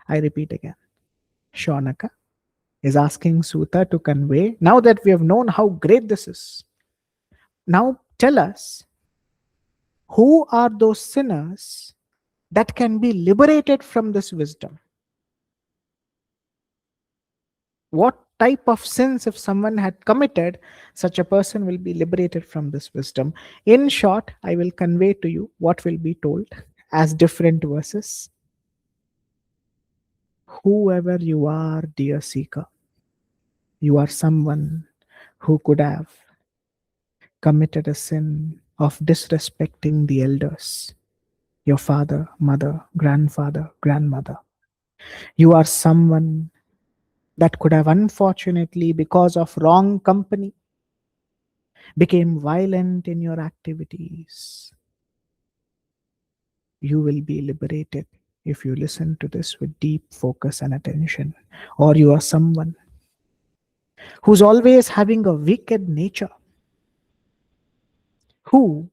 I repeat again. Shaunaka is asking Sutta to convey, now that we have known how great this is, now tell us, who are those sinners that can be liberated from this wisdom? What type of sins, if someone had committed, such a person will be liberated from this wisdom? In short, I will convey to you what will be told as different verses. Whoever you are, dear seeker, you are someone who could have committed a sin of disrespecting the elders, your father, mother, grandfather, grandmother. You are someone that could have, unfortunately, because of wrong company, became violent in your activities. You will be liberated if you listen to this with deep focus and attention. Or you are someone who's always having a wicked nature, who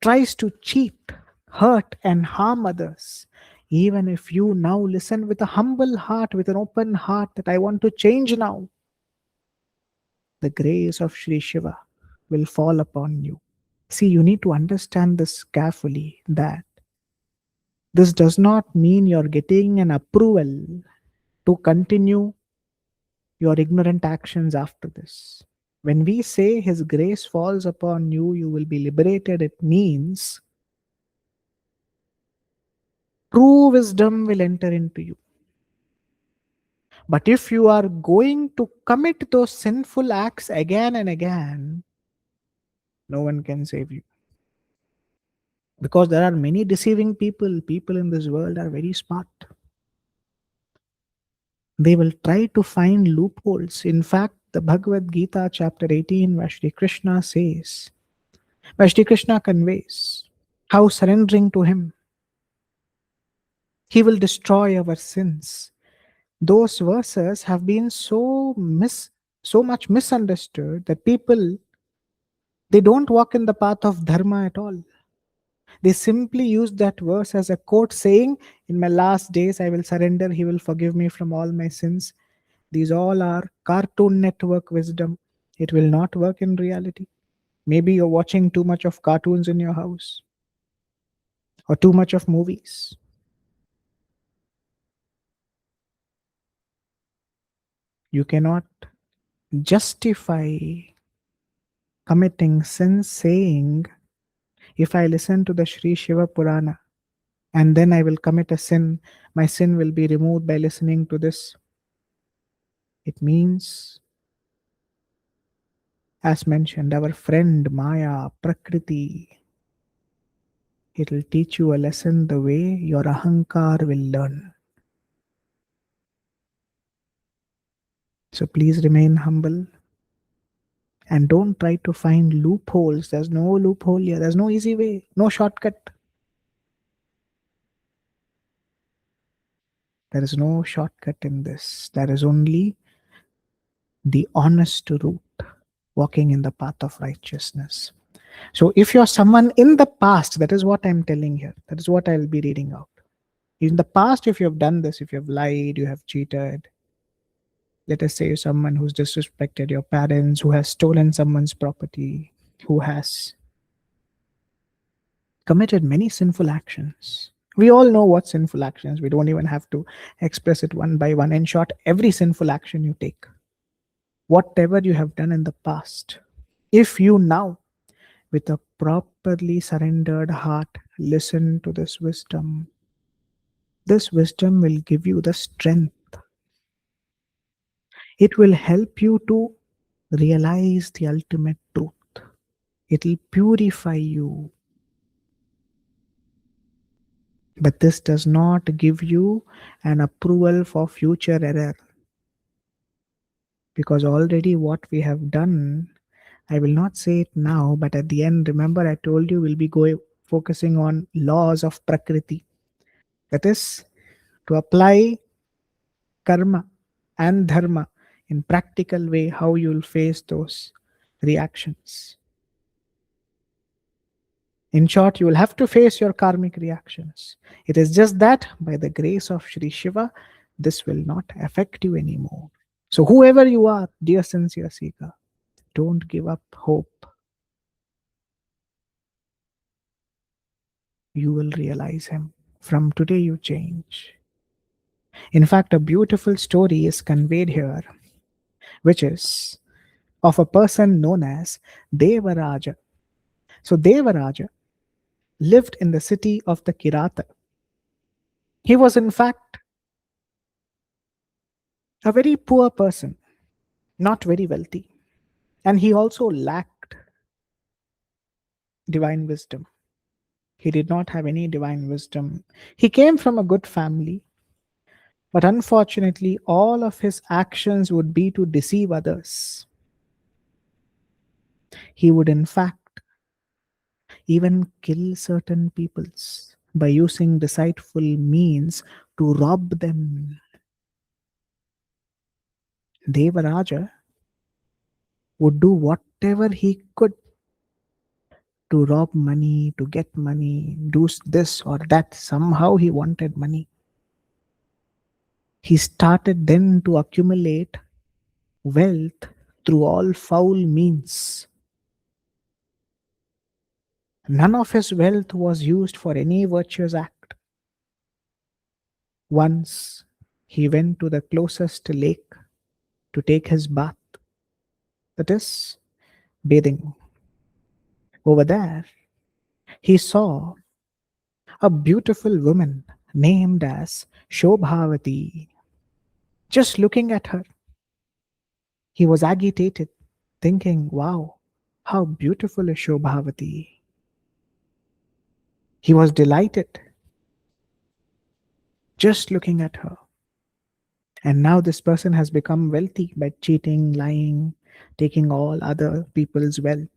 tries to cheat, hurt, and harm others. Even if you now listen with a humble heart, with an open heart, that I want to change now, the grace of Sri Shiva will fall upon you. See, you need to understand this carefully, that this does not mean you're getting an approval to continue your ignorant actions after this. When we say His grace falls upon you, you will be liberated, it means true wisdom will enter into you. But if you are going to commit those sinful acts again and again, no one can save you. Because there are many deceiving people. People in this world are very smart. They will try to find loopholes. In fact, the Bhagavad Gita, chapter 18, where Shri Krishna says, where Shri Krishna conveys how surrendering to Him, He will destroy our sins. Those verses have been so much misunderstood that people, they don't walk in the path of dharma at all. They simply use that verse as a quote saying, in my last days I will surrender, He will forgive me from all my sins. These all are Cartoon Network wisdom. It will not work in reality. Maybe you're watching too much of cartoons in your house, or too much of movies. You cannot justify committing sin saying, if I listen to the Sri Shiva Purana and then I will commit a sin, my sin will be removed by listening to this. It means, as mentioned, our friend Maya, Prakriti, it will teach you a lesson the way your ahankar will learn. So please remain humble and don't try to find loopholes. There's no loophole here. There's no easy way, no shortcut. There is no shortcut in this. There is only the honest route, walking in the path of righteousness. So if you're someone in the past, that is what I'm telling here. That is what I'll be reading out. In the past, if you have done this, if you have lied, you have cheated, let us say someone who's disrespected your parents, who has stolen someone's property, who has committed many sinful actions. We all know what sinful actions. We don't even have to express it one by one. In short, every sinful action you take, whatever you have done in the past, if you now, with a properly surrendered heart, listen to this wisdom will give you the strength. It will help you to realize the ultimate truth. It will purify you. But this does not give you an approval for future error. Because already what we have done, I will not say it now, but at the end, remember I told you we'll be focusing on laws of Prakriti. That is, to apply karma and dharma in practical way, how you'll face those reactions. In short, you will have to face your karmic reactions. It is just that by the grace of Sri Shiva, this will not affect you anymore. So whoever you are, dear sincere seeker, don't give up hope. You will realize him. From today you change. In fact, a beautiful story is conveyed here, which is of a person known as Devaraja. So Devaraja lived in the city of the Kirata. He was in fact a very poor person, not very wealthy. And he also lacked divine wisdom. He did not have any divine wisdom. He came from a good family, but unfortunately, all of his actions would be to deceive others. He would, in fact, even kill certain peoples by using deceitful means to rob them. Devaraja would do whatever he could to rob money, to get money, do this or that. Somehow he wanted money. He started then to accumulate wealth through all foul means. None of his wealth was used for any virtuous act. Once he went to the closest lake to take his bath, that is, bathing. Over there, he saw a beautiful woman named as Shobhavati. Just looking at her, he was agitated, thinking, wow, how beautiful is Shobhavati. He was delighted just looking at her. And now this person has become wealthy by cheating, lying, taking all other people's wealth.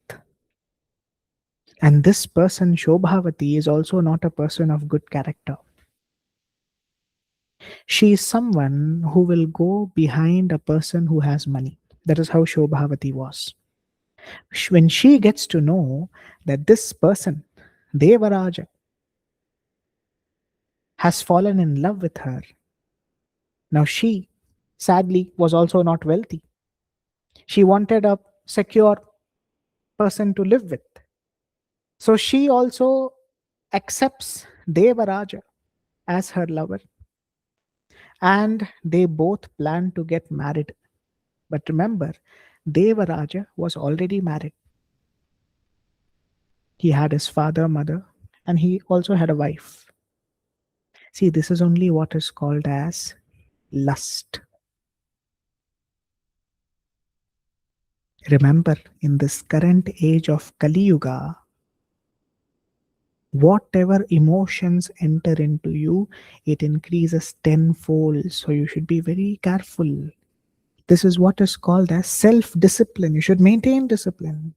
And this person, Shobhavati, is also not a person of good character. She is someone who will go behind a person who has money. That is how Shobhavati was. When she gets to know that this person, Devaraja, has fallen in love with her, now she, sadly, was also not wealthy. She wanted a secure person to live with. So she also accepts Devaraja as her lover. And they both plan to get married. But remember, Devaraja was already married. He had his father, mother, and he also had a wife. See, this is only what is called as lust. Remember, in this current age of Kali Yuga, whatever emotions enter into you, it increases tenfold. So you should be very careful. This is what is called as self-discipline. You should maintain discipline.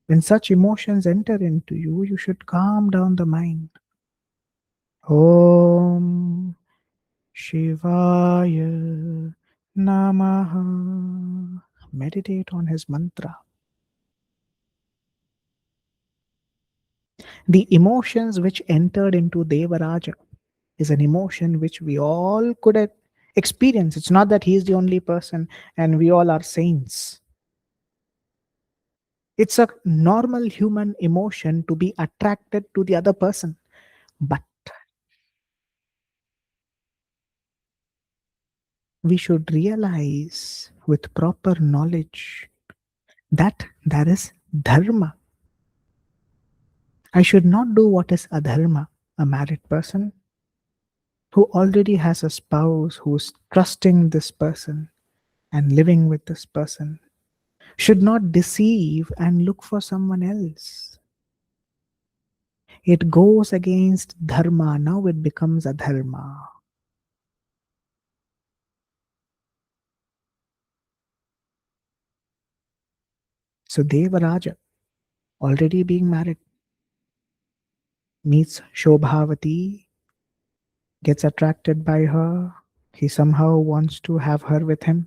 When such emotions enter into you, you should calm down the mind. Om Shivaya Namaha. Meditate on his mantra. The emotions which entered into Devaraja is an emotion which we all could experience. It's not that he is the only person and we all are saints. It's a normal human emotion to be attracted to the other person. But we should realize with proper knowledge that there is dharma. I should not do what is adharma. A married person who already has a spouse who's trusting this person and living with this person should not deceive and look for someone else. It goes against dharma. Now it becomes adharma. So Devaraja, already being married, meets Shobhavati, gets attracted by her. He somehow wants to have her with him.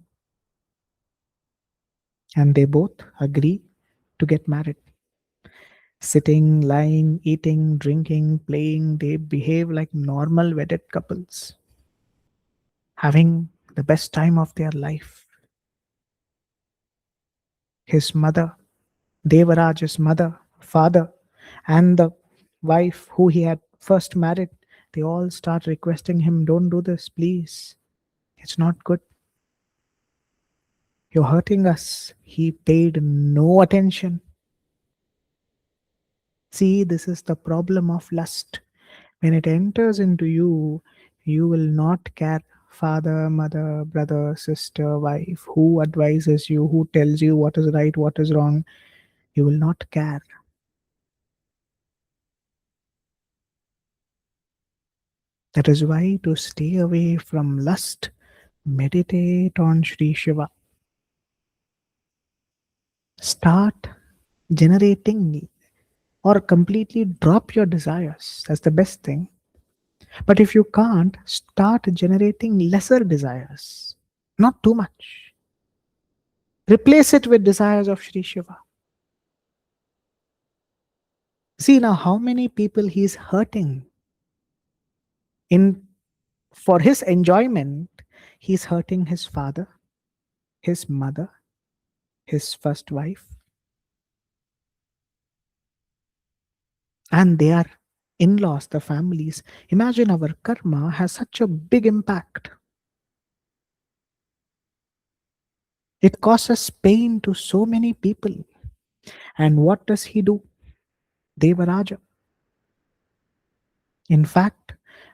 And they both agree to get married. Sitting, lying, eating, drinking, playing, they behave like normal wedded couples, having the best time of their life. His mother, Devaraja's mother, father, and the wife who he had first married, they all start requesting him, don't do this, please. It's not good. You're hurting us. He paid no attention. See, this is the problem of lust. When it enters into you, you will not care father, mother, brother, sister, wife, who advises you, who tells you what is right, what is wrong. You will not care. That is why to stay away from lust, meditate on Sri Shiva. Start generating or completely drop your desires. That's the best thing. But if you can't, start generating lesser desires. Not too much. Replace it with desires of Sri Shiva. See now how many people he's hurting. For his enjoyment, he's hurting his father, his mother, his first wife, and their in-laws, the families. Imagine our karma has such a big impact. It causes pain to so many people. And what does he do? Devaraja, in fact,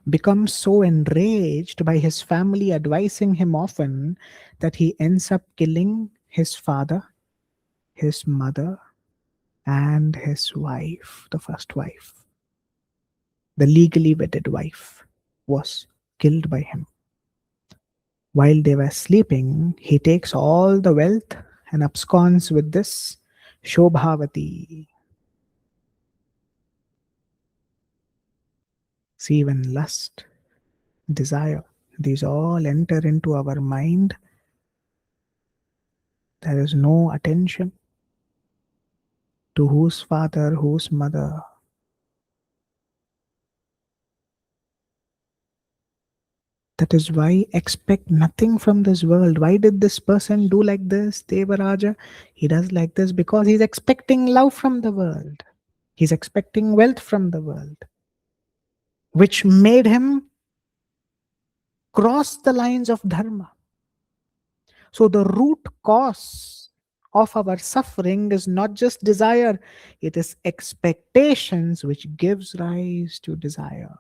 becomes so enraged by his family advising him often that he ends up killing his father, his mother, and his wife, the first wife. The legally wedded wife was killed by him. While they were sleeping, he takes all the wealth and absconds with this Shobhavati. See, when lust, desire, these all enter into our mind, there is no attention to whose father, whose mother. That is why expect nothing from this world. Why did this person do like this, Devaraja? He does like this because he's expecting love from the world. He's expecting wealth from the world, which made him cross the lines of dharma. So the root cause of our suffering is not just desire, it is expectations which gives rise to desire.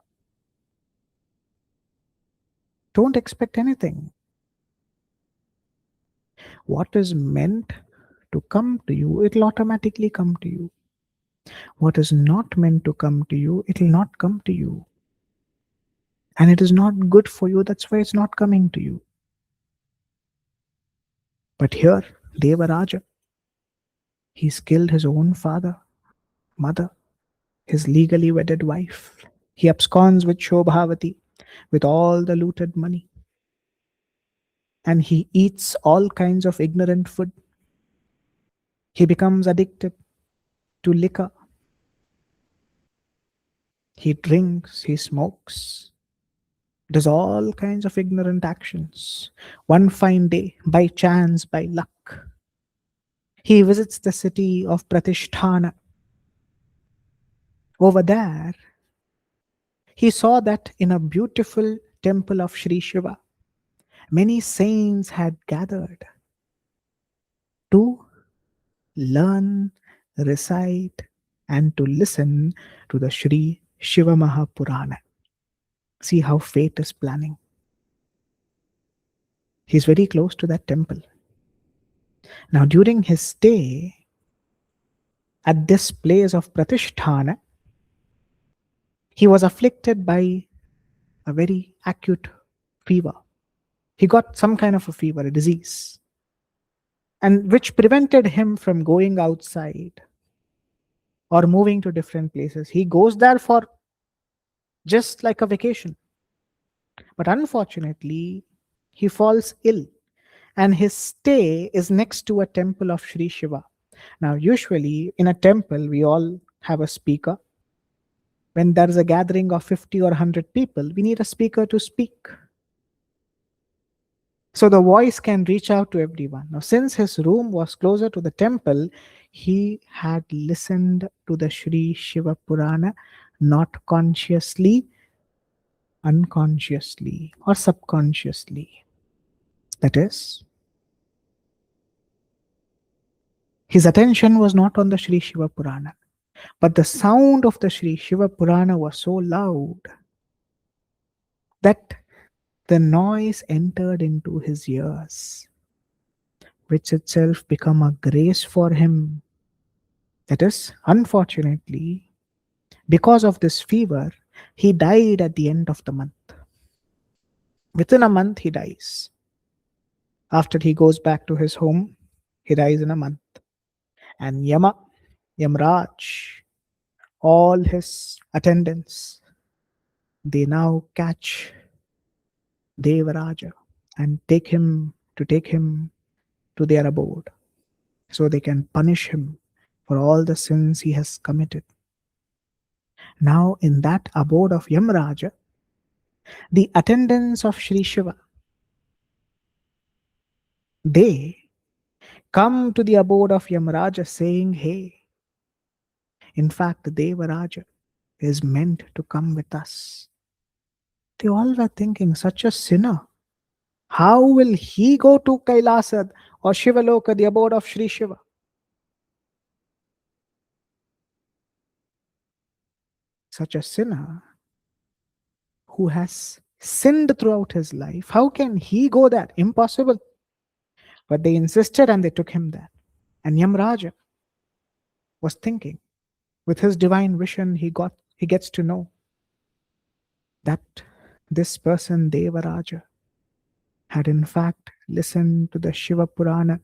Don't expect anything. What is meant to come to you, it will automatically come to you. What is not meant to come to you, it will not come to you. And it is not good for you, that's why it's not coming to you. But here, Devaraja, he's killed his own father, mother, his legally wedded wife. He absconds with Shobhavati. with all the looted money. And he eats all kinds of ignorant food. He becomes addicted to liquor. He drinks, he smokes, does all kinds of ignorant actions. One fine day, by chance, by luck, he visits the city of Pratisthana. Over there, he saw that in a beautiful temple of Sri Shiva, many saints had gathered to learn, recite, and to listen to the Sri Shiva Purāṇa. See how fate is planning. He's very close to that temple. Now, during his stay at this place of Pratisthana, he was afflicted by a very acute fever. He got some kind of a fever, a disease, and which prevented him from going outside or moving to different places. He goes there for just like a vacation. But unfortunately, he falls ill, and his stay is next to a temple of Sri Shiva. Now, usually in a temple, we all have a speaker. When there is a gathering of 50 or 100 people, we need a speaker to speak, so the voice can reach out to everyone. Now, since his room was closer to the temple, he had listened to the Sri Shiva Purāṇa, not consciously, unconsciously, or subconsciously. That is, his attention was not on the Sri Shiva Purāṇa, but the sound of the Sri Shiva Purāṇa was so loud that the noise entered into his ears, which itself became a grace for him. That is, unfortunately, because of this fever, he died at the end of the month. Within a month, he dies. After he goes back to his home, he dies in a month. And Yamraj, all his attendants, they now catch Devaraja and take him to their abode, so they can punish him for all the sins he has committed. Now, in that abode of Yamraja, the attendants of Sri Shiva, they come to the abode of Yamraja saying, hey, in fact, Devaraja is meant to come with us. They all were thinking, such a sinner, how will he go to Kailasa or Shivaloka, the abode of Sri Shiva? Such a sinner who has sinned throughout his life, how can he go there? Impossible. But they insisted and they took him there. And Yamraja was thinking, with his divine vision, he gets to know that this person, Devaraja, had in fact listened to the Shiva Purāṇa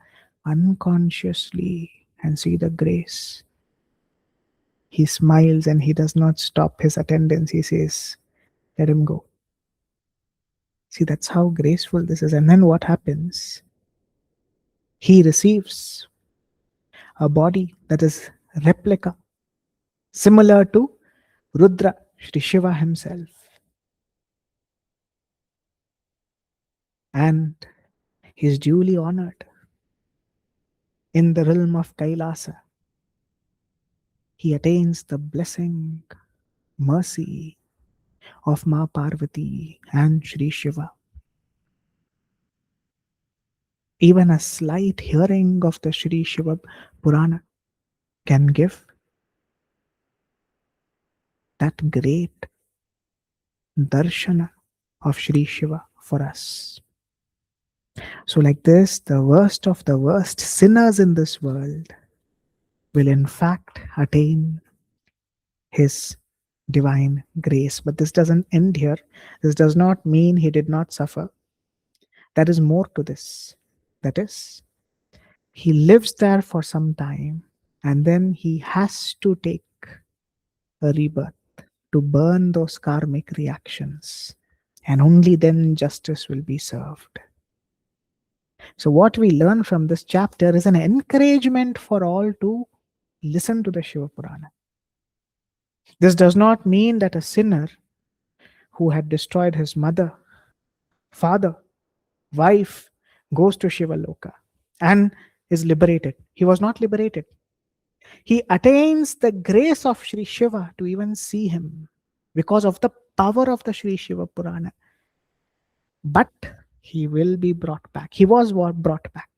unconsciously, and see the grace. He smiles and he does not stop his attendance. He says, let him go. See, that's how graceful this is. And then what happens? He receives a body that is replica, similar to Rudra, Sri Shiva himself. And he is duly honored in the realm of Kailasa. He attains the blessing, mercy of Ma Parvati and Sri Shiva. Even a slight hearing of the Sri Shiva Purāṇa can give that great darshana of Sri Shiva for us. So like this, the worst of the worst sinners in this world will in fact attain his divine grace. But this doesn't end here. This does not mean he did not suffer. There is more to this. That is, he lives there for some time and then he has to take a rebirth to burn those karmic reactions. and only then justice will be served. So, what we learn from this chapter is an encouragement for all to listen to the Śiva Purāṇa. This does not mean that a sinner who had destroyed his mother, father, wife goes to Shiva Loka and is liberated. He was not liberated. He attains the grace of Sri Shiva to even see him because of the power of the Sri Shiva Purāṇa. But he will be brought back. He was brought back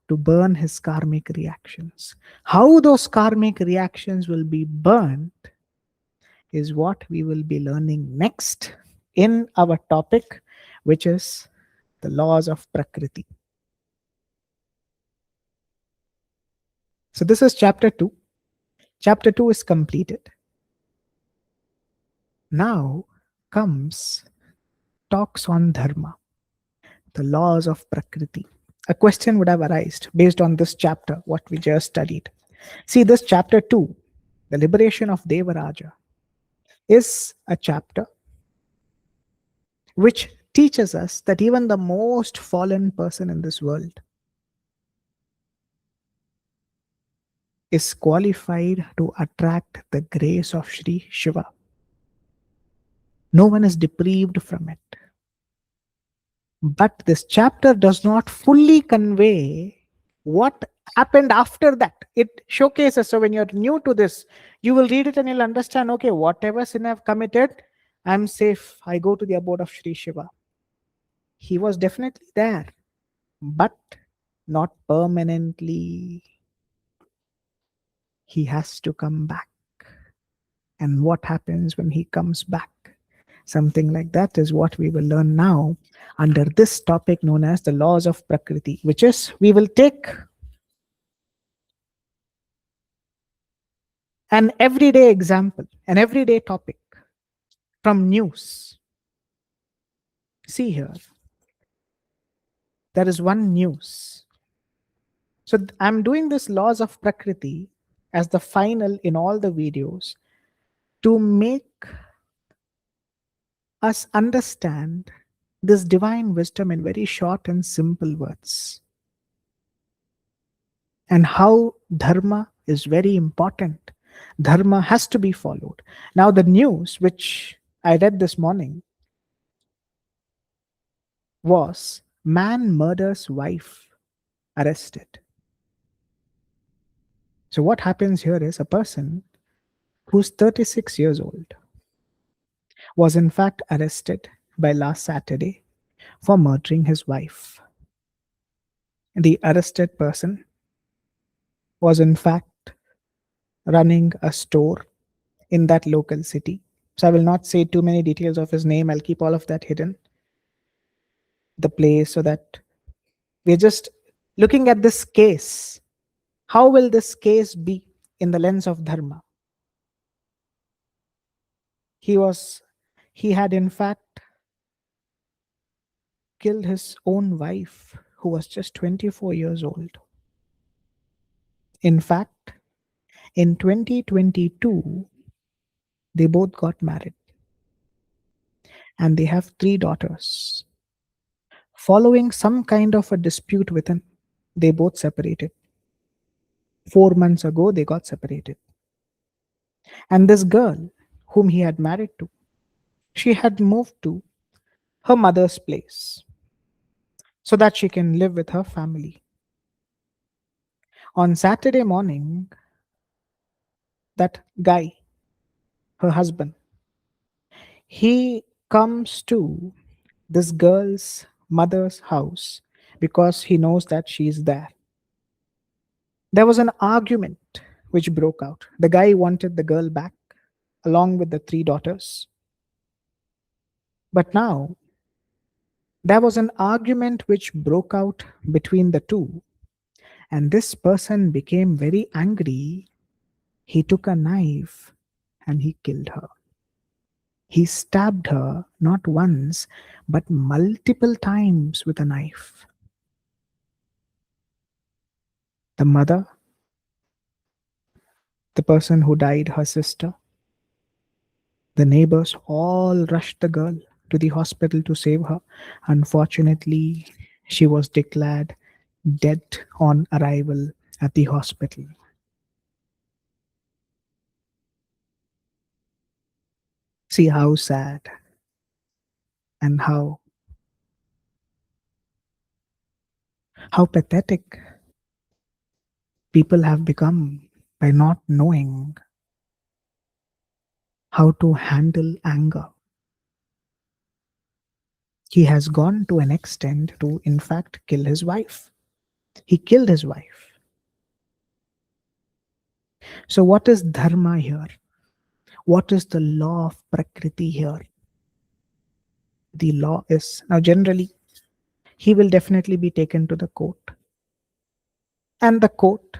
to burn his karmic reactions. How those karmic reactions will be burnt is what we will be learning next in our topic, which is the laws of Prakriti. So this is chapter 2. Chapter 2 is completed. Now comes talks on Dharma, the laws of Prakriti. A question would have arisen based on this chapter, what we just studied. See, this chapter 2, the liberation of Devaraja, is a chapter which teaches us that even the most fallen person in this world is qualified to attract the grace of Sri Shiva. No one is deprived from it. But this chapter does not fully convey what happened after that. It showcases, so when you're new to this, you will read it and you'll understand, okay, whatever sin I've committed, I'm safe. I go to the abode of Sri Shiva. He was definitely there, but not permanently. He has to come back. And what happens when he comes back? Something like that is what we will learn now under this topic known as the laws of Prakriti, which is, we will take an everyday example, an everyday topic from news. See here, there is one news. So I'm doing this laws of Prakriti as the final in all the videos to make us understand this divine wisdom in very short and simple words, and how dharma is very important. Dharma has to be followed. Now, the news which I read this morning was man murders wife, arrested. So, what happens here is a person who's 36 years old was in fact arrested by last Saturday for murdering his wife. The arrested person was in fact running a store in that local city. So I will not say too many details of his name. I'll keep all of that hidden. The place, so that we're just looking at this case. How will this case be in the lens of Dharma? He had in fact killed his own wife, who was just 24 years old. In fact, in 2022, they both got married. And they have 3 daughters. Following some kind of a dispute within, they both separated. 4 months ago, they got separated. And this girl, whom he had married to, she had moved to her mother's place so that she can live with her family. On Saturday morning, that guy, her husband, he comes to this girl's mother's house because he knows that she's there. There was an argument which broke out. The guy wanted the girl back along with the 3 daughters. But now, there was an argument which broke out between the two. And this person became very angry. He took a knife and he killed her. He stabbed her not once, but multiple times with a knife. The mother, the person who died, her sister, the neighbors all rushed the girl to the hospital to save her. Unfortunately, she was declared dead on arrival at the hospital. See how sad and how pathetic people have become by not knowing how to handle anger. He has gone to an extent to, in fact, kill his wife. He killed his wife. So, what is dharma here? What is the law of prakriti here? The law is, now generally, he will definitely be taken to the court. And the court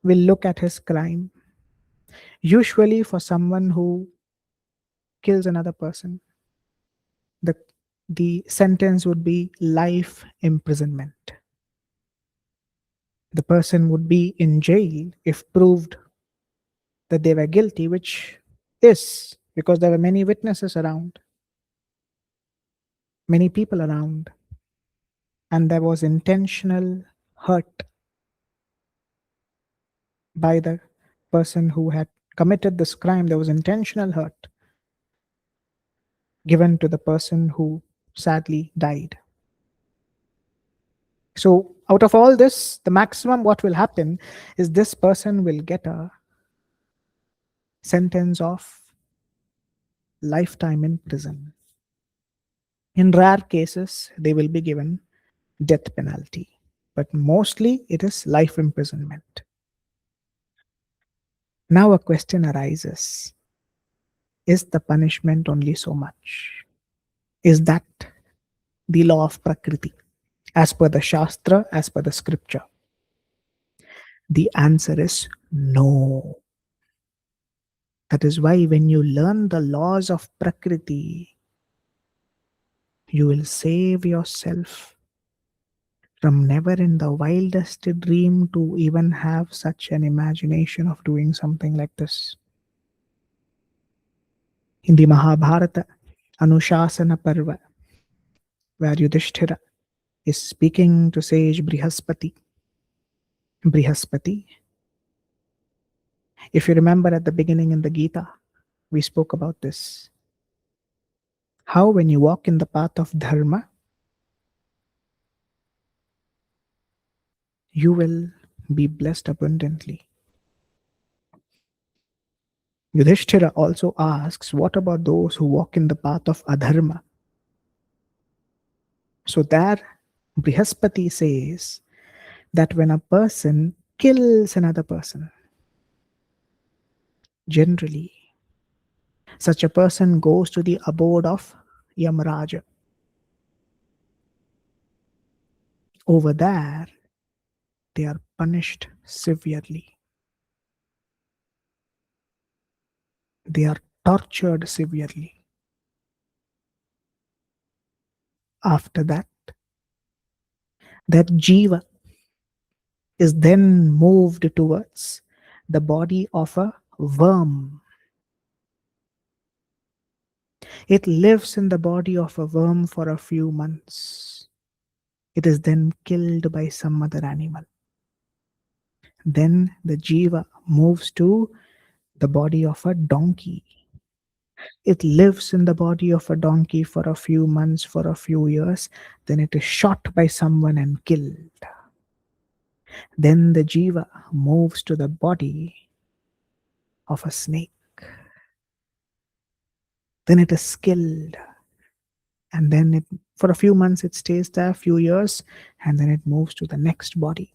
will look at his crime. Usually, for someone who kills another person, the, the sentence would be life imprisonment. The person would be in jail if proved that they were guilty, which is because there were many witnesses around, many people around, and there was intentional hurt by the person who had committed this crime. There was intentional hurt given to the person who sadly died. So, out of all this, the maximum what will happen is this person will get a sentence of lifetime in prison. In rare cases, they will be given death penalty, but mostly it is life imprisonment. Now, a question arises: is the punishment only so much? Is that the law of Prakriti, as per the Shastra, as per the scripture? The answer is no. That is why when you learn the laws of Prakriti, you will save yourself from never in the wildest dream to even have such an imagination of doing something like this. In the Mahabharata, Anushasana Parva, where Yudhishthira is speaking to sage Brihaspati. Brihaspati, if you remember at the beginning in the Gita, we spoke about this. How when you walk in the path of Dharma, you will be blessed abundantly. Yudhishthira also asks, what about those who walk in the path of Adharma? So there, Brihaspati says that when a person kills another person, generally, such a person goes to the abode of Yamaraja. Over there, they are punished severely. They are tortured severely. After that jiva is then moved towards the body of a worm. It lives in the body of a worm for a few months. It is then killed by some other animal. Then the jiva moves to the body of a donkey. It lives in the body of a donkey for a few months, for a few years. Then it is shot by someone and killed. Then the jiva moves to the body of a snake. Then it is killed. And then for a few months it stays there, a few years, and then it moves to the next body.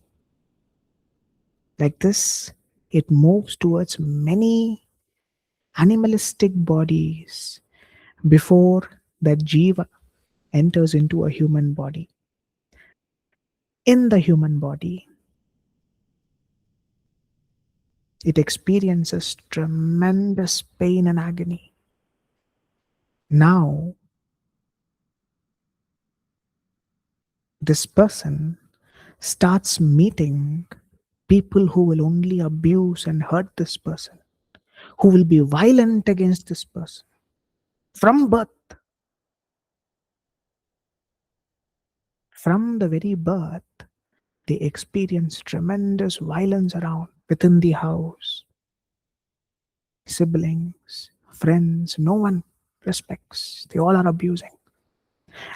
Like this, it moves towards many animalistic bodies before that jiva enters into a human body. In the human body, it experiences tremendous pain and agony. Now, this person starts meeting people who will only abuse and hurt this person, who will be violent against this person from birth. From the very birth, they experience tremendous violence around, within the house. Siblings, friends, no one respects. They all are abusing.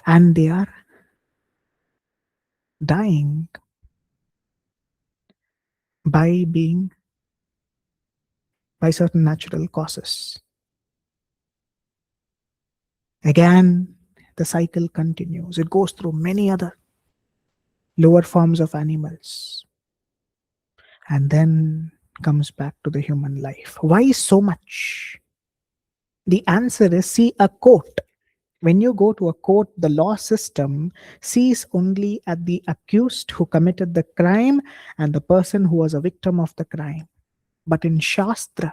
And they are dying by certain natural causes. Again, the cycle continues. It goes through many other lower forms of animals and then comes back to the human life. Why so much? The answer is, see a court. When you go to a court, the law system sees only at the accused who committed the crime and the person who was a victim of the crime. But in Shastra,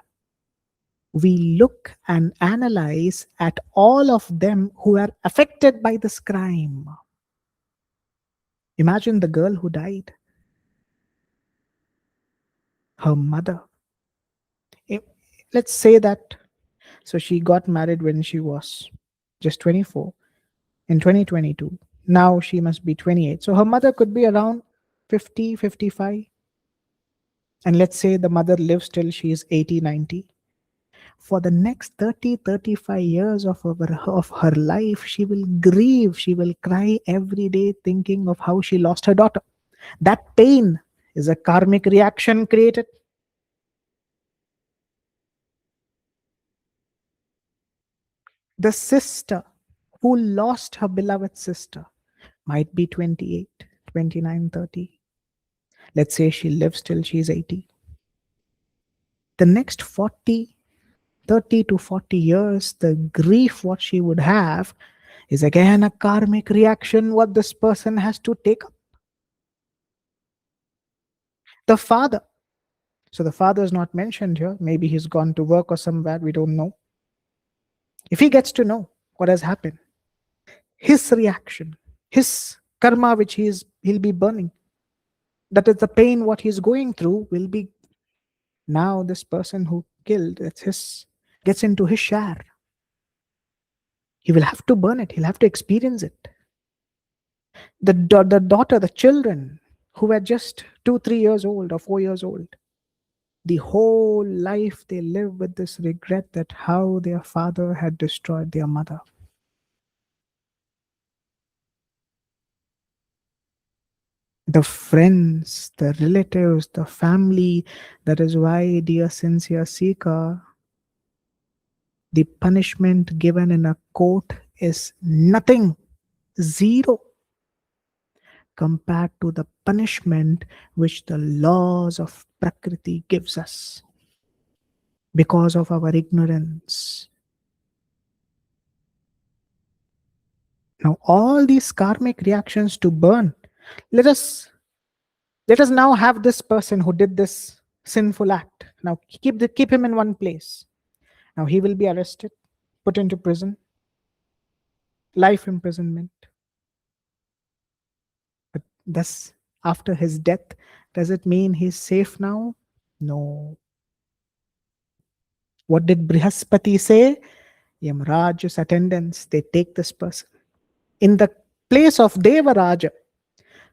we look and analyze at all of them who are affected by this crime. Imagine the girl who died. Her mother. Let's say that, so she got married when she was just 24 in 2022. Now she must be 28. So her mother could be around 50, 55. And let's say the mother lives till she is 80, 90. For the next 30, 35 years of her life, she will grieve, she will cry every day thinking of how she lost her daughter. That pain is a karmic reaction created. The sister who lost her beloved sister might be 28, 29, 30. Let's say she lives till she's 80. The next 30 to 40 years, the grief what she would have is again a karmic reaction what this person has to take up. The father. So the father is not mentioned here. Maybe he's gone to work or somewhere, we don't know. If he gets to know what has happened, his reaction, his karma which he'll be burning, that is the pain what he's going through will be, now this person who killed, gets into his share. He will have to burn it. He'll have to experience it. The daughter, the children who were just 2, 3 years old or 4 years old, the whole life they live with this regret that how their father had destroyed their mother. The friends, the relatives, the family. That is why, dear sincere seeker, the punishment given in a court is nothing, zero, compared to the punishment which the laws of Prakriti gives us because of our ignorance. Now, all these karmic reactions to burn, let us now have this person who did this sinful act. Now, keep him in one place. Now, he will be arrested, put into prison, life imprisonment. But thus, after his death, does it mean he's safe now? No. What did Brihaspati say? Yamraj's attendants, they take this person. In the place of Devaraja,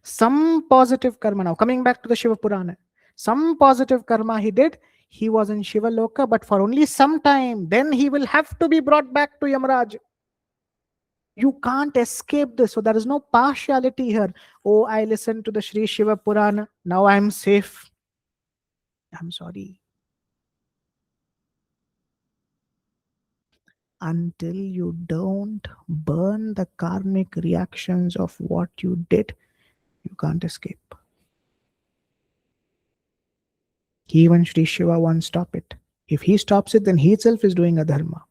some positive karma, now coming back to the Śiva Purāṇa, some positive karma he did, he was in Shiva Loka, but for only some time, then he will have to be brought back to Yamraj. You can't escape this. So there is no partiality here. Oh, I listened to the Sri Śiva Purāṇa, now I'm safe. I'm sorry. Until you don't burn the karmic reactions of what you did, you can't escape. Even Sri Shiva won't stop it. If he stops it, then he itself is doing a dharma.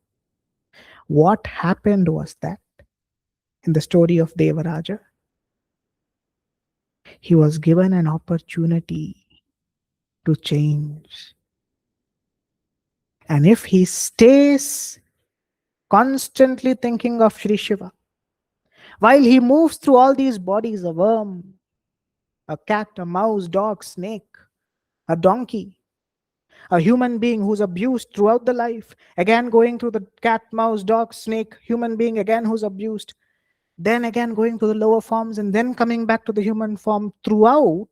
What happened was that in the story of Devaraja, he was given an opportunity to change. And if he stays constantly thinking of Sri Shiva, while he moves through all these bodies, a worm, a cat, a mouse, dog, snake, a donkey, a human being who's abused throughout the life, again going through the cat, mouse, dog, snake, human being again who's abused, then again going to the lower forms, and then coming back to the human form, throughout,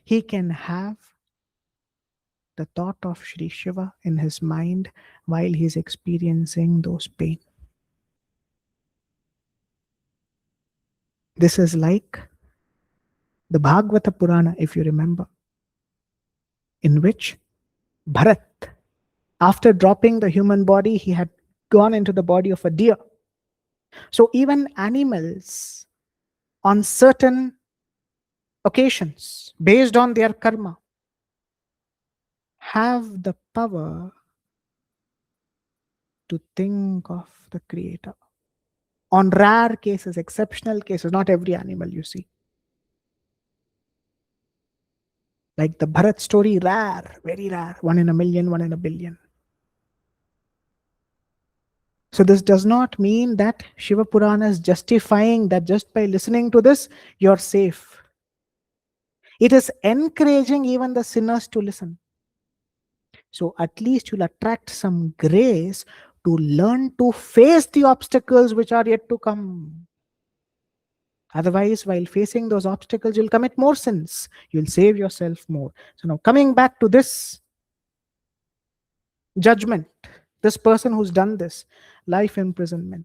he can have the thought of Sri Shiva in his mind while he's experiencing those pain. This is like the Bhagavata Purāṇa, if you remember, in which Bharat, after dropping the human body, he had gone into the body of a deer. So even animals, on certain occasions, based on their karma, have the power to think of the Creator. On rare cases, exceptional cases, not every animal you see. Like the Bharat story, rare, very rare, 1 in a million, 1 in a billion. So this does not mean that Śiva Purāṇa is justifying that just by listening to this, you're safe. It is encouraging even the sinners to listen. So at least you'll attract some grace to learn to face the obstacles which are yet to come. Otherwise, while facing those obstacles, you'll commit more sins. You'll save yourself more. So now coming back to this judgment, this person who's done this, life imprisonment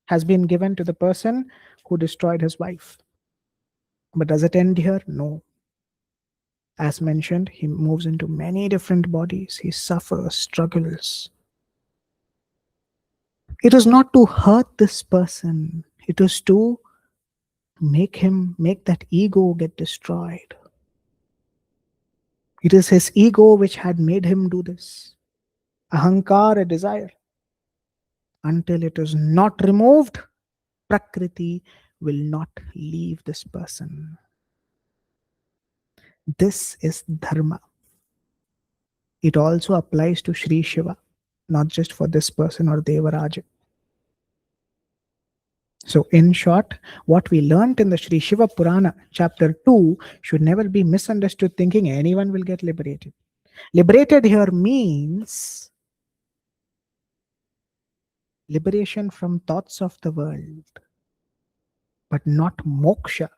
has been given to the person who destroyed his wife. But does it end here? No. As mentioned, he moves into many different bodies. He suffers, struggles. It is not to hurt this person. It is to make that ego get destroyed. It is his ego which had made him do this. Ahankar, a desire. Until it is not removed, Prakriti will not leave this person. This is Dharma. It also applies to Sri Shiva, not just for this person or Devaraja. So in short, what we learnt in the Sri Śiva Purāṇa, chapter 2, should never be misunderstood thinking anyone will get liberated. Liberated here means liberation from thoughts of the world, but not moksha.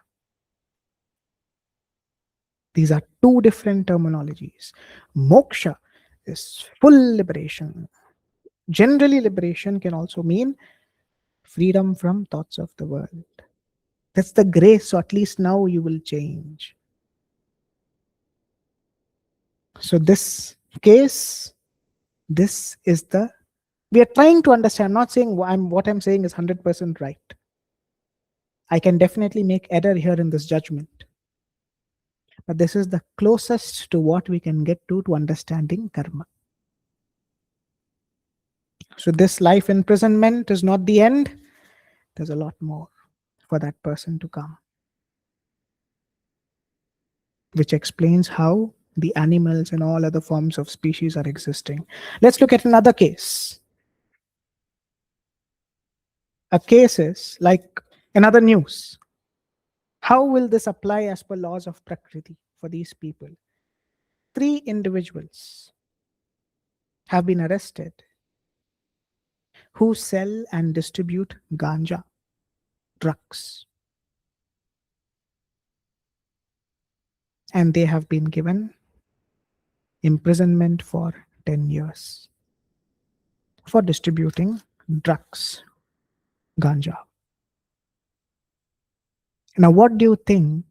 These are two different terminologies. Moksha is full liberation. Generally, liberation can also mean freedom from thoughts of the world. That's the grace, so at least now you will change. So this case, this is we are trying to understand. I'm not saying what I'm saying is 100% right. I can definitely make error here in this judgment. But this is the closest to what we can get to understanding karma. So this life imprisonment is not the end. There's a lot more for that person to come, which explains how the animals and all other forms of species are existing. Let's look at another case. A case is like another news. How will this apply as per laws of Prakriti for these people? 3 individuals have been arrested who sell and distribute ganja, drugs. And they have been given imprisonment for 10 years for distributing drugs, ganja. Now, what do you think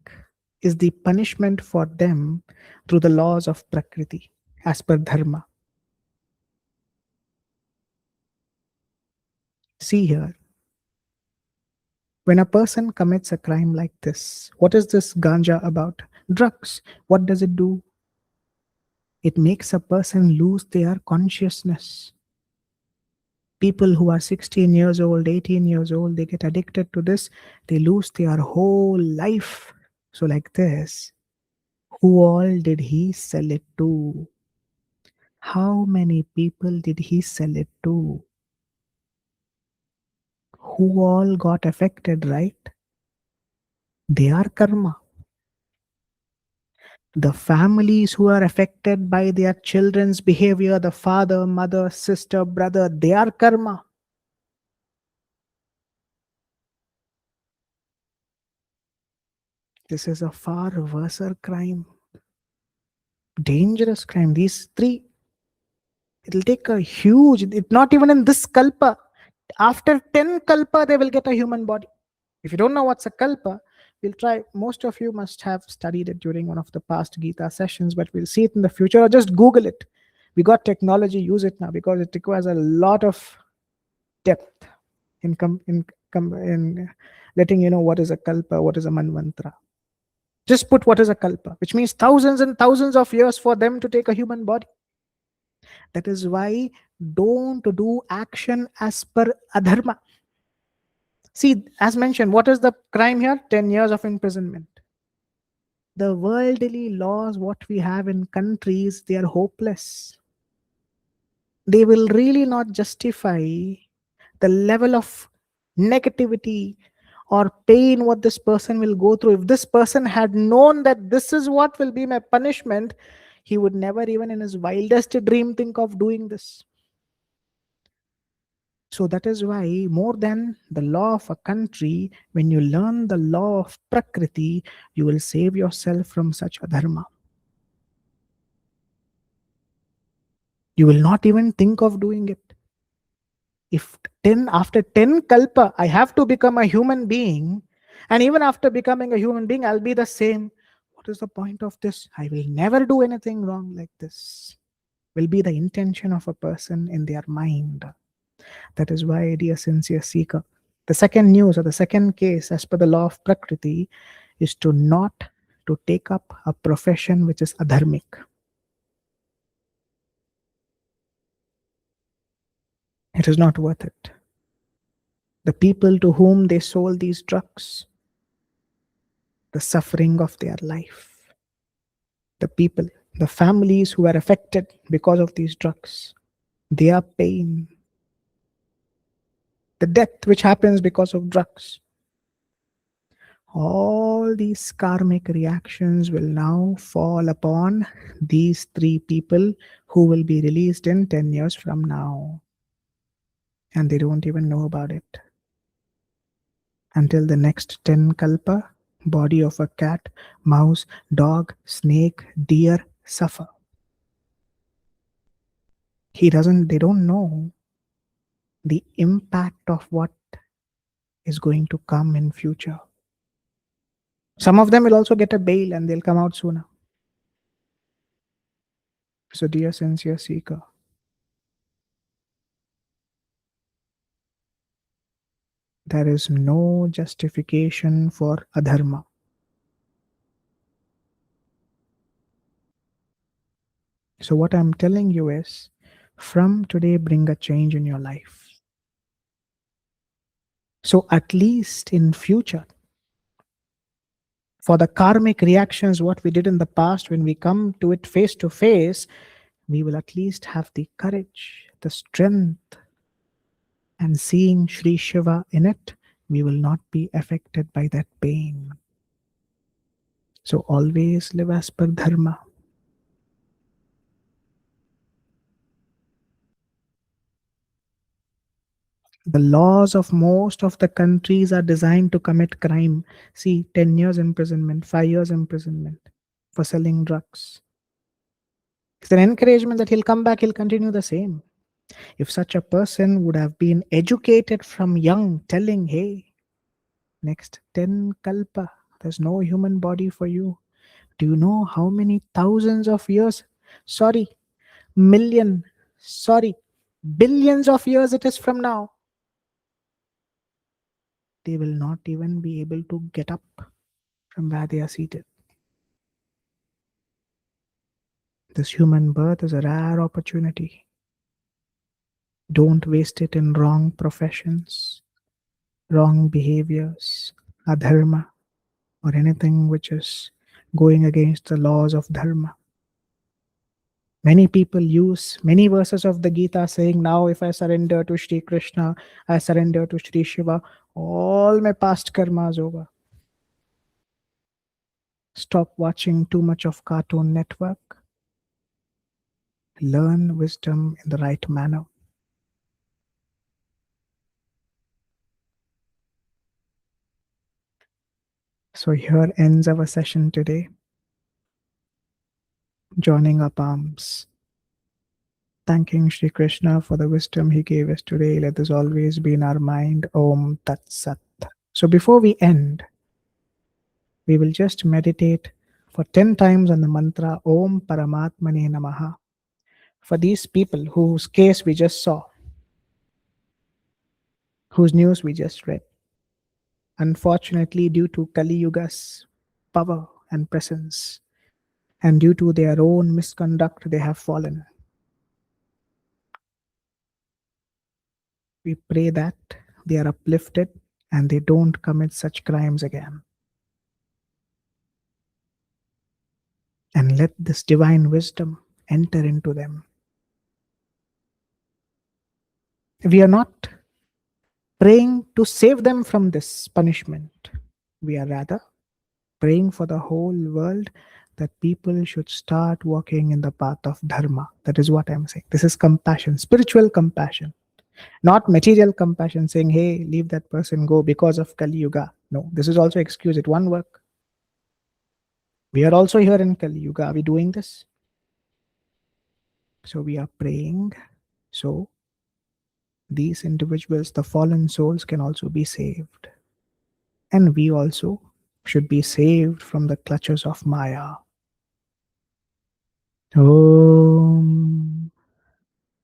is the punishment for them through the laws of Prakriti as per Dharma? See here, when a person commits a crime like this, what is this ganja about? Drugs. What does it do? It makes a person lose their consciousness. People who are 16 years old, 18 years old, they get addicted to this, they lose their whole life. So like this, who all did he sell it to? How many people did he sell it to? Who all got affected, right? They are karma. The families who are affected by their children's behavior, the father, mother, sister, brother, they are karma. This is a far worse crime. Dangerous crime. These three, it'll take a huge, not even in this kalpa. After 10 kalpa, they will get a human body. If you don't know what's a kalpa, we'll try. Most of you must have studied it during one of the past Gita sessions, but we'll see it in the future, or just Google it. We got technology, use it now, because it requires a lot of depth in letting you know what is a kalpa, what is a manvantra. Just put what is a kalpa, which means thousands and thousands of years for them to take a human body. That is why don't do action as per adharma. See, as mentioned, what is the crime here? 10 years of imprisonment. The worldly laws, what we have in countries, they are hopeless. They will really not justify the level of negativity or pain what this person will go through. If this person had known that this is what will be my punishment, he would never even in his wildest dream think of doing this. So that is why, more than the law of a country, when you learn the law of Prakriti, you will save yourself from such a dharma. You will not even think of doing it. If after 10 kalpa, I have to become a human being, and even after becoming a human being, I'll be the same. What is the point of this? I will never do anything wrong like this. Will be the intention of a person in their mind. That is why, dear sincere seeker, the second news or the second case as per the law of Prakriti is to not to take up a profession which is adharmic. It is not worth it. The people to whom they sold these drugs, the suffering of their life, the people, the families who are affected because of these drugs, their pain, the death which happens because of drugs, all these karmic reactions will now fall upon these three people who will be released in 10 years from now. And they don't even know about it. Until the next 10 kalpa, body of a cat, mouse, dog, snake, deer suffer. They don't know the impact of what is going to come in future. Some of them will also get a bail and they'll come out sooner. So, dear sincere seeker, there is no justification for adharma. So what I'm telling you is, from today, bring a change in your life. So at least in future, for the karmic reactions, what we did in the past, when we come to it face to face, we will at least have the courage, the strength, and seeing Sri Shiva in it, we will not be affected by that pain. So always live as per dharma. The laws of most of the countries are designed to commit crime. See, 10 years imprisonment, 5 years imprisonment for selling drugs. It's an encouragement that he'll come back, he'll continue the same. If such a person would have been educated from young, telling, hey, next 10 kalpa, there's no human body for you. Do you know how many thousands of years? Sorry, million, sorry, billions of years it is from now. They will not even be able to get up from where they are seated. This human birth is a rare opportunity. Don't waste it in wrong professions, wrong behaviors, adharma, or anything which is going against the laws of dharma. Many people use many verses of the Gita saying, now if I surrender to Shri Krishna, I surrender to Shri Shiva, all my past karma is over. Stop watching too much of Cartoon Network. Learn wisdom in the right manner. So here ends our session today. Joining our palms, thanking Shri Krishna for the wisdom he gave us today. Let this always be in our mind. Om Tat Sat. So before we end, we will just meditate for 10 times on the mantra Om Paramatmane Namaha. For these people whose case we just saw, whose news we just read, unfortunately, due to Kali Yuga's power and presence, and due to their own misconduct, they have fallen. We pray that they are uplifted and they don't commit such crimes again. And let this divine wisdom enter into them. We are not praying to save them from this punishment. We are rather praying for the whole world that people should start walking in the path of Dharma. That is what I'm saying. This is compassion, spiritual compassion, not material compassion, saying, hey, leave that person go because of Kali Yuga. No, this is also excuse. It won't work. We are also here in Kali Yuga. Are we doing this? So we are praying. So these individuals, the fallen souls, can also be saved. And we also should be saved from the clutches of Maya. Om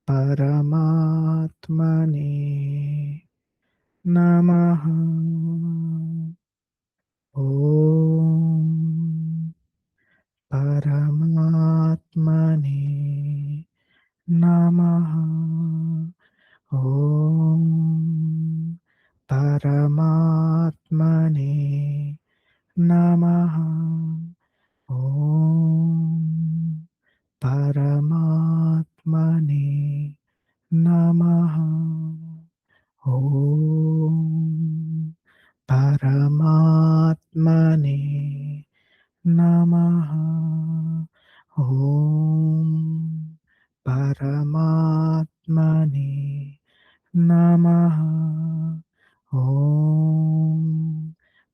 Paramatmane Namaha. Om Paramatmane Namaha. Om Paramatmane Namaha. Om Paramatmane Namaha. Om Paramatmane Namaha. Om Paramatmane Namaha. Om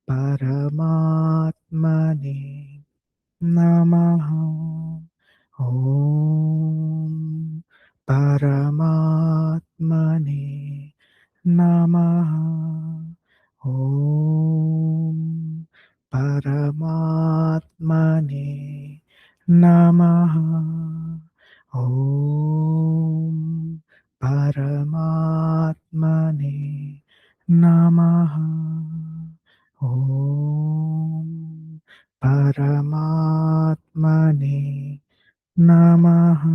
Paramatmane Namaha. Om Paramatmane Namaha. Om Paramatmane Namaha. Om Paramatmane Namaha. Om Paramatmane Namaha.